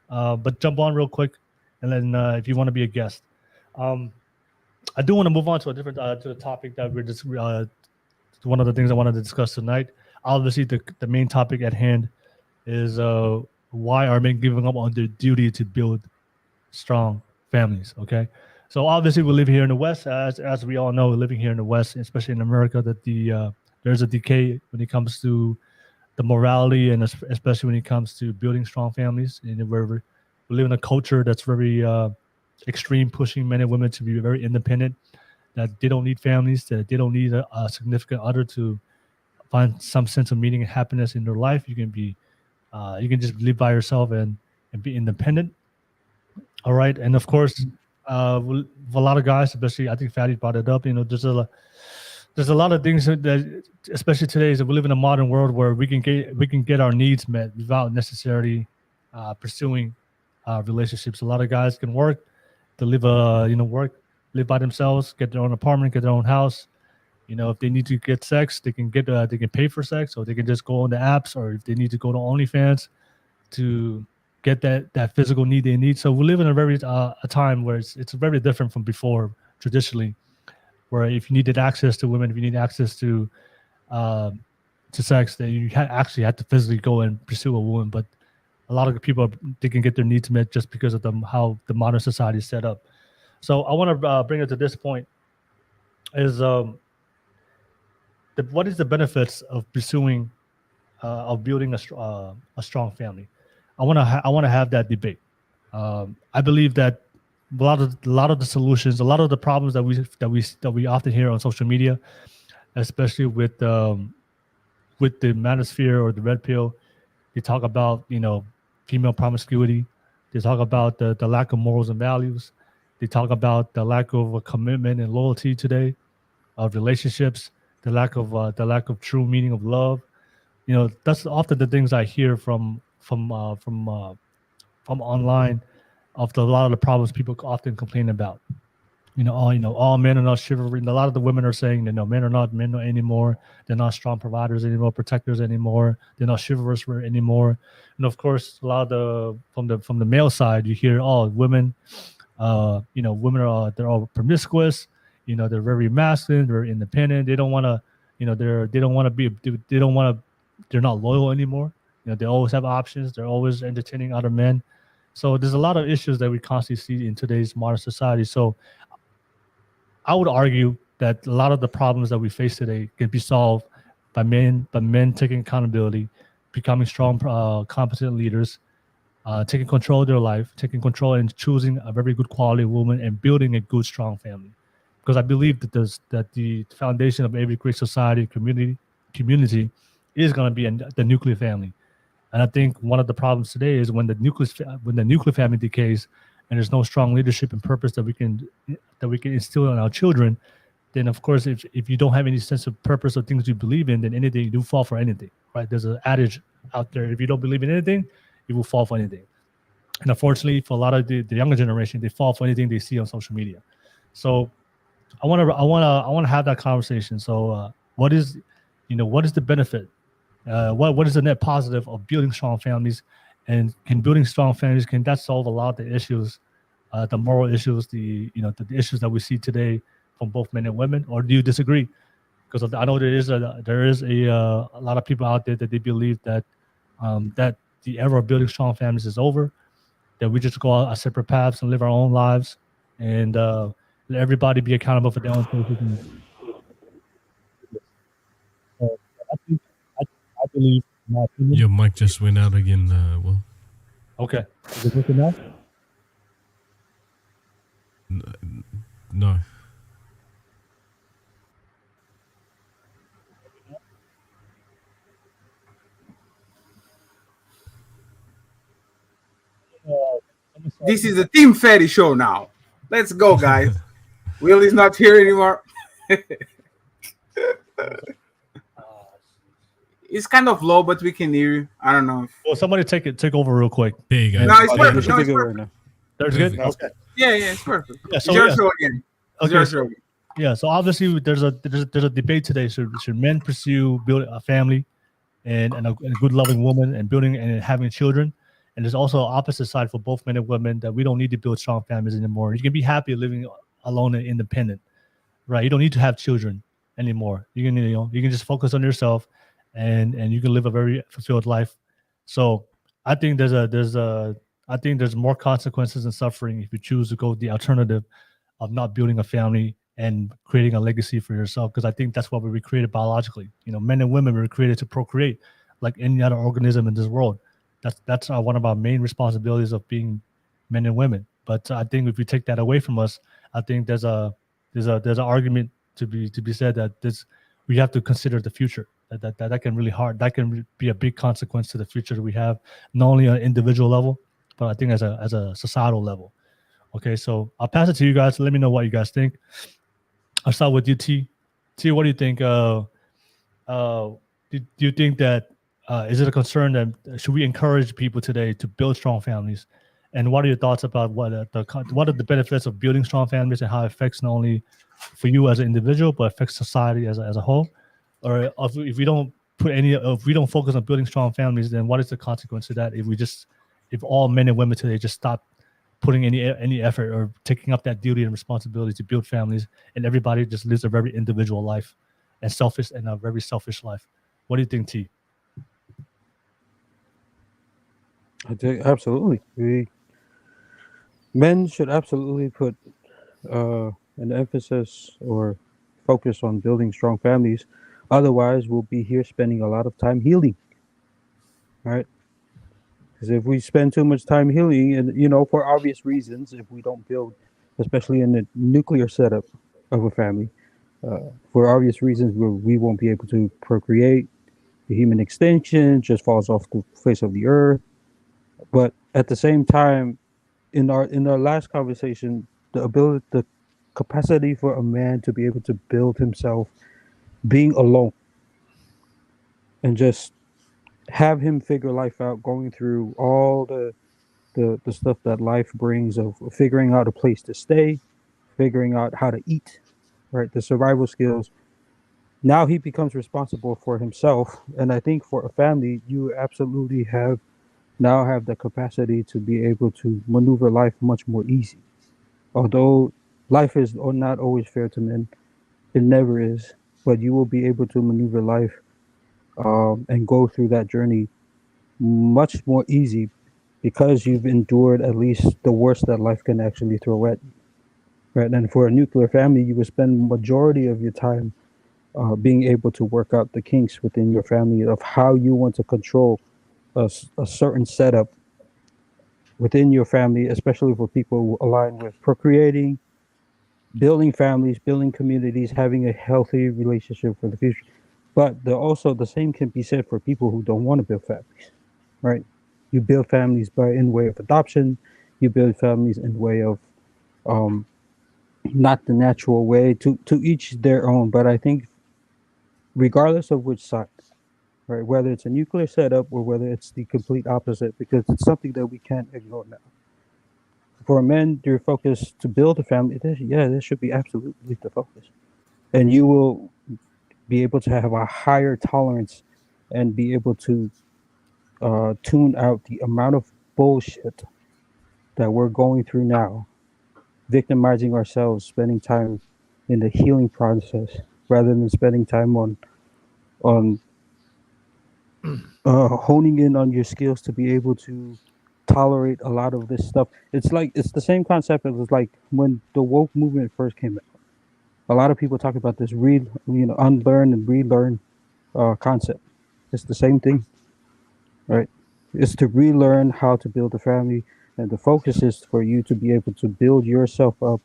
But jump on real quick, and then if you want to be a guest, I do want to move on to a different to the topic that we're just one of the things I wanted to discuss tonight. Obviously, the main topic at hand is why are men giving up on their duty to build strong families? Okay, so obviously we live here in the West, as we all know, living here in the West, especially in America, that there's a decay when it comes to the morality, and especially when it comes to building strong families. And we live in a culture that's very extreme, pushing men and women to be very independent, that they don't need families, that they don't need a significant other to find some sense of meaning and happiness in their life. You can be, you can just live by yourself and be independent. All right, and of course, with a lot of guys, especially I think Fatty brought it up. You know, there's a lot of things that, especially today, is that we live in a modern world where we can get our needs met without necessarily pursuing relationships. A lot of guys can work to live live by themselves, get their own apartment, get their own house. You know, if they need to get sex, they can pay for sex, or they can just go on the apps, or if they need to go to OnlyFans to get that physical need they need. So we live in a time where it's very different from before traditionally, where if you needed access to women, if you need access to sex, then you actually had to physically go and pursue a woman. But a lot of people, they can get their needs met just because of how the modern society is set up. So I want to bring it to this point: is what is the benefits of pursuing of building a strong family? I want to have that debate. I believe that a lot of the solutions, a lot of the problems that we often hear on social media, especially with the manosphere or the red pill, they talk about, you know, female promiscuity. They talk about the lack of morals and values. They talk about the lack of a commitment and loyalty today, of relationships, the lack of true meaning of love. You know, that's often the things I hear from online, of a lot of the problems people often complain about. All men are not chivalry. And a lot of the women are saying that no, men are not men anymore. They're not strong providers anymore, protectors anymore. They're not chivalrous anymore. And of course, a lot of from the male side, you hear, women, women are they're all promiscuous. You know, they're very masculine, they're independent. They don't want to, they're not loyal anymore. You know, they always have options. They're always entertaining other men. So there's a lot of issues that we constantly see in today's modern society. So I would argue that a lot of the problems that we face today can be solved by men taking accountability, becoming strong, competent leaders, taking control of their life, taking control and choosing a very good quality woman, and building a good, strong family. Because I believe that the foundation of every great society, community is going to be the nuclear family. And I think one of the problems today is when the nuclear family decays, and there's no strong leadership and purpose that we can instill in our children, then of course, if you don't have any sense of purpose or things you believe in, then anything you do fall for anything, right? There's an adage out there: if you don't believe in anything, you will fall for anything. And unfortunately, for a lot of the younger generation, they fall for anything they see on social media. So I want to have that conversation. So what is the benefit? What is the net positive of building strong families? And can building strong families, can that solve a lot of the issues, the moral issues, the issues that we see today from both men and women? Or do you disagree? Because I know there is a lot of people out there that they believe that that the era of building strong families is over, that we just go our separate paths and live our own lives, and let everybody be accountable for their own choices. I believe, in my opinion. Your mic just went out again, Will. Okay. Is it working now? No. This is a Team Fatty show now. Let's go, guys. Willie's not here anymore. It's kind of low, but we can hear you. I don't know. Well, somebody take over real quick. There you go. No, it's You perfect. should No, be it's good right perfect. now. There's good. Perfect. Okay. Yeah, it's perfect. Yeah, It's so your yeah. show again. It's Okay, your so- show again. Yeah, so obviously there's a debate today. Should men pursue building a family and a good loving woman and building and having children? And there's also an opposite side for both men and women that we don't need to build strong families anymore. You can be happy living alone and independent, right? You don't need to have children anymore. You can just focus on yourself, and you can live a very fulfilled life. So I think I think there's more consequences and suffering if you choose to go the alternative of not building a family and creating a legacy for yourself, because I think that's what we were created biologically. Men and women were created to procreate like any other organism in this world. That's one of our main responsibilities of being men and women. But I think if you take that away from us, I think there's an argument to be said that we have to consider the future. That can really hard. That can be a big consequence to the future that we have, not only on an individual level, but I think as a societal level. Okay, so I'll pass it to you guys. Let me know what you guys think. I'll start with you, T. T, what do you think? Do you think that is it a concern that should we encourage people today to build strong families? And what are your thoughts about what are the benefits of building strong families and how it affects not only for you as an individual but affects society as a whole? Or if we don't focus on building strong families, then what is the consequence of that? If all men and women today just stop putting any effort or taking up that duty and responsibility to build families, and everybody just lives a very individual life and a very selfish life. What do you think, T? I think absolutely. Men should absolutely put an emphasis or focus on building strong families. Otherwise, we'll be here spending a lot of time healing. All right. Because if we spend too much time healing, and for obvious reasons, if we don't build, especially in the nuclear setup of a family, for obvious reasons, we won't be able to procreate. The human extinction just falls off the face of the earth. But at the same time, in our last conversation, the capacity for a man to be able to build himself, being alone, and just have him figure life out, going through all the stuff that life brings, of figuring out a place to stay, figuring out how to eat, right? The survival skills. Now he becomes responsible for himself, and I think for a family, you absolutely have the capacity to be able to maneuver life much more easy. Although life is not always fair to men, it never is, but you will be able to maneuver life and go through that journey much more easy because you've endured at least the worst that life can actually throw at you. Right? And for a nuclear family, you would spend majority of your time being able to work out the kinks within your family of how you want to control a certain setup within your family, especially for people who align with procreating, building families, building communities, having a healthy relationship for the future. But also the same can be said for people who don't want to build families, right? You build families in way of adoption. You build families in way of not the natural way, to each their own. But I think regardless of which side, right, whether it's a nuclear setup or whether it's the complete opposite, because it's something that we can't ignore now. For men, your focus to build a family, this should be absolutely the focus. And you will be able to have a higher tolerance and be able to tune out the amount of bullshit that we're going through now, victimizing ourselves, spending time in the healing process rather than spending time on honing in on your skills to be able to tolerate a lot of this stuff. It's the same concept as like when the woke movement first came out. A lot of people talk about this unlearn and relearn concept. It's the same thing, right? It's to relearn how to build a family, and the focus is for you to be able to build yourself up,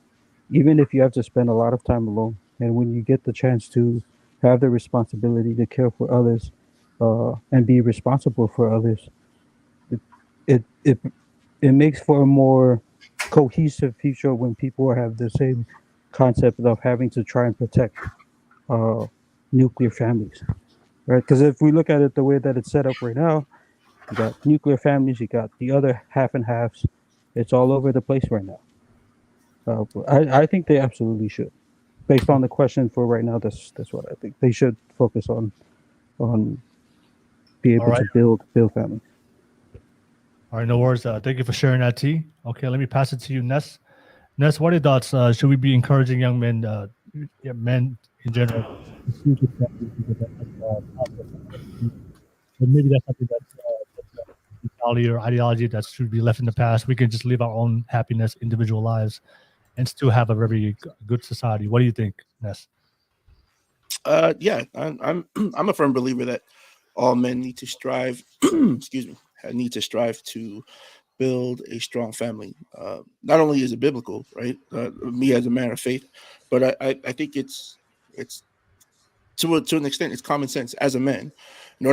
even if you have to spend a lot of time alone. And when you get the chance to have the responsibility to care for others and be responsible for others, it makes for a more cohesive future when people have the same concept of having to try and protect uh, nuclear families, right? Because if we look at it the way that it's set up right now, you got nuclear families, you got the other half and halves. It's all over the place right now. But I think they absolutely should. Based on the question for right now, that's what I think. They should focus on be All able right. to build families. All right, no worries. Thank you for sharing that, T. Okay, let me pass it to you, Ness. Ness, what are your thoughts? Should we be encouraging young men, men in general, to seek a family because but maybe that's something that's mentality or ideology that should be left in the past. We can just live our own happiness, individual lives, and still have a very good society. What do you think, Ness? Yeah, I'm a firm believer that all men need to strive. excuse me, need to strive to build a strong family. Not only is it biblical, right? Me as a man of faith, but I think it's to an extent it's common sense as a man. In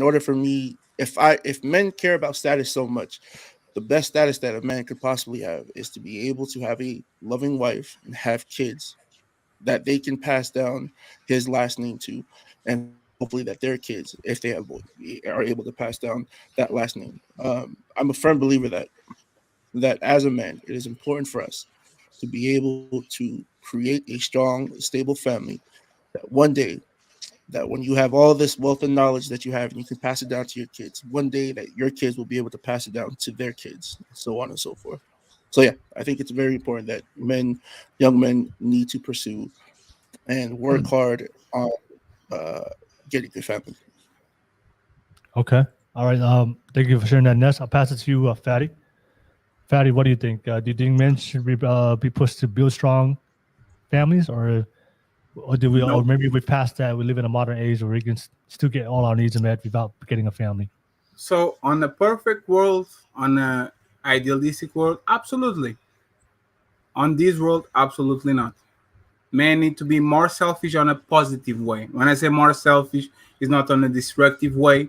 order for me, if men care about status so much, the best status that a man could possibly have is to be able to have a loving wife and have kids that they can pass down his last name to, and hopefully that their kids, if they have boys, are able to pass down that last name. I'm a firm believer that as a man, it is important for us to be able to create a strong, stable family. That one day, that when you have all this wealth and knowledge that you have, and you can pass it down to your kids, one day that your kids will be able to pass it down to their kids, so on and so forth. So yeah, I think it's very important that young men need to pursue and work hard on getting a family. Okay. All right. Thank you for sharing that, Ness. I'll pass it to you, Fatty. Fatty, what do you think? Do you think men should be pushed to build strong families, or do we? No. Or maybe we passed that. We live in a modern age where we can still get all our needs met without getting a family. So on a perfect world, on a idealistic world, absolutely. On this world, absolutely not. Men need to be more selfish on a positive way. When I say more selfish, it's not on a destructive way.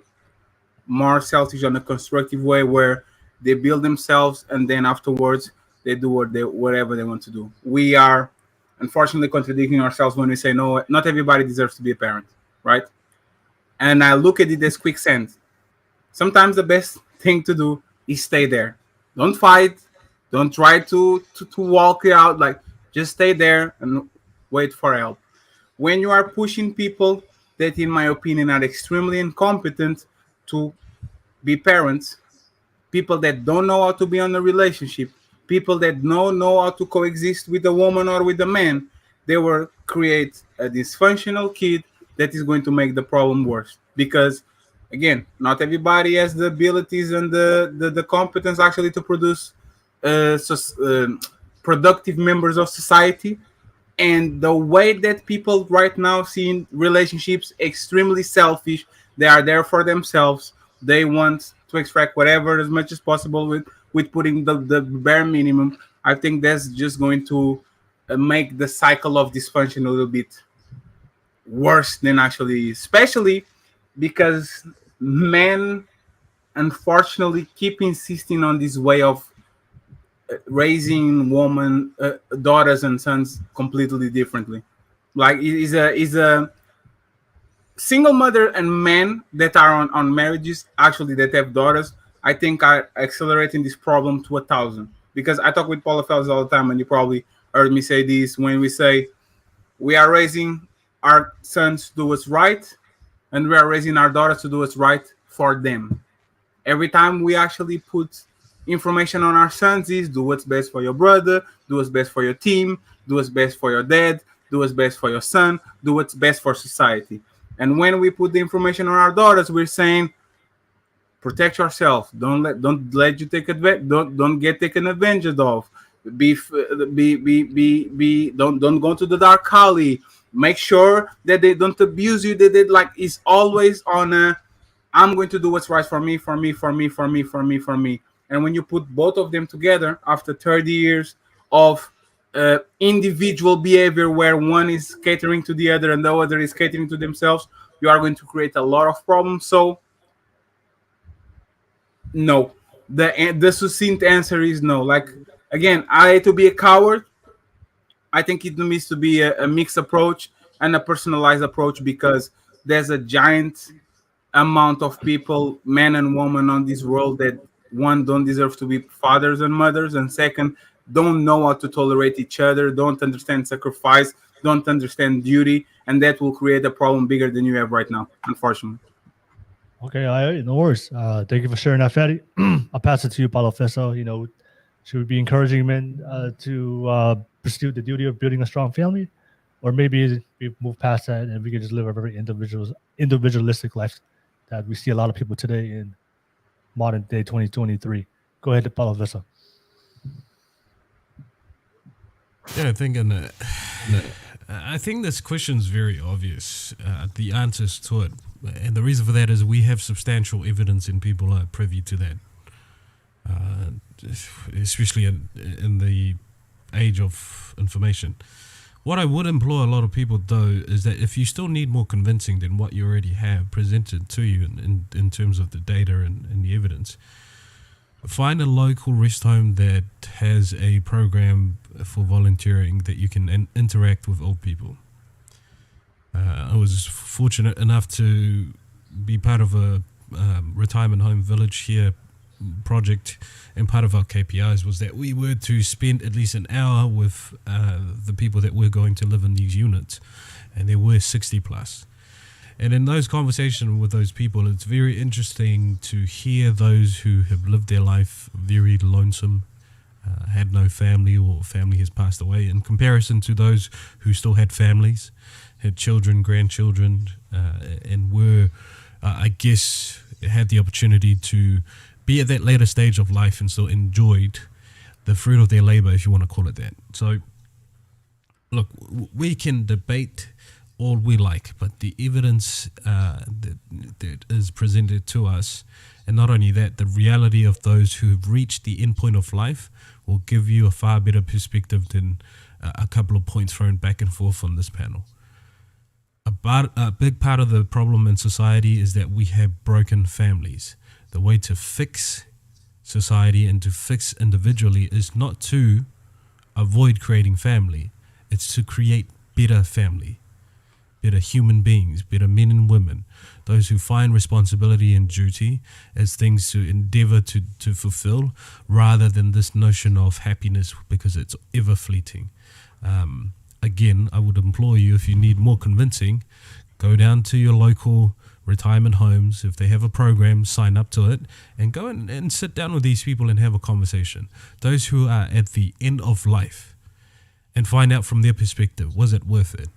More selfish on a constructive way where they build themselves and then afterwards they do whatever they want to do. We are unfortunately contradicting ourselves when we say no, not everybody deserves to be a parent, right? And I look at it as quicksand. Sometimes the best thing to do is stay there. Don't fight. Don't try to walk it out. Like, just stay there and wait for help. When you are pushing people that, in my opinion, are extremely incompetent to be parents, people that don't know how to be in a relationship, people that don't know how to coexist with a woman or with a man, they will create a dysfunctional kid that is going to make the problem worse. Because, again, not everybody has the abilities and the competence actually to produce productive members of society. And the way that people right now see relationships extremely selfish, they are there for themselves. They want to extract whatever as much as possible with putting the bare minimum. I think that's just going to make the cycle of dysfunction a little bit worse than actually, especially because men unfortunately keep insisting on this way of raising daughters and sons completely differently. Like, is a single mother and men that are on marriages actually that have daughters, I think are accelerating this problem to 1,000. Because I talk with Paula fellas all the time, and you probably heard me say this when we say we are raising our sons to do what's right, and we are raising our daughters to do what's right for them. Every time we actually put information on our sons is do what's best for your brother, do what's best for your team, do what's best for your dad, do what's best for your son, do what's best for society. And when we put the information on our daughters, we're saying protect yourself. Don't let you take advantage. Don't get taken advantage of. Don't go to the dark alley. Make sure that they don't abuse you. That they like is always on a I'm going to do what's right for me, for me, for me, for me, for me, for me. And when you put both of them together after 30 years of individual behavior where one is catering to the other and the other is catering to themselves, you are going to create a lot of problems. So, no. The succinct answer is no. Like, Again, to be a coward, I think it needs to be a mixed approach and a personalized approach, because there's a giant amount of people, men and women on this world, that one, don't deserve to be fathers and mothers, and second, don't know how to tolerate each other, don't understand sacrifice, don't understand duty, and that will create a problem bigger than you have right now, unfortunately. Okay, no worries. Thank you for sharing that, Fatty. I'll pass it to you, Paulo Fesso. You know, should we be encouraging men to pursue the duty of building a strong family, or maybe we move past that and we can just live a very individualistic life that we see a lot of people today in modern day 2023? Go ahead, Paulo Fesso. Yeah, I think this question's very obvious. The answers to it, and the reason for that is we have substantial evidence, and people are privy to that. Especially in the age of information. What I would implore a lot of people, though, is that if you still need more convincing than what you already have presented to you in terms of the data and the evidence, find a local rest home that has a program for volunteering that you can interact with old people. I was fortunate enough to be part of a retirement home village here project, and part of our KPIs was that we were to spend at least an hour with the people that were going to live in these units, and there were 60 plus. And in those conversations with those people, it's very interesting to hear those who have lived their life very lonesome, had no family, or family has passed away, in comparison to those who still had families, had children, grandchildren, and were, I guess, had the opportunity to be at that later stage of life and still enjoyed the fruit of their labor, if you want to call it that. So, look, we can debate all we like, but the evidence that is presented to us, and not only that, the reality of those who have reached the end point of life will give you a far better perspective than a couple of points thrown back and forth on this panel. A big part of the problem in society is that we have broken families. The way to fix society and to fix individually is not to avoid creating family. It's to create better family, better human beings, better men and women, those who find responsibility and duty as things to endeavor to fulfill, rather than this notion of happiness because it's ever fleeting. Again, I would implore you, if you need more convincing, go down to your local retirement homes. If they have a program, sign up to it and go and sit down with these people and have a conversation. Those who are at the end of life, and find out from their perspective, was it worth it?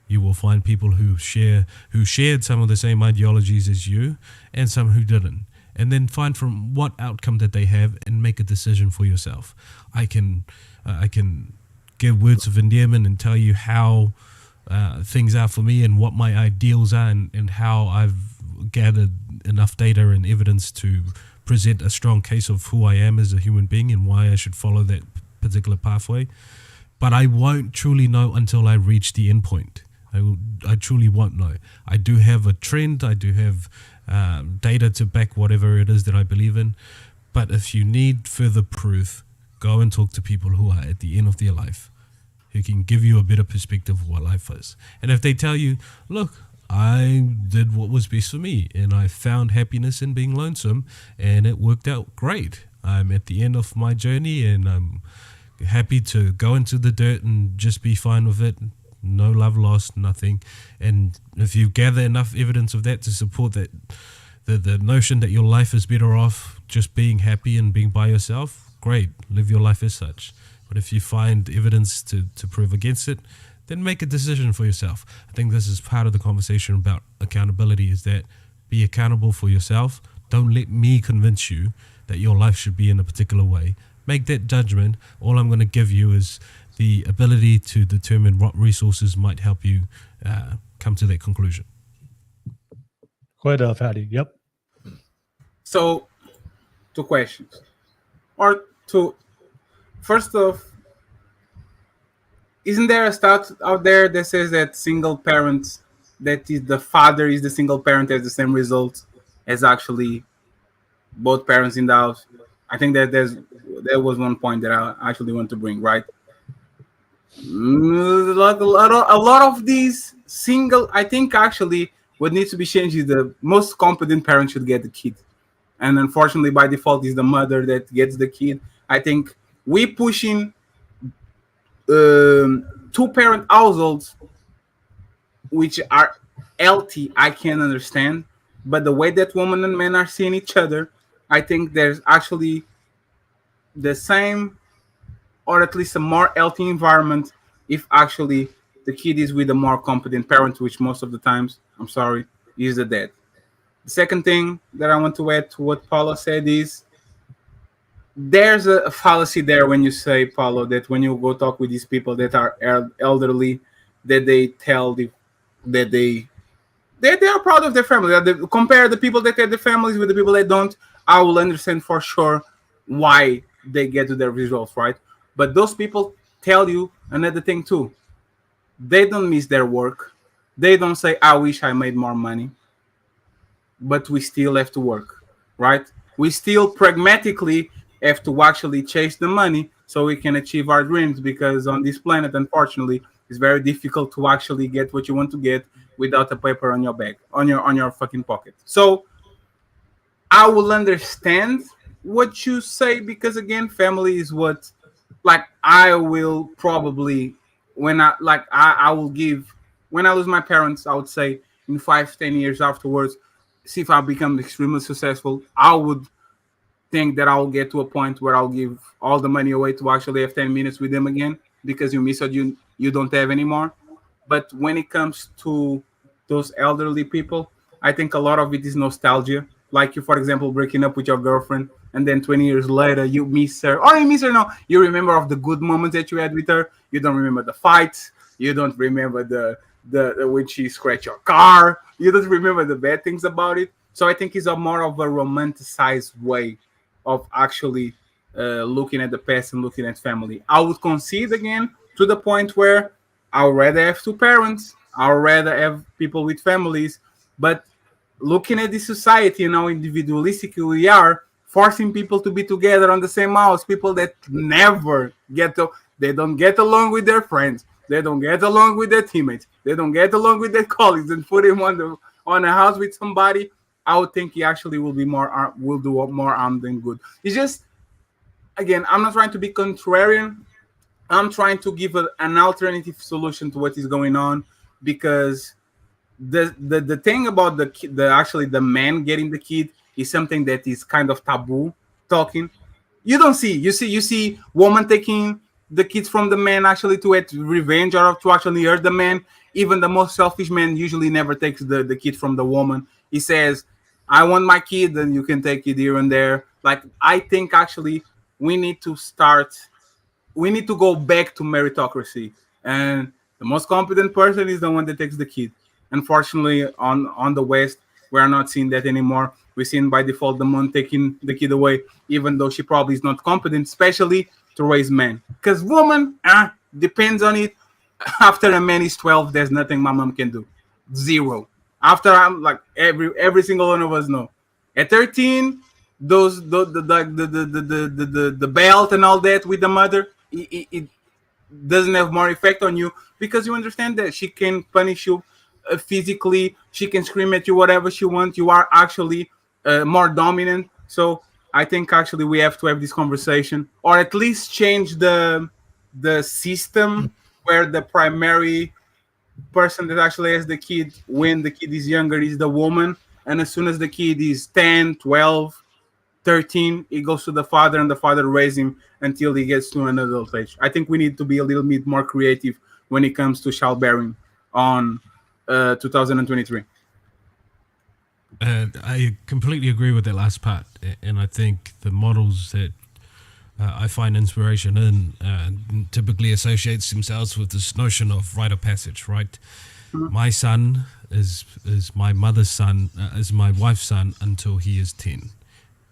You will find people who shared some of the same ideologies as you, and some who didn't. And then find from what outcome that they have and make a decision for yourself. I can give words of endearment and tell you how things are for me and what my ideals are, and how I've gathered enough data and evidence to present a strong case of who I am as a human being and why I should follow that particular pathway. But I won't truly know until I reach the end point. I truly won't know. I do have a trend. I do have data to back whatever it is that I believe in. But if you need further proof, go and talk to people who are at the end of their life, who can give you a better perspective of what life is. And if they tell you, look, I did what was best for me and I found happiness in being lonesome and it worked out great. I'm at the end of my journey and I'm happy to go into the dirt and just be fine with it. No love lost, nothing. And if you gather enough evidence of that to support that, the notion that your life is better off just being happy and being by yourself, great, live your life as such. But if you find evidence to prove against it, then make a decision for yourself. I think this is part of the conversation about accountability, is that be accountable for yourself. Don't let me convince you that your life should be in a particular way. Make that judgment. All I'm going to give you is the ability to determine what resources might help you come to that conclusion. Go ahead, Fatty. Yep. So, two questions. Or two. First off, isn't there a stat out there that says that single parents, that is the father is the single parent, has the same result as actually both parents in the house? I think that there was one point that I actually want to bring, right? Like a lot of these single, I think actually what needs to be changed is the most competent parent should get the kid, and unfortunately by default is the mother that gets the kid. I think we pushing two parent households which are healthy. I can understand, but the way that women and men are seeing each other, I think there's actually the same, or at least a more healthy environment if actually the kid is with a more competent parent, which most of the times, I'm sorry, is the dad. The second thing that I want to add to what Paulo said is there's a fallacy there when you say, Paulo, that when you go talk with these people that are elderly, that they tell that they are proud of their family. That they compare the people that have the families with the people that don't. I will understand for sure why they get to their results, right? But those people tell you another thing too. They don't miss their work. They don't say, I wish I made more money. But we still have to work, right? We still pragmatically have to actually chase the money so we can achieve our dreams, because on this planet, unfortunately, it's very difficult to actually get what you want to get without a paper on your bag, on your fucking pocket. So I will understand what you say, because again, family is what, like, I will probably, when I will give, when I lose my parents, I would say in 5-10 years afterwards, see if I become extremely successful, I would think that I'll get to a point where I'll give all the money away to actually have 10 minutes with them again, because you miss what you don't have anymore. But when it comes to those elderly people, I think a lot of it is nostalgia. Like you, for example, breaking up with your girlfriend, and then 20 years later you miss her, or you miss her, no, you remember of the good moments that you had with her. You don't remember the fights. You don't remember the when she scratched your car. You don't remember the bad things about it. So I think it's a more of a romanticized way of actually looking at the past and looking at family. I would concede again to the point where I would rather have two parents. I would rather have people with families. But looking at the society and how individualistic we are, forcing people to be together on the same house, people that never they don't get along with their friends. They don't get along with their teammates. They don't get along with their colleagues, and put him on a house with somebody, I would think he actually will do more harm than good. It's just, again, I'm not trying to be contrarian. I'm trying to give an alternative solution to what is going on, because the thing about the man getting the kid is something that is kind of taboo talking. You see woman taking the kids from the man actually to get revenge or to actually hurt the man. Even the most selfish man usually never takes the kid from the woman. He says, I want my kid, and you can take it here and there. Like, I think actually we need to go back to meritocracy, and the most competent person is the one that takes the kid. Unfortunately, on the West, we are not seeing that anymore. We're seeing by default the mom taking the kid away, even though she probably is not competent, especially to raise men. Because woman, depends on it. After a man is 12, there's nothing my mom can do. Zero. After, I'm like, every single one of us know. At 13, the belt and all that with the mother, it doesn't have more effect on you, because you understand that she can punish you physically. She can scream at you whatever she wants. You are actually more dominant. So I think actually we have to have this conversation, or at least change the system where the primary person that actually has the kid when the kid is younger is the woman, and as soon as the kid is 10, 12, 13, it goes to the father, and the father raises him until he gets to an adult age. I think we need to be a little bit more creative when it comes to childbearing on 2023. I completely agree with that last part, and I think the models that I find inspiration in typically associates themselves with this notion of rite of passage, right? Mm-hmm. My son is my mother's son, is my wife's son until he is 10.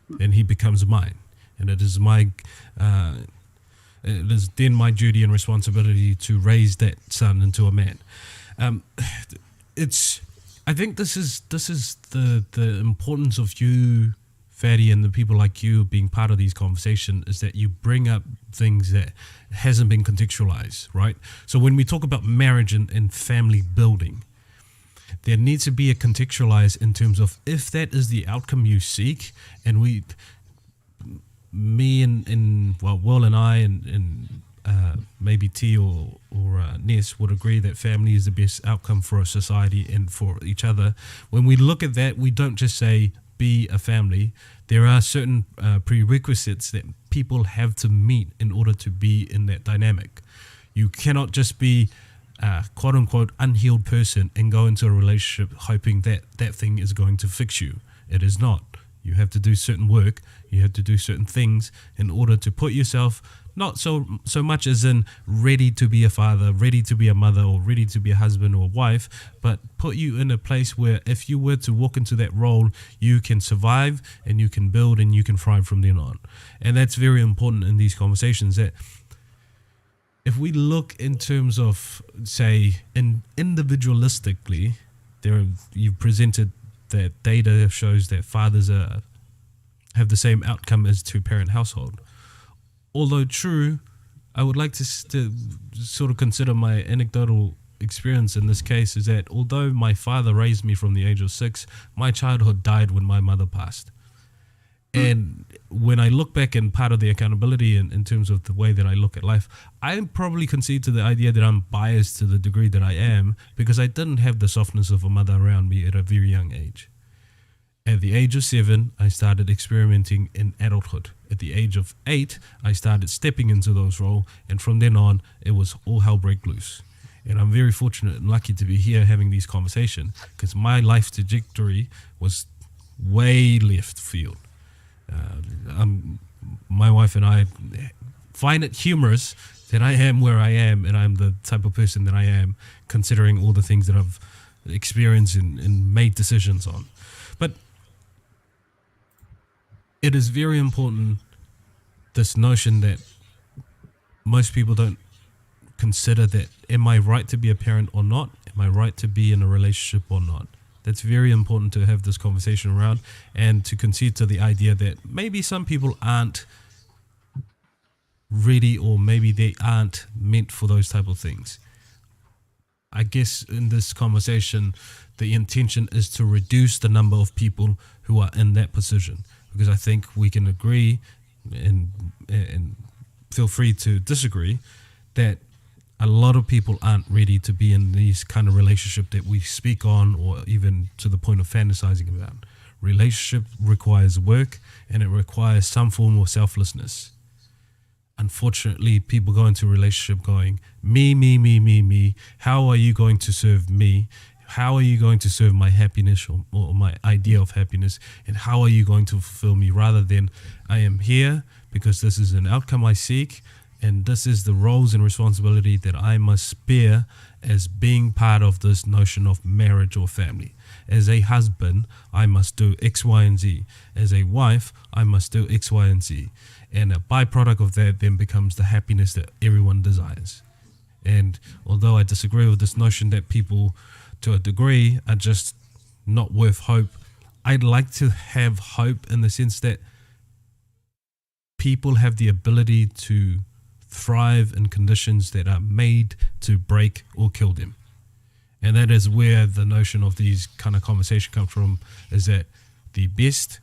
Then he becomes mine, and it is then my duty and responsibility to raise that son into a man. I think this is the importance of you Fatty, and the people like you being part of these conversations is that you bring up things that hasn't been contextualized, right? So when we talk about marriage and family building, there needs to be a contextualize in terms of if that is the outcome you seek, and me and Will and I and maybe T or Ness would agree that family is the best outcome for a society and for each other. When we look at that, we don't just say be a family. There are certain prerequisites that people have to meet in order to be in that dynamic. You cannot just be a quote unquote unhealed person and go into a relationship hoping that that thing is going to fix you. It is not. You have to do certain work. You have to do certain things in order to put yourself, not so much as in ready to be a father, ready to be a mother, or ready to be a husband or a wife, but put you in a place where if you were to walk into that role, you can survive and you can build and you can thrive from then on. And that's very important in these conversations, that if we look in terms of, say, individualistically, you've presented that data shows that fathers have the same outcome as two-parent household. Although true, I would like to sort of consider my anecdotal experience in this case is that although my father raised me from the age of 6, my childhood died when my mother passed. And when I look back and part of the accountability in terms of the way that I look at life, I probably concede to the idea that I'm biased to the degree that I am because I didn't have the softness of a mother around me at a very young age. At the age of 7, I started experimenting in adulthood. At the age of 8, I started stepping into those roles, and from then on, it was all hell break loose. And I'm very fortunate and lucky to be here having these conversations because my life trajectory was way left field. My wife and I find it humorous that I am where I am and I'm the type of person that I am, considering all the things that I've experienced and made decisions on. But it is very important, this notion that most people don't consider that, am I right to be a parent or not? Am I right to be in a relationship or not? That's very important to have this conversation around and to concede to the idea that maybe some people aren't ready or maybe they aren't meant for those type of things. I guess in this conversation, the intention is to reduce the number of people who are in that position, because I think we can agree and feel free to disagree that a lot of people aren't ready to be in these kind of relationship that we speak on, or even to the point of fantasizing about. Relationship requires work and it requires some form of selflessness. Unfortunately, people go into a relationship going, me. How are you going to serve me? How are you going to serve my happiness or my idea of happiness? And how are you going to fulfill me? Rather than, I am here because this is an outcome I seek, and this is the roles and responsibility that I must bear as being part of this notion of marriage or family. As a husband, I must do X, Y, and Z. As a wife, I must do X, Y, and Z. And a byproduct of that then becomes the happiness that everyone desires. And although I disagree with this notion that people, to a degree, are just not worth hope, I'd like to have hope in the sense that people have the ability to thrive in conditions that are made to break or kill them. And that is where the notion of these kind of conversation comes from, is that the best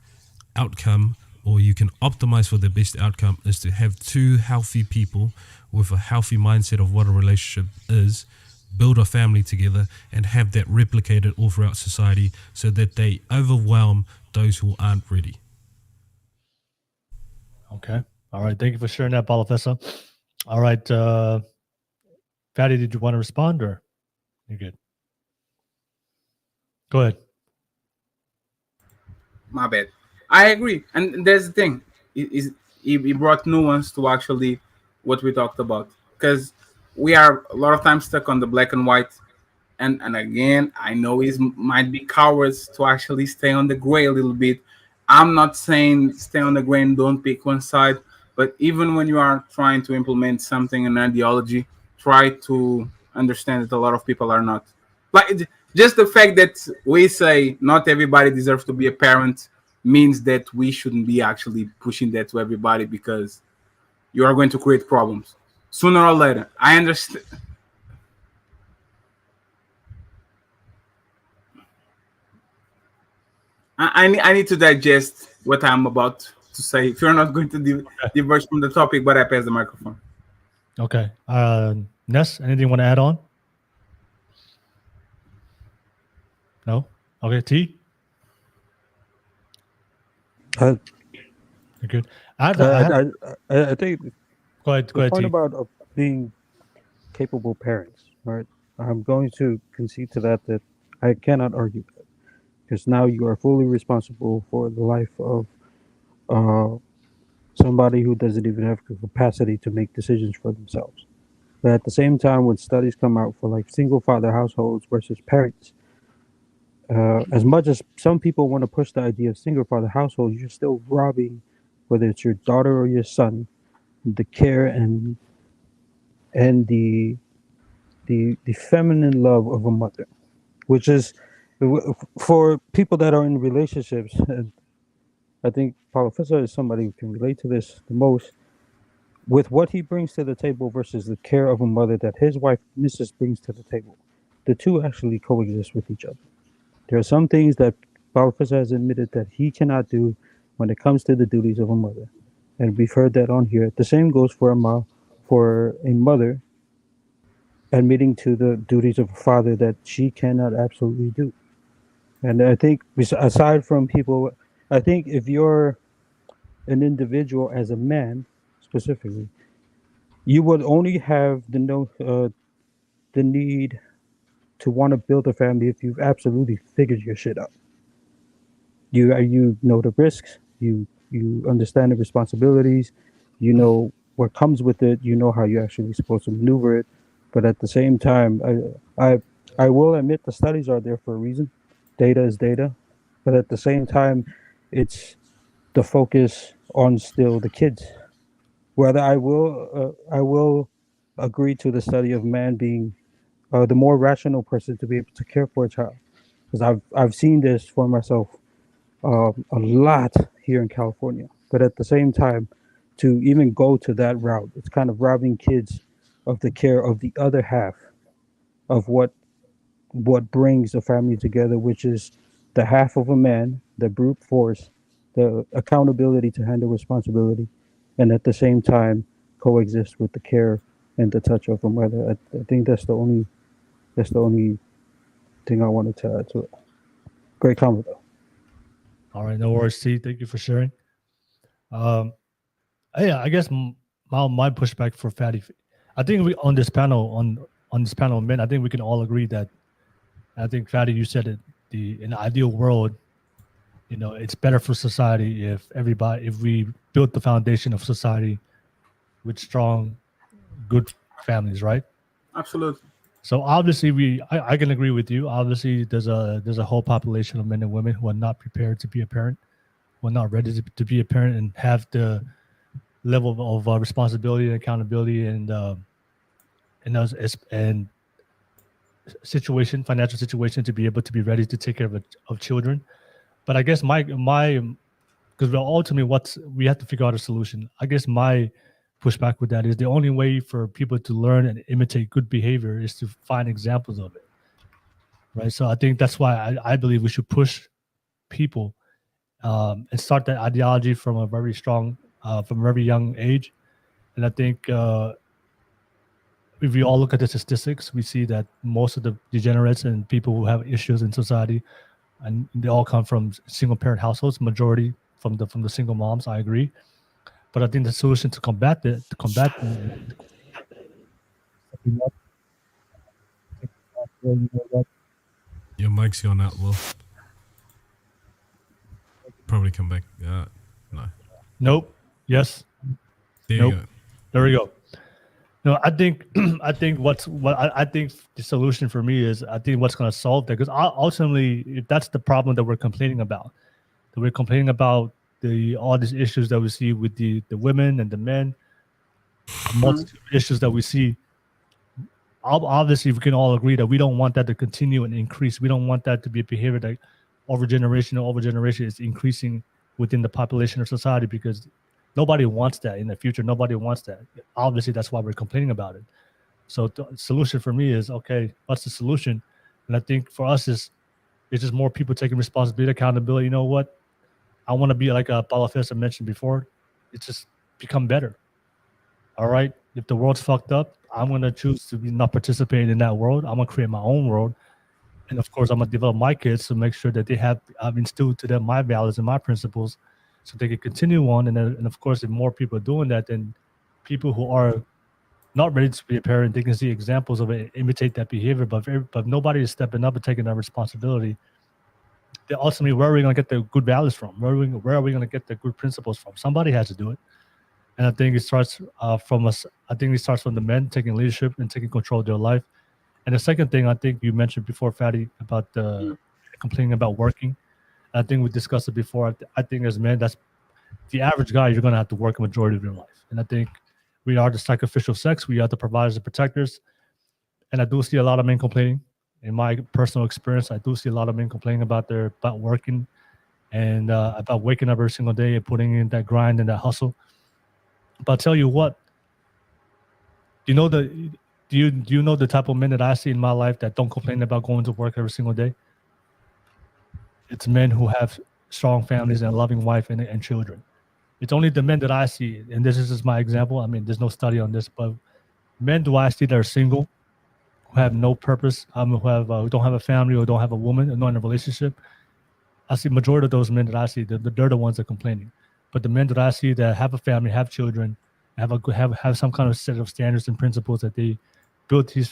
outcome, or you can optimize for the best outcome, is to have two healthy people with a healthy mindset of what a relationship is, build a family together, and have that replicated all throughout society so that they overwhelm those who aren't ready. Okay. All right. Thank you for sharing that, Balafessa. All right. Fatty, did you want to respond, or you're good? Go ahead. My bad. I agree. And there's the thing. He brought nuance to actually what we talked about. Because we are a lot of times stuck on the black and white. And again, I know it might be cowards to actually stay on the gray a little bit. I'm not saying stay on the gray and don't pick one side. But even when you are trying to implement something, an ideology, try to understand that a lot of people are not. Like, just the fact that we say not everybody deserves to be a parent, means that we shouldn't be actually pushing that to everybody, because you are going to create problems sooner or later. I understand. I need to digest what I'm about to say. If you're not going to diverge from the topic, but I pass the microphone. Okay. Ness, anything you want to add on? No? Okay, T? Uh, You're good. I think Go ahead, the point T. about being capable parents, right? I'm going to concede to that I cannot argue that, because now you are fully responsible for the life of uh, somebody who doesn't even have the capacity to make decisions for themselves. But at the same time, when studies come out for like single father households versus parents, as much as some people want to push the idea of single father households, you're still robbing, whether it's your daughter or your son, the care and the feminine love of a mother, which is for people that are in relationships. And I think Paulo Fissa is somebody who can relate to this the most, with what he brings to the table versus the care of a mother that his wife, Mrs., brings to the table. The two actually coexist with each other. There are some things that Paulo Fissa has admitted that he cannot do when it comes to the duties of a mother. And we've heard that on here. The same goes for a mother admitting to the duties of a father that she cannot absolutely do. And I think, aside from people, I think if you're an individual as a man specifically, you would only have the need to want to build a family if you've absolutely figured your shit out. You know the risks, you understand the responsibilities, you know what comes with it, you know how you're actually supposed to maneuver it. But at the same time, I will admit the studies are there for a reason. Data is data. But at the same time, it's the focus on still the kids. Whether I will agree to the study of man being the more rational person to be able to care for a child, because I've seen this for myself a lot here in California. But at the same time, to even go to that route, it's kind of robbing kids of the care of the other half of what brings a family together, which is the half of a man, the brute force, the accountability to handle responsibility, and at the same time coexist with the care and the touch of a mother. I think that's the only thing I wanted to add to it. Great comment though. All right, no worries, T. Thank you for sharing. Yeah, I guess my pushback for Fatty, I think we on this panel of men, I think we can all agree that, I think Fatty, you said it, in the ideal world, you know, it's better for society if we built the foundation of society with strong, good families, right? Absolutely. So obviously I can agree with you. Obviously there's a whole population of men and women who are not prepared to be a parent, who are not ready to be a parent and have the level of responsibility and accountability and financial situation to be able to be ready to take care of children. But I guess my because ultimately we have to figure out a solution. I guess my pushback with that is the only way for people to learn and imitate good behavior is to find examples of it, right? So I think that's why I believe we should push people and start that ideology from a very young age. And I think if we all look at the statistics, we see that most of the degenerates and people who have issues in society, and they all come from single parent households, majority from the single moms. I agree. But I think the solution to combat Your mic's gone out, Will. Probably come back. No. Nope. Yes. There nope. you go. There we go. No, I think I think the solution for me is, I think what's going to solve that, because ultimately, if that's the problem that we're complaining about, all these issues that we see with the women and the men, multiple issues that we see. Obviously, we can all agree that we don't want that to continue and increase. We don't want that to be a behavior that over generation is increasing within the population or society, because nobody wants that in the future. Nobody wants that. Obviously, that's why we're complaining about it. So the solution for me is, okay, what's the solution? And I think for us is it's just more people taking responsibility, accountability. You know what? I want to be like Paulo Festa mentioned before. It's just become better. All right. If the world's fucked up, I'm gonna choose to be not participating in that world. I'm gonna create my own world. And of course, I'm gonna develop my kids to make sure that they have I've instilled to them my values and my principles, so they can continue on. And of course, if more people are doing that, then people who are not ready to be a parent, they can see examples of it, imitate that behavior. But nobody is stepping up and taking that responsibility. Then ultimately, where are we gonna get the good values from? Where are we gonna get the good principles from? Somebody has to do it. And I think it starts from us. I think it starts from the men taking leadership and taking control of their life. And the second thing I think you mentioned before, Fatty, about the complaining about working. I think we discussed it before. I think as men, that's the average guy. You're going to have to work a majority of your life. And I think we are the sacrificial sex. We are the providers and protectors. And I do see a lot of men complaining. In my personal experience, I do see a lot of men complaining about working and about waking up every single day and putting in that grind and that hustle. But I'll tell you what, do you know the type of men that I see in my life that don't complain about going to work every single day? It's men who have strong families and a loving wife and children. It's only the men that I see, and this is just my example. I mean, there's no study on this, but men do I see that are single, who have no purpose, who don't have a family or don't have a woman or not in a relationship. I see majority of those men that I see, they're the ones that are complaining. But the men that I see that have a family, have children, have some kind of set of standards and principles that they built he has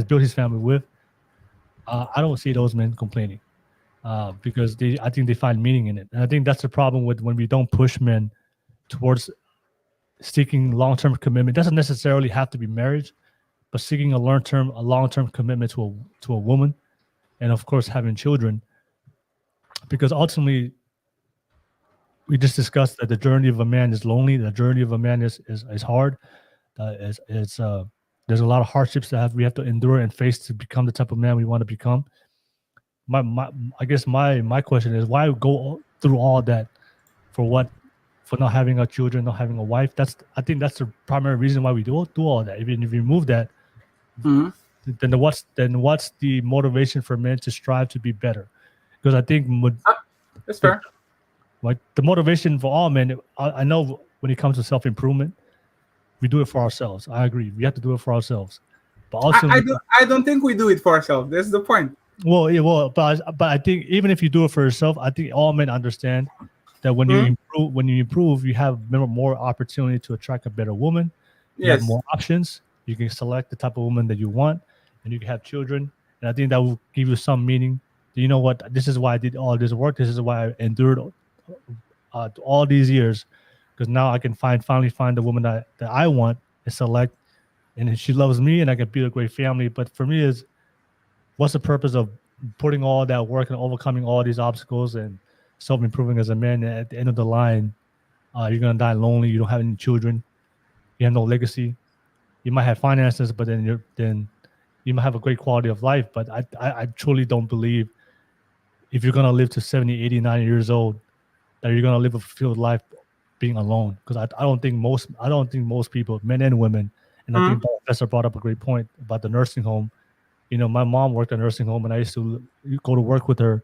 built his family with. I don't see those men complaining because I think they find meaning in it. And I think that's the problem with when we don't push men towards seeking long-term commitment. It doesn't necessarily have to be marriage, but seeking a long-term commitment to a woman, and of course having children, because ultimately we just discussed that the journey of a man is lonely. The journey of a man is hard. There's a lot of hardships that we have to endure and face to become the type of man we want to become. I guess my question is, why go through all that for what? For not having a children, not having a wife. I think that's the primary reason why we do all that. Even if you remove that, then what's the motivation for men to strive to be better? Because I think that's fair. Like the motivation for all men, I know when it comes to self-improvement, we do it for ourselves. I agree. We have to do it for ourselves. But also, I don't think we do it for ourselves. That's the point. But I think even if you do it for yourself, I think all men understand that when you improve, you have more opportunity to attract a better woman. You have more options. You can select the type of woman that you want, and you can have children. And I think that will give you some meaning. You know what? This is why I did all this work. This is why I endured all these years, because now I can finally find the woman that I want and select, and she loves me, and I can build a great family. But for me, is what's the purpose of putting all that work and overcoming all these obstacles and self-improving as a man? And at the end of the line, you're gonna die lonely. You don't have any children. You have no legacy. You might have finances, but then you might have a great quality of life. But I truly don't believe if you're gonna live to 70, 80, 90 years old, that you're gonna live a fulfilled life being alone. Because I don't think most people, men and women, and I think Professor brought up a great point about the nursing home. You know, my mom worked at a nursing home, and I used to go to work with her.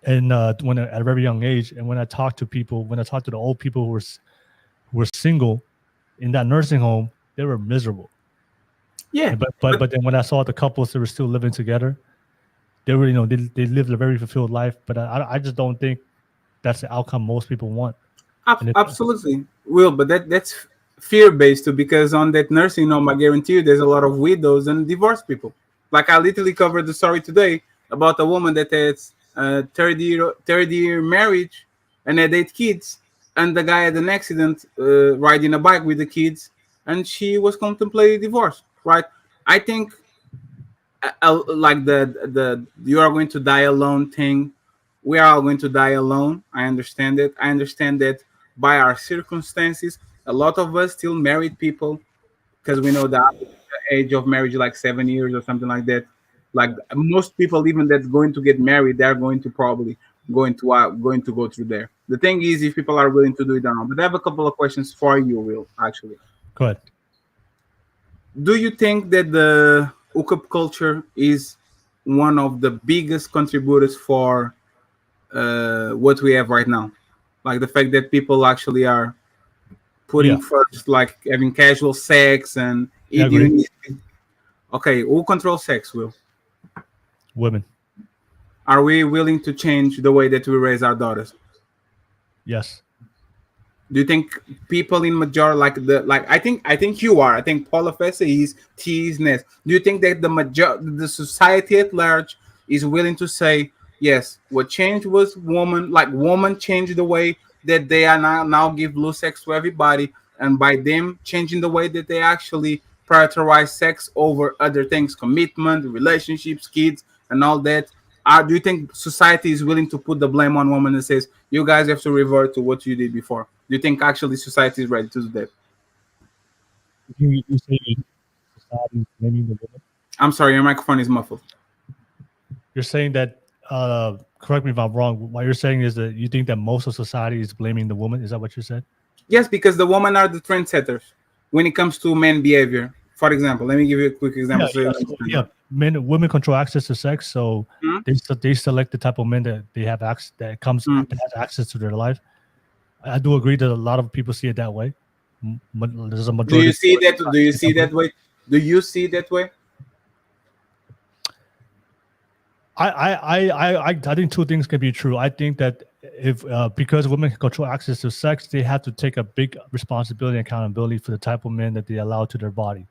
And when at a very young age, and when I talked to the old people who were single in that nursing home, they were miserable. Yeah. But then when I saw the couples that were still living together, they were, they lived a very fulfilled life. But I just don't think that's the outcome most people want. Absolutely, Will. But that's fear-based too, because on that nursing home, I guarantee you, there's a lot of widows and divorced people. Like I literally covered the story today about a woman that has third year marriage and had 8 kids, and the guy had an accident riding a bike with the kids, and she was contemplating divorce. Right? I think like the you are going to die alone thing. We are all going to die alone. I understand it. I understand that by our circumstances, a lot of us still married people, because we know the age of marriage like 7 years or something like that. Like most people, even that's going to get married, they're going to probably going to go through there. The thing is, if people are willing to do it or not. But I have a couple of questions for you, Will. Actually, Go ahead. do you think that the hookup culture is one of the biggest contributors for what we have right now? Like the fact that people actually are putting Yeah. first, like having casual sex and Yeah, I eating. Okay, who controls sex, Will? Women. Are we willing to change the way that we raise our daughters? Yes. Do you think people in I think you are. I think Paula Fessa is, T is Ness. Do you think that the society at large is willing to say, yes, what changed was woman changed the way that they are now give blue sex to everybody, and by them changing the way that they actually prioritize sex over other things, commitment, relationships, kids, and all that. Do you think society is willing to put the blame on women and says you guys have to revert to what you did before? Do you think actually society is ready to do that? You say society is blaming the women? I'm sorry, your microphone is muffled. You're saying that, correct me if I'm wrong, what you're saying is that you think that most of society is blaming the woman? Is that what you said? Yes, because the women are the trendsetters when it comes to men behavior. For example, let me give you a quick example. Men, women control access to sex, so they select the type of men that they have access that has access to their life. I do agree that a lot of people see it that way. There's a majority. Do you see that? Do you see that way? Do you see that way? I think two things can be true. I think that if because women control access to sex, they have to take a big responsibility and accountability for the type of men that they allow to their body.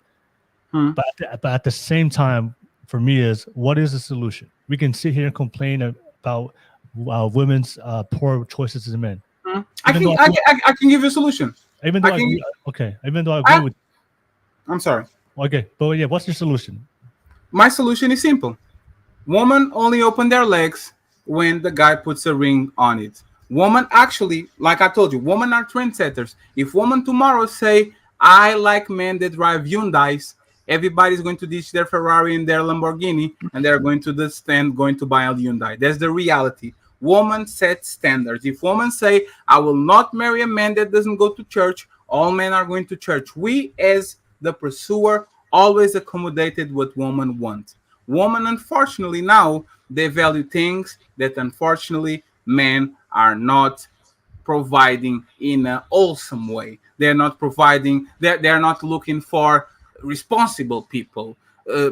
But at the same time, for me, is what is the solution? We can sit here and complain about women's poor choices as men. I can give you a solution. Even though even though I agree with. I'm sorry. Okay, but yeah, what's your solution? My solution is simple. Women only open their legs when the guy puts a ring on it. Women actually, like I told you, women are trendsetters. If women tomorrow say, I like men that drive Hyundais, everybody's going to ditch their Ferrari and their Lamborghini, and they're going to the stand going to buy a Hyundai. That's the reality. Women set standards. If women say, I will not marry a man that doesn't go to church, all men are going to church. We, as the pursuer, always accommodated what women want. Women, unfortunately, now they value things that unfortunately men are not providing in a wholesome way. They're not providing. They're not looking for responsible people,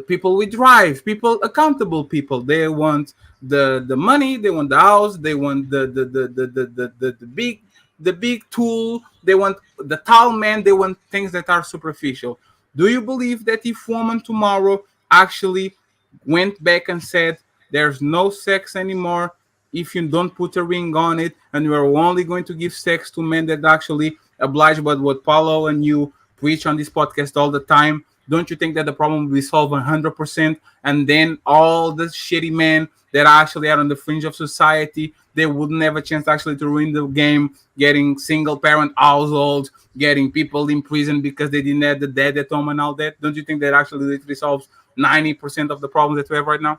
people with drive, people accountable people. They want the money. They want the house. They want the big tool. They want the tall man. They want things that are superficial. Do you believe that if woman tomorrow actually went back and said there's no sex anymore if you don't put a ring on it, and we're only going to give sex to men that actually oblige by what Paulo and you preach on this podcast all the time, don't you think that the problem will be solved 100%? And then all the shitty men that actually are on the fringe of society, they wouldn't have a chance actually to ruin the game, getting single parent households, getting people in prison because they didn't have the dad at home and all that. Don't you think that actually literally solves 90% of the problems that we have right now?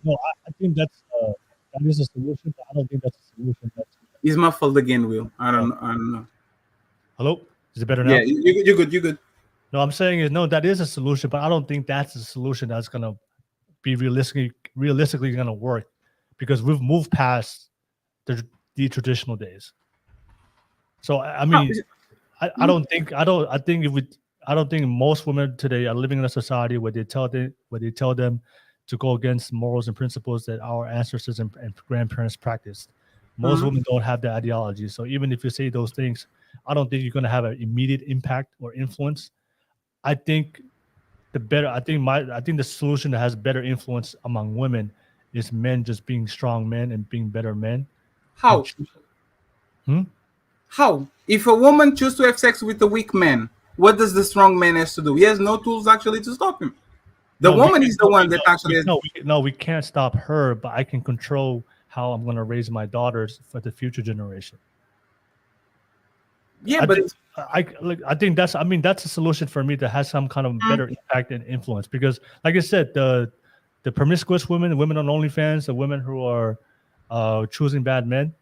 No, I think that is a solution, but I don't think that's a solution. It's muffled again, Will. I don't know. Hello? Is it better now? Yeah, you're good. You're good. No, I'm saying is no, that is a solution, but I don't think that's a solution that's gonna be realistically gonna work, because we've moved past the traditional days. So I mean, I don't think most women today are living in a society where they tell them to go against morals and principles that our ancestors and grandparents practiced. Most women don't have that ideology. So even if you say those things, I don't think you're going to have an immediate impact or influence. I think the solution that has better influence among women is men just being strong men and being better men. How? How? If a woman chooses to have sex with a weak man, what does the strong man has to do? He has no tools actually to stop him. The woman is the one that actually has... we can't stop her, but I can control how I'm going to raise my daughters for the future generation. Yeah, I think that's a solution for me that has some kind of better impact and influence, because like I said, the promiscuous women, the women on OnlyFans, the women who are choosing bad men,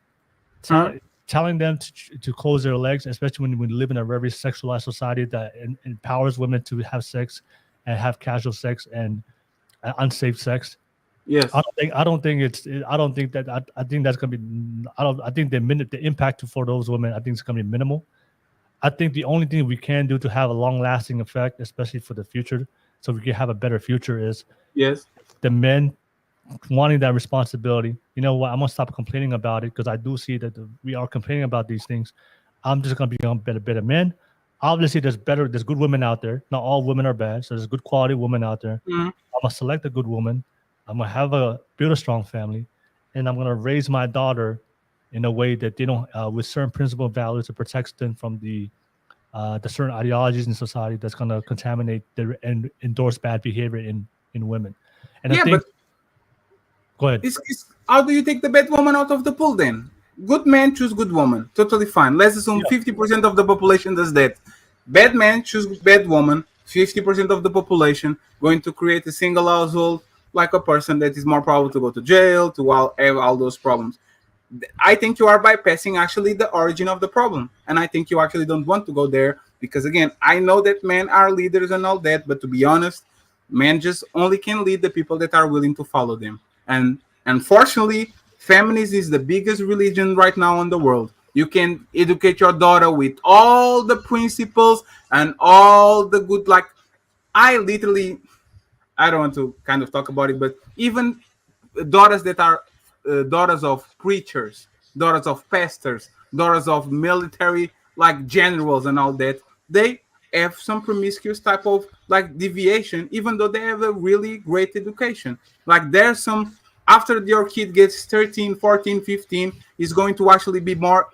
telling them to close their legs, especially when we live in a very sexualized society that empowers women to have sex and have casual sex and unsafe sex. Yes. I don't think that's gonna be. I think the impact for those women, I think it's gonna be minimal. I think the only thing we can do to have a long-lasting effect, especially for the future, so we can have a better future, is Yes. the men wanting that responsibility. You know what? I'm gonna stop complaining about it because I do see that we are complaining about these things. I'm just gonna become better men. Obviously, there's good women out there. Not all women are bad, so there's good quality women out there. I'm gonna select a good woman. I'm gonna build a strong family, and I'm gonna raise my daughter in a way that they don't with certain principle values to protect them from the certain ideologies in society that's gonna contaminate and endorse bad behavior in women. And Yeah, I think, but go ahead. how do you take the bad woman out of the pool then? Good men choose good woman. Totally fine. Let's assume 50% of the population does that. Bad men choose bad woman. 50% of the population going to create a single household, like a person that is more probable to go to jail, to have all those problems. I think you are bypassing actually the origin of the problem. And I think you actually don't want to go there because, again, I know that men are leaders and all that, but to be honest, men just only can lead the people that are willing to follow them. And unfortunately, feminism is the biggest religion right now in the world. You can educate your daughter with all the principles and all the good, like, I don't want to kind of talk about it, but even daughters that are daughters of preachers, daughters of pastors, daughters of military like generals and all that, they have some promiscuous type of like deviation, even though they have a really great education. Like there's some, after your kid gets 13, 14, 15, is going to actually be more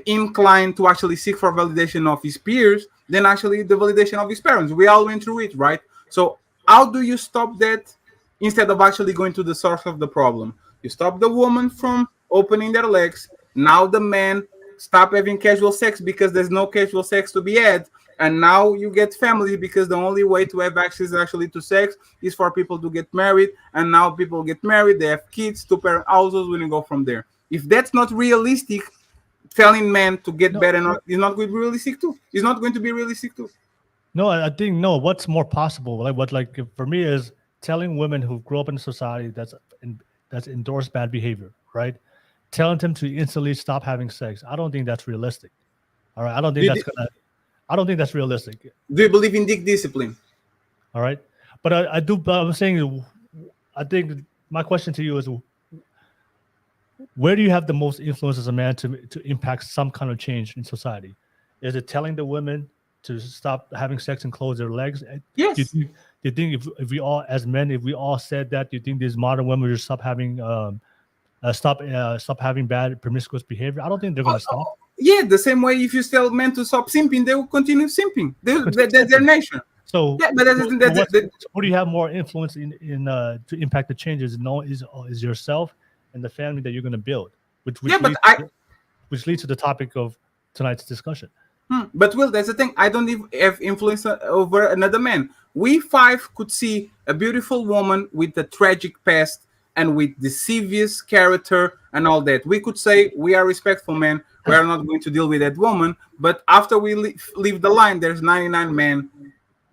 inclined to actually seek for validation of his peers than actually the validation of his parents. We all went through it, right? So how do you stop that instead of actually going to the source of the problem? You stop the woman from opening their legs. Now the man stop having casual sex because there's no casual sex to be had. And now you get family because the only way to have access actually to sex is for people to get married. And now people get married, they have kids, two-parent households, when you go from there. If that's not realistic, telling men to get better is not going to be realistic too. It's not going to be realistic too. No, I think what's more possible, like for me, is telling women who grew up in a society that's endorsed bad behavior, right? Telling them to instantly stop having sex. I don't think that's realistic. All right, I don't think that's realistic. Do you believe in dick discipline? All right, but I do. But I'm saying, I think my question to you is, where do you have the most influence as a man to impact some kind of change in society? Is it telling the women to stop having sex and close their legs? Yes. Do you think if we all, as men, if we all said that, do you think these modern women will stop having bad promiscuous behavior? I don't think they're going to stop. Yeah, the same way if you tell men to stop simping, they will continue simping. That's their nature. So, yeah, but who do you have more influence in to impact the changes? Is yourself and the family that you're going to build, which leads to the topic of tonight's discussion. But Will, that's the thing. I don't even have influence over another man. We five could see a beautiful woman with a tragic past and with deceivious character and all that. We could say we are respectful men. We are not going to deal with that woman. But after we leave the line, there's 99 men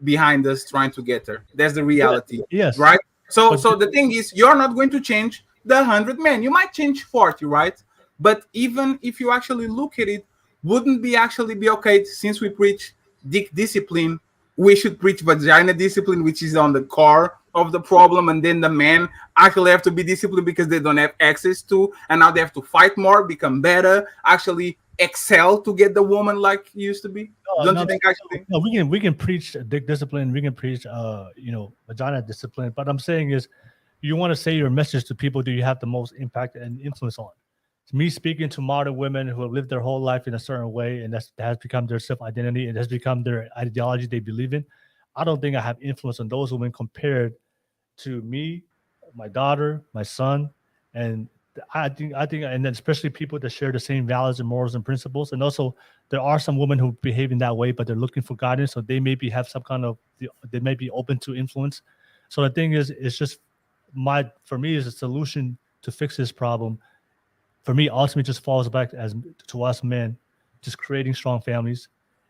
behind us trying to get her. That's the reality. Yes. Right? So the thing is, you're not going to change the 100 men. You might change 40, right? But even if you actually look at it, wouldn't be okay, since we preach dick discipline, we should preach vagina discipline, which is on the core of the problem, and then the men actually have to be disciplined because they don't have access to, and now they have to fight more, become better, actually excel to get the woman like used to be. Don't you think actually? No, we can preach dick discipline, we can preach vagina discipline, but I'm saying is, you want to say your message to people do you have the most impact and influence on? It's me speaking to modern women who have lived their whole life in a certain way, and that has become their self-identity, and has become their ideology they believe in. I don't think I have influence on those women compared to me, my daughter, my son, and I think, and then especially people that share the same values and morals and principles. And also, there are some women who behave in that way, but they're looking for guidance, so they maybe have some kind of, they may be open to influence. So the thing is, it's just for me, is a solution to fix this problem. For me, ultimately, just falls back to us men, just creating strong families,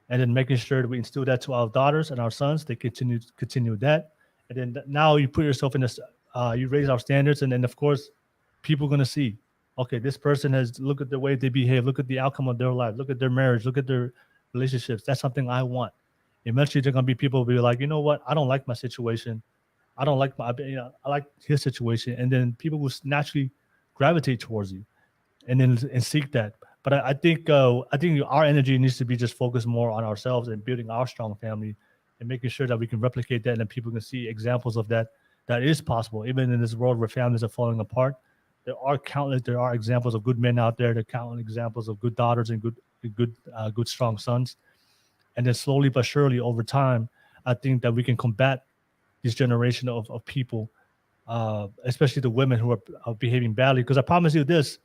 and then making sure that we instill that to our daughters and our sons. They continue that, and then now you put yourself in this. You raise our standards, and then of course, people are gonna see. Okay, this person has look at the way they behave, look at the outcome of their life, look at their marriage, look at their relationships. That's something I want. Eventually, there are gonna be people who be like, you know what? I don't like my situation. I don't like I like his situation, and then people will naturally gravitate towards you, and seek that. But I think our energy needs to be just focused more on ourselves and building our strong family, and making sure that we can replicate that, and then people can see examples of that. That is possible, even in this world where families are falling apart. There are examples of good men out there. There are countless examples of good daughters and good strong sons. And then slowly but surely over time, I think that we can combat this generation of people, especially the women who are behaving badly. Because I promise you this,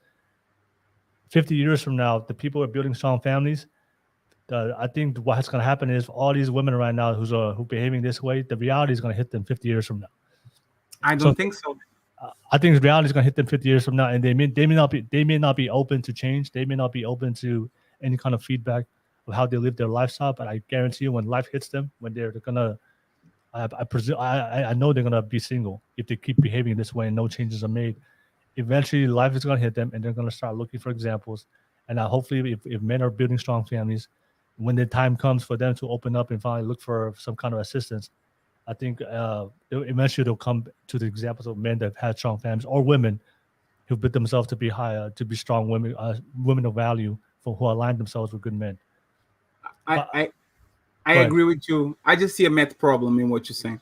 50 years from now, the people who are building strong families, I think what's going to happen is all these women right now who are behaving this way, the reality is going to hit them 50 years from now. I don't think so. I think reality is going to hit them 50 years from now, and they may not be open to change. They may not be open to any kind of feedback of how they live their lifestyle. But I guarantee you, when life hits them, when they're gonna, I know they're gonna be single if they keep behaving this way and no changes are made. Eventually, life is gonna hit them, and they're gonna start looking for examples. And hopefully, if men are building strong families, when the time comes for them to open up and finally look for some kind of assistance, I think eventually they'll come to the examples of men that have had strong families, or women who built themselves to be strong women, women of value, who align themselves with good men. I agree with you. I just see a math problem in what you're saying.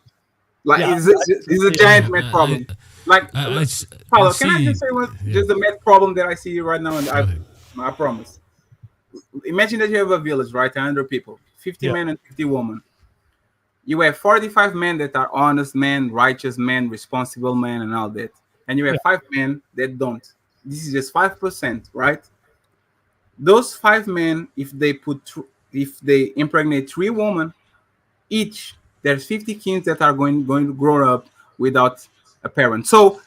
Like it's a giant math problem. Paulo, can I just say just the math problem that I see right now? And I promise. Imagine that you have a village, right? 100 people, 50 men and 50 women. You have 45 men that are honest men, righteous men, responsible men, and all that. And you have 5 men that don't. This is just 5%, right? Those 5 men, if they impregnate 3 women each, there's 50 kids that are going to grow up without a parent. So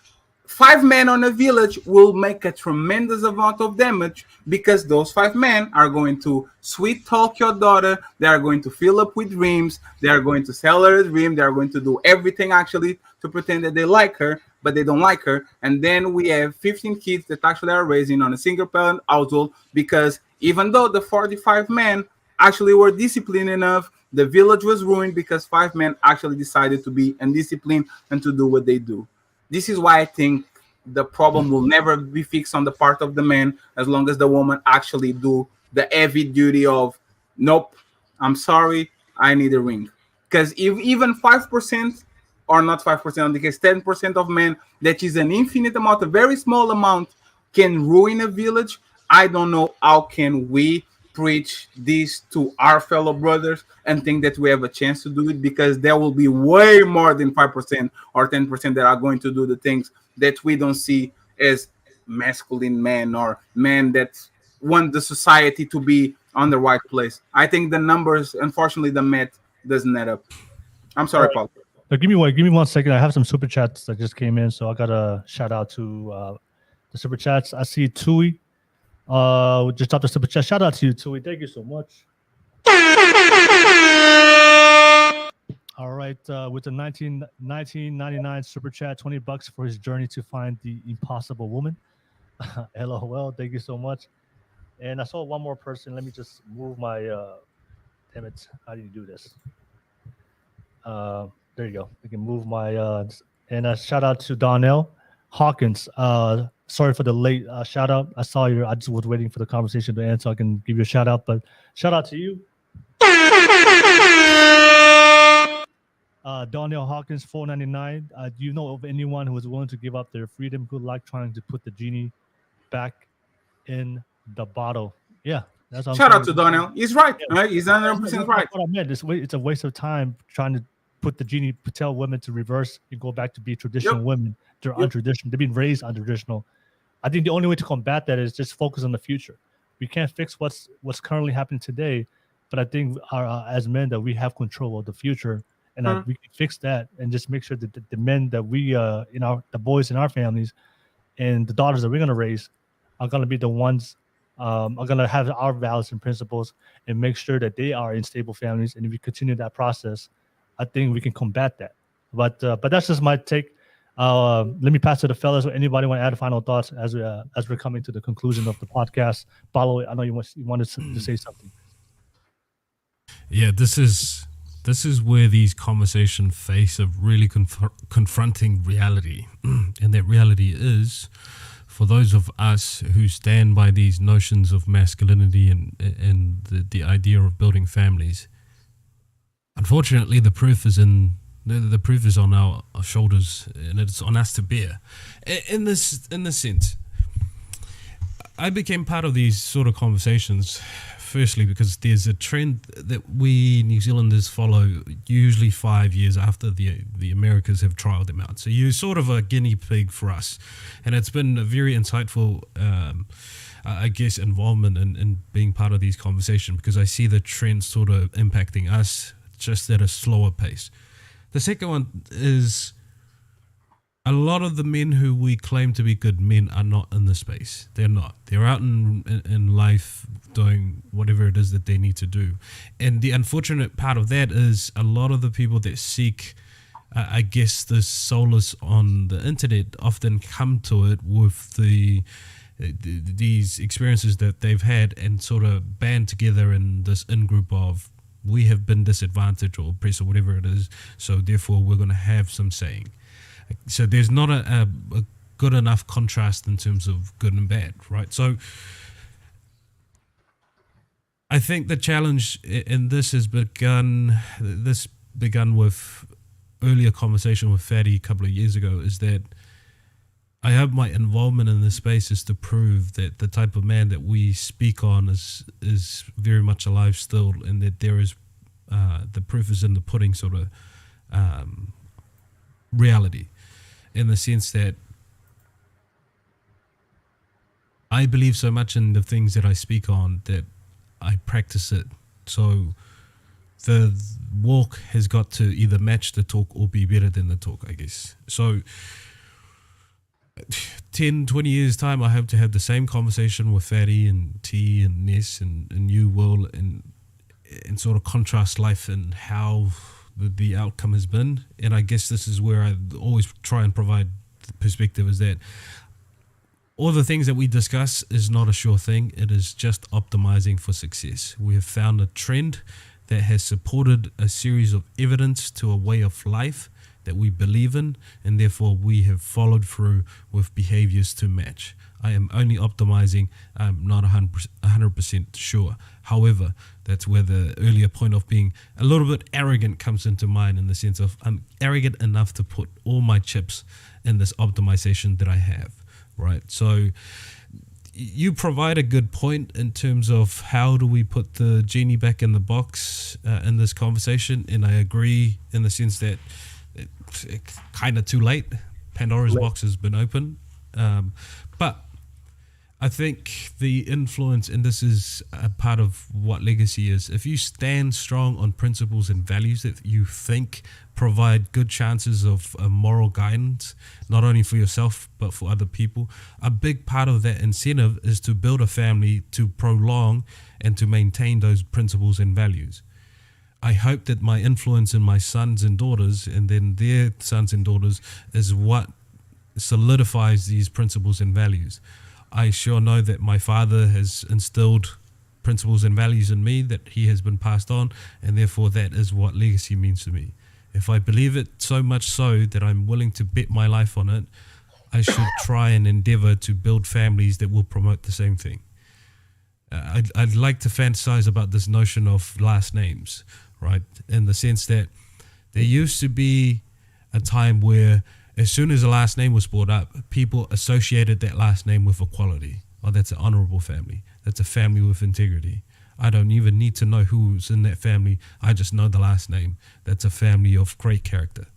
5 men on a village will make a tremendous amount of damage, because those 5 men are going to sweet talk your daughter. They are going to fill up with dreams. They are going to sell her a dream. They are going to do everything actually to pretend that they like her, but they don't like her. And then we have 15 kids that actually are raising on a single parent household, because even though the 45 men actually were disciplined enough, the village was ruined because 5 men actually decided to be undisciplined and to do what they do. This is why I think the problem will never be fixed on the part of the man, as long as the woman actually do the heavy duty of, nope, I'm sorry, I need a ring. Because if even 5%, or not 5%, because 10% of men, that is an infinite amount, a very small amount, can ruin a village, I don't know how can we preach this to our fellow brothers and think that we have a chance to do it, because there will be way more than 5% or 10% that are going to do the things that we don't see as masculine men, or men that want the society to be on the right place. I think the numbers, unfortunately, the math doesn't add up. I'm sorry, Paul. Give me 1 second. I have some super chats that just came in, so I got a shout out to the super chats. I see Tui. Just dropped the super chat. Shout out to you, Tui. Thank you so much. All right, with the 1999 super chat, $20 for his journey to find the impossible woman. LOL. Thank you so much. And I saw one more person. Let me just move my. Damn it! How do you do this? There you go. I can move my. And a shout out to Donnell Hawkins. Sorry for the late shout out. I just was waiting for the conversation to end so I can give you a shout out. But shout out to you. Donnell Hawkins, $4.99. Do you know of anyone who is willing to give up their freedom? Good luck trying to put the genie back in the bottle. Yeah. That's what Shout out to Donnell. He's right. Yeah. Right? He's 100% right. What I meant. It's a waste of time trying to put the genie, tell women to reverse and go back to be traditional women. They're untraditional. They've been raised untraditional. I think the only way to combat that is just focus on the future. We can't fix what's currently happening today, but I think as men that we have control of the future, and we can fix that and just make sure that the men that we the boys in our families and the daughters that we're going to raise are going to be the ones are going to have our values and principles and make sure that they are in stable families. And if we continue that process, I think we can combat that. But that's just my take. Let me pass to the fellas. Anybody want to add final thoughts as we're coming to the conclusion of the podcast? Paulo, I know you wanted to say something. Yeah, this is where these conversations face a really confronting reality. And that reality is, for those of us who stand by these notions of masculinity and the idea of building families, unfortunately the proof is on our shoulders, and it's on us to bear. In this sense, I became part of these sort of conversations firstly because there's a trend that we New Zealanders follow usually 5 years after the Americas have trialed them out. So you're sort of a guinea pig for us, and it's been a very insightful I guess involvement in being part of these conversations, because I see the trend sort of impacting us just at a slower pace. The second one is a lot of the men who we claim to be good men are not in the space. They're not. They're out in life doing whatever it is that they need to do. And the unfortunate part of that is a lot of the people that seek, I guess, this solace on the internet often come to it with these experiences that they've had and sort of band together in this in-group of, we have been disadvantaged or oppressed or whatever it is, so therefore we're going to have some saying. So there's not a good enough contrast in terms of good and bad, right? So I think the challenge in this began with earlier conversation with Fatty a couple of years ago, is that I hope my involvement in this space is to prove that the type of man that we speak on is very much alive still, and that there is the proof is in the pudding sort of reality, in the sense that I believe so much in the things that I speak on that I practice it. So the walk has got to either match the talk or be better than the talk, I guess. So 10, 20 years time, I hope to have the same conversation with Fatty and T and Ness and you, Will, and sort of contrast life and how the outcome has been. And I guess this is where I always try and provide the perspective, is that all the things that we discuss is not a sure thing. It is just optimizing for success. We have found a trend that has supported a series of evidence to a way of life that we believe in, and therefore we have followed through with behaviors to match. I am only optimizing. I'm not 100% sure. However, that's where the earlier point of being a little bit arrogant comes into mind, in the sense of I'm arrogant enough to put all my chips in this optimization that I have, right? So you provide a good point in terms of how do we put the genie back in the box in this conversation, and I agree in the sense that it's kind of too late. Pandora's box has been open. But I think the influence, and this is a part of what legacy is, if you stand strong on principles and values that you think provide good chances of moral guidance, not only for yourself, but for other people, a big part of that incentive is to build a family, to prolong and to maintain those principles and values. I hope that my influence in my sons and daughters, and then their sons and daughters, is what solidifies these principles and values. I sure know that my father has instilled principles and values in me that he has been passed on, and therefore that is what legacy means to me. If I believe it so much so that I'm willing to bet my life on it, I should try and endeavor to build families that will promote the same thing. I'd like to fantasize about this notion of last names, right? In the sense that there used to be a time where as soon as a last name was brought up, people associated that last name with equality. Oh, that's an honorable family. That's a family with integrity. I don't even need to know who's in that family. I just know the last name. That's a family of great character.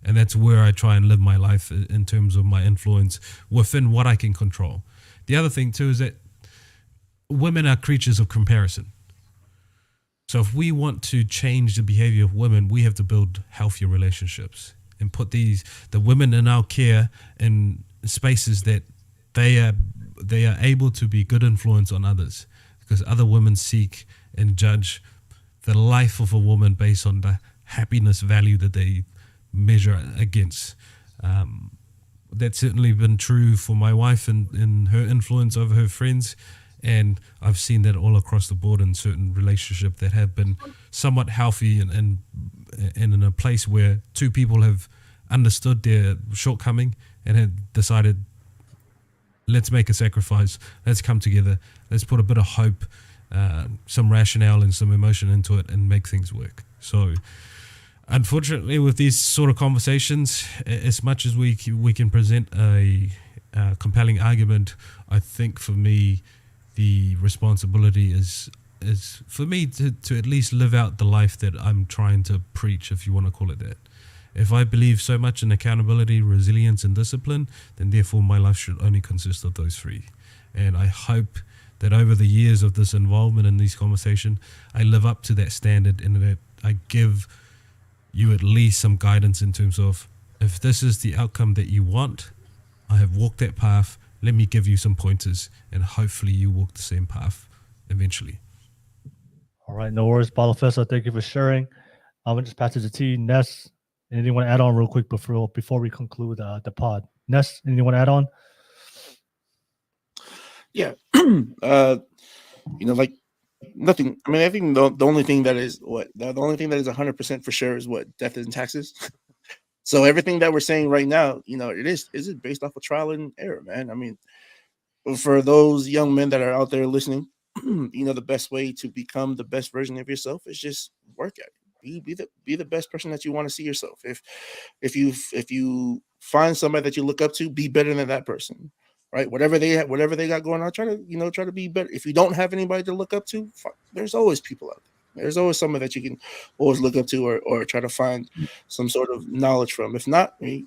And that's where I try and live my life in terms of my influence within what I can control. The other thing too is that women are creatures of comparison. So if we want to change the behavior of women, we have to build healthier relationships and put the women in our care in spaces that they are able to be good influence on others, because other women seek and judge the life of a woman based on the happiness value that they measure against. That's certainly been true for my wife and her influence over her friends. And I've seen that all across the board in certain relationships that have been somewhat healthy and in a place where two people have understood their shortcoming and had decided, let's make a sacrifice, let's come together, let's put a bit of hope, some rationale and some emotion into it and make things work. So unfortunately, with these sort of conversations, as much as we can present a compelling argument, I think for me, the responsibility is for me to at least live out the life that I'm trying to preach, if you want to call it that. If I believe so much in accountability, resilience, and discipline, then therefore my life should only consist of those three. And I hope that over the years of this involvement in these conversations, I live up to that standard and that I give you at least some guidance in terms of, if this is the outcome that you want, I have walked that path, let me give you some pointers, and hopefully you walk the same path eventually. All right, no worries, Balafessa. Thank you for sharing. I'm going to just pass it to T. Ness, anything you want to add on real quick before we conclude the pod? Ness, anything you want to add on? Yeah. Like nothing. I mean, I think the only thing that is the only thing that is 100% for sure is death and taxes. So everything that we're saying right now, it is based off of trial and error, man. I mean, for those young men that are out there listening, the best way to become the best version of yourself is just work at it. Be the best person that you want to see yourself. If you find somebody that you look up to, be better than that person. Right, whatever they got going on, try to be better. If you don't have anybody to look up to, there's always people out there. There's always someone that you can always look up to or try to find some sort of knowledge from. If not, you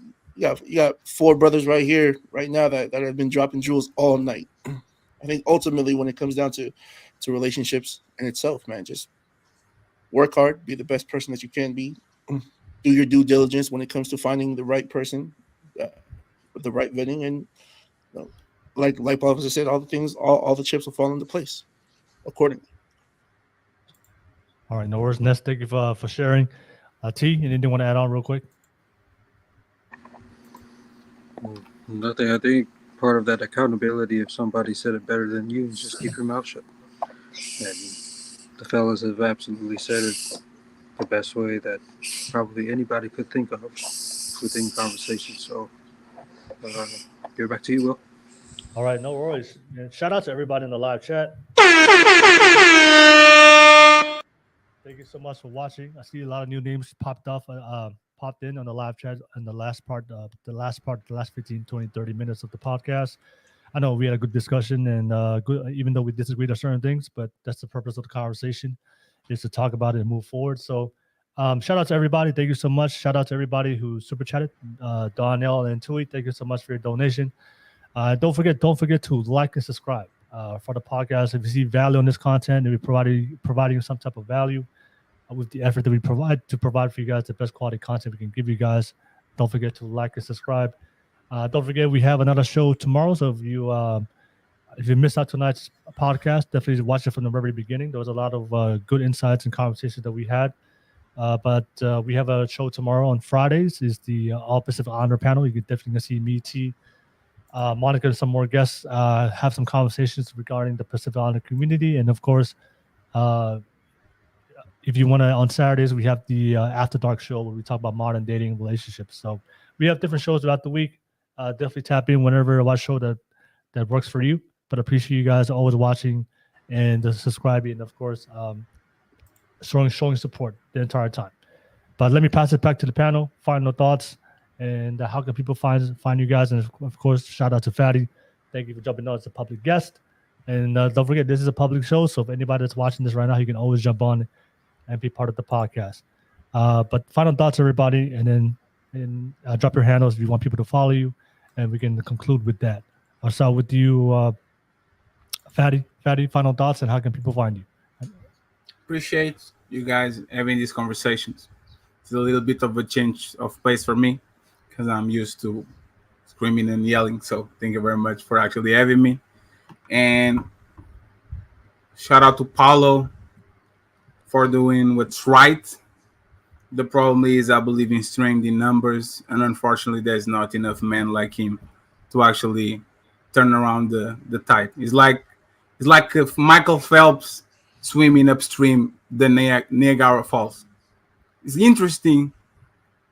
got four brothers right here, right now that have been dropping jewels all night. I think ultimately, when it comes down to relationships in itself, man, just work hard, be the best person that you can be, do your due diligence when it comes to finding the right person with the right vetting, and like Paul said, all the chips will fall into place accordingly. All right, no worries. Ness, thank you for sharing. T, anything you want to add on real quick? Nothing. I think part of that accountability, if somebody said it better than you, is just keep your mouth shut. And the fellas have absolutely said it the best way that probably anybody could think of within conversation. So, get back to you, Will. All right, no worries. And shout out to everybody in the live chat. Thank you so much for watching. I see a lot of new names popped in on the live chat in the last 15, 20, 30 minutes of the podcast. I know we had a good discussion and good, even though we disagreed on certain things, but that's the purpose of the conversation, is to talk about it and move forward. So shout out to everybody. Thank you so much. Shout out to everybody who super chatted. Donnell and Tui, thank you so much for your donation. Don't forget to like and subscribe for the podcast. If you see value on this content, and we're providing some type of value with the effort that we provide for you guys the best quality content we can give you guys, don't forget to like and subscribe. Don't forget we have another show tomorrow. So if you missed out tonight's podcast, definitely watch it from the very beginning. There was a lot of good insights and conversations that we had. But we have a show tomorrow on Fridays. Is the All Pacific Honor panel. You can definitely see me, T, Monica, and some more guests have some conversations regarding the Pacific Honor community. And of course, if you want to, on Saturdays, we have the After Dark show where we talk about modern dating and relationships. So we have different shows throughout the week. Definitely tap in whenever what show that works for you. But appreciate you guys always watching and subscribing, and of course, showing support the entire time. But let me pass it back to the panel. Final thoughts, and how can people find you guys? And of course, shout out to Fatty. Thank you for jumping on as a public guest. And don't forget, this is a public show, so if anybody that's watching this right now, you can always jump on and be part of the podcast. But final thoughts, everybody, and then drop your handles if you want people to follow you, and we can conclude with that. I'll start with you, Fatty. Fatty, final thoughts, and how can people find you? appreciate you guys having these conversations. It's a little bit of a change of pace for me because I'm used to screaming and yelling. So thank you very much for actually having me. And shout out to Paulo for doing what's right. The problem is, I believe in strength in numbers, and unfortunately, there's not enough men like him to actually turn around the tide. It's like if Michael Phelps swimming upstream the Niagara Falls. It's interesting.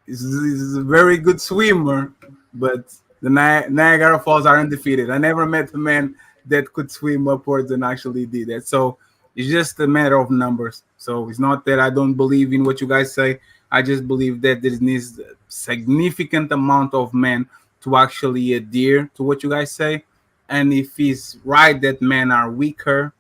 He's a very good swimmer, but the Niagara Falls are undefeated. I never met a man that could swim upwards and actually did that. So it's just a matter of numbers. So it's not that I don't believe in what you guys say. I just believe that there needs a significant amount of men to actually adhere to what you guys say. And if it's right that men are weaker,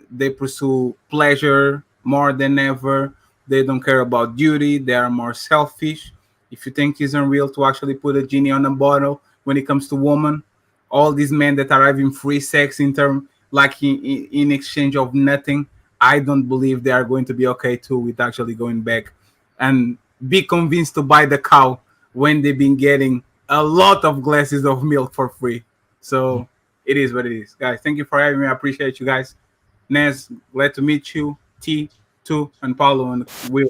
they pursue pleasure more than ever. They don't care about duty. They are more selfish. If you think it's unreal to actually put a genie on a bottle when it comes to women, all these men that are having free sex in term like in exchange of nothing, I don't believe they are going to be okay too with actually going back and be convinced to buy the cow when they've been getting a lot of glasses of milk for free. So it is what it is, guys. Thank you for having me. I appreciate you guys. Nez, glad to meet you. T, too, and Paulo and Will.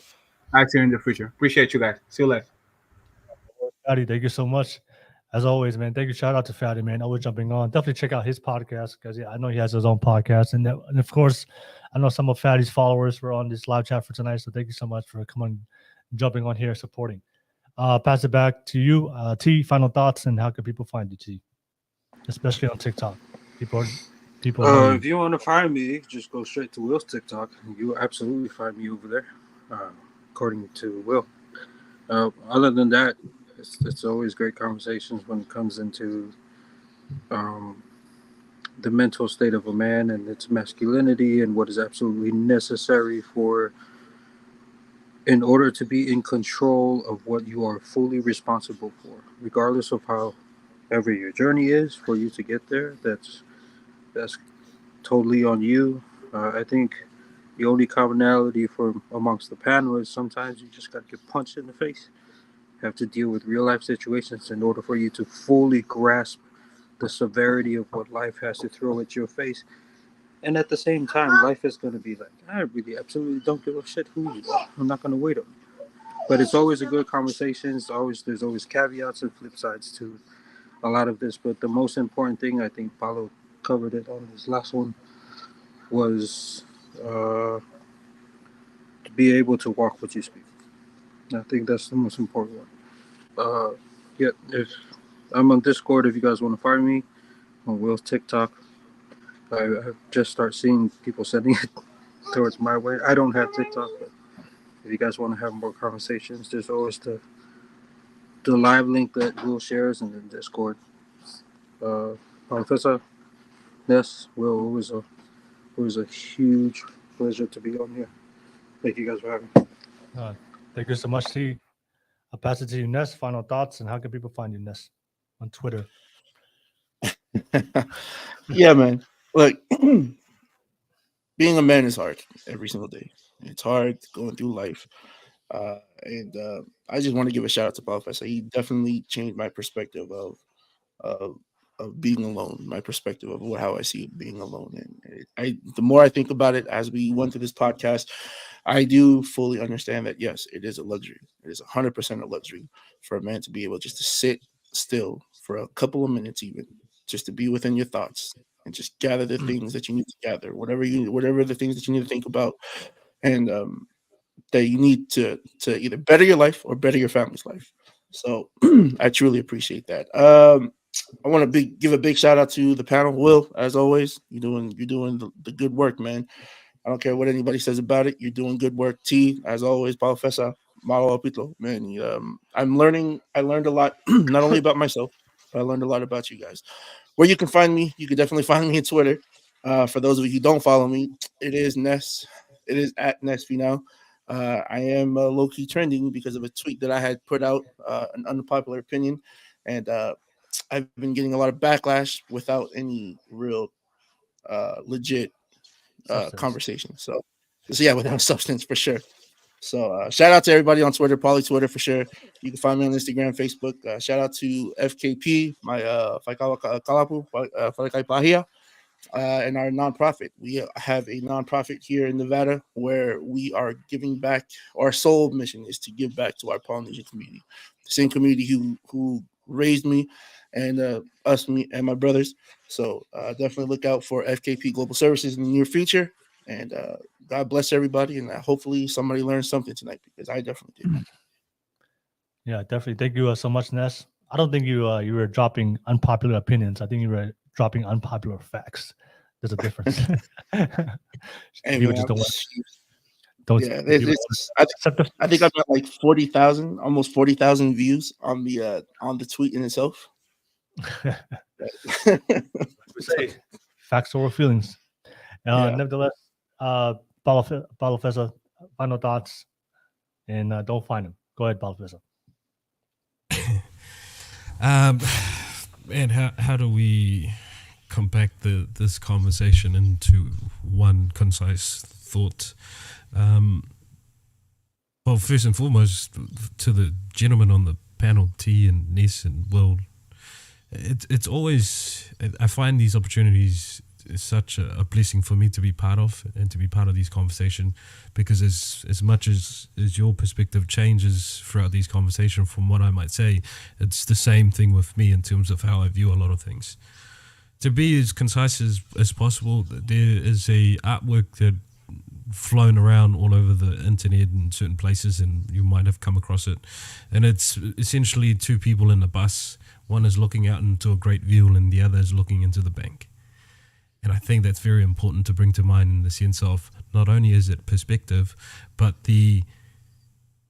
I'll see you in the future. Appreciate you guys. See you later. Fatty, thank you so much. As always, man. Thank you. Shout out to Fatty, man. Always jumping on. Definitely check out his podcast because I know he has his own podcast. And of course, I know some of Fatty's followers were on this live chat for tonight. So thank you so much for coming, jumping on here, supporting. Pass it back to you. T, final thoughts and how can people find you, T? Especially on TikTok. People know If you want to find me, just go straight to Will's TikTok. You will absolutely find me over there, according to Will. Other than that, it's always great conversations when it comes into the mental state of a man and its masculinity and what is absolutely necessary for in order to be in control of what you are fully responsible for, regardless of however your journey is for you to get there. That's totally on you. I think the only commonality for amongst the panel is sometimes you just got to get punched in the face. You have to deal with real life situations in order for you to fully grasp the severity of what life has to throw at your face. And at the same time, life is going to be like, I really absolutely don't give a shit who you are. I'm not going to wait on you. But it's always a good conversation. There's always caveats and flip sides to a lot of this. But the most important thing, I think Paulo covered it on his last one, was to be able to walk what you speak. I think that's the most important one. Yeah, if I'm on Discord, if you guys want to find me, on Will's TikTok. I just start seeing people sending it towards my way. I don't have TikTok, but if you guys want to have more conversations, there's always the live link that Will shares and then Discord. Professor Ness, Will, it was a huge pleasure to be on here. Thank you guys for having me. Thank you so much, T. I'll pass it to you, Ness. Final thoughts and how can people find you, Ness, on Twitter? Yeah, man. Look, being a man is hard every single day. It's hard going through life. And I just want to give a shout out to Professor. He definitely changed my perspective of being alone, my perspective of how I see being alone. And the more I think about it as we went through this podcast, I do fully understand that, yes, it is a luxury. It is 100% a luxury for a man to be able just to sit still for a couple of minutes, even just to be within your thoughts and just gather the things that you need to gather, whatever the things that you need to think about, and that you need to either better your life or better your family's life. So I truly appreciate that. I want to give a big shout out to the panel. Will, as always, you're doing the good work, man. I don't care what anybody says about it. You're doing good work. T, as always, Professor Malo Apito, man. I learned a lot, not only about myself, but I learned a lot about you guys. Where you can find me, you can definitely find me on Twitter. For those of you who don't follow me, it is Ness. It is at Nesby now. I am low-key trending because of a tweet that I had put out, an unpopular opinion, and I've been getting a lot of backlash without any real legit conversation. So So yeah, without substance for sure. So shout out to everybody on Twitter, Poly Twitter for sure. You can find me on Instagram, Facebook. Shout out to FKP, my Kalapu, and our nonprofit. We have a nonprofit here in Nevada where we are giving back. Our sole mission is to give back to our Polynesian community, the same community who raised me and me and my brothers. So definitely look out for FKP Global Services in the near future. And God bless everybody. And hopefully somebody learned something tonight, because I definitely did. Yeah, definitely. Thank you so much, Ness. I don't think you were dropping unpopular opinions. I think you were dropping unpopular facts. There's a difference. Hey, You man, just I'm don't. yeah, I think I've got like 40,000, almost 40,000 views on the tweet in itself. We say facts over feelings. Yeah. Nevertheless, Balafesa, final thoughts, and don't find him. Go ahead, Balafesa. Man, how do we compact this conversation into one concise thought? Well, first and foremost, to the gentlemen on the panel, T and Ness and Will, it's always, I find these opportunities is such a blessing for me to be part of and to be part of these conversations, because as much as your perspective changes throughout these conversations from what I might say, it's the same thing with me in terms of how I view a lot of things. To be as concise as possible, there is a artwork that flown around all over the internet in certain places, and you might have come across it, and it's essentially two people in a bus. One is looking out into a great view and the other is looking into the bank. And I think that's very important to bring to mind, in the sense of not only is it perspective, but the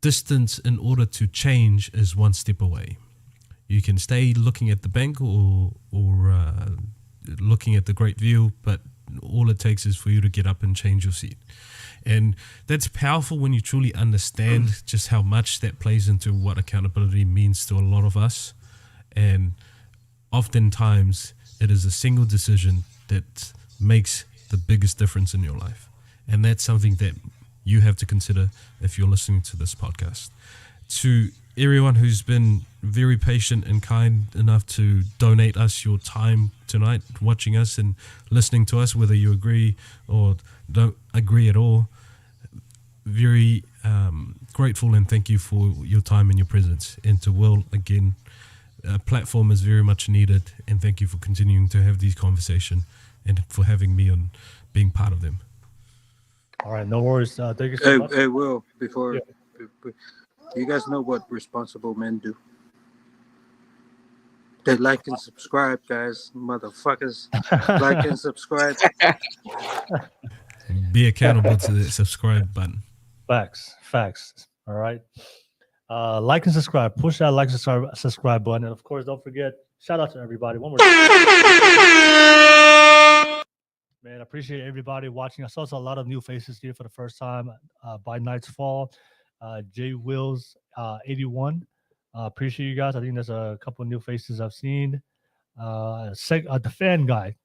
distance in order to change is one step away. You can stay looking at the bank or looking at the great view, but all it takes is for you to get up and change your seat. And that's powerful when you truly understand just how much that plays into what accountability means to a lot of us. And oftentimes it is a single decision that makes the biggest difference in your life. And that's something that you have to consider if you're listening to this podcast. To everyone who's been very patient and kind enough to donate us your time tonight, watching us and listening to us, whether you agree or don't agree at all, very grateful, and thank you for your time and your presence. And to Will, again, a platform is very much needed, and thank you for continuing to have these conversations and for having me on being part of them. All right, no worries. Thank you so much. Hey, Will, before you guys know what responsible men do? They like and subscribe, guys, motherfuckers. Like and subscribe. Be accountable to the subscribe button. Facts. All right. Like and subscribe. Push that like and subscribe button. And of course, don't forget, shout out to everybody. One more man, I appreciate everybody watching. I saw a lot of new faces here for the first time. By Night's Fall, J Wills 81. Appreciate you guys. I think there's a couple of new faces I've seen. The fan guy.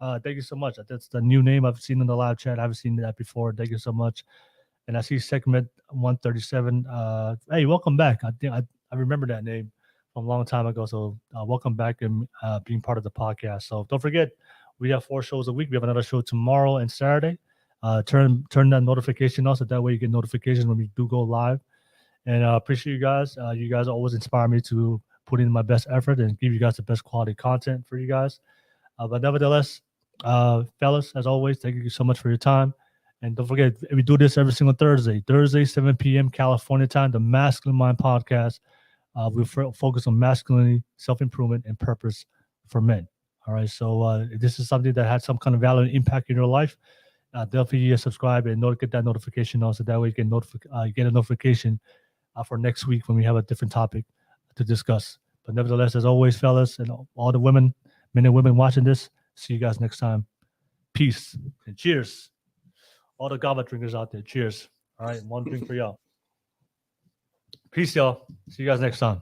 Thank you so much. That's the new name I've seen in the live chat. I haven't seen that before. Thank you so much. And I see segment 137. Hey, welcome back. I think I remember that name from a long time ago. So welcome back and being part of the podcast. So don't forget, we have 4 shows a week. We have another show tomorrow and Saturday. Turn that notification on so that way you get notifications when we do go live. And I appreciate you guys. You guys always inspire me to put in my best effort and give you guys the best quality content for you guys. But nevertheless, fellas, as always, thank you so much for your time. And don't forget, we do this every single Thursday, 7 p.m. California time, the Masculine Mind Podcast. We focus on masculinity, self-improvement, and purpose for men. All right, so this is something that had some kind of value and impact in your life. Definitely subscribe and get that notification on, so that way you can get a notification for next week when we have a different topic to discuss. But nevertheless, as always, fellas, and all the women, men and women watching this, see you guys next time. Peace and cheers. All the Kava drinkers out there, cheers. All right, one drink for y'all. Peace, y'all. See you guys next time.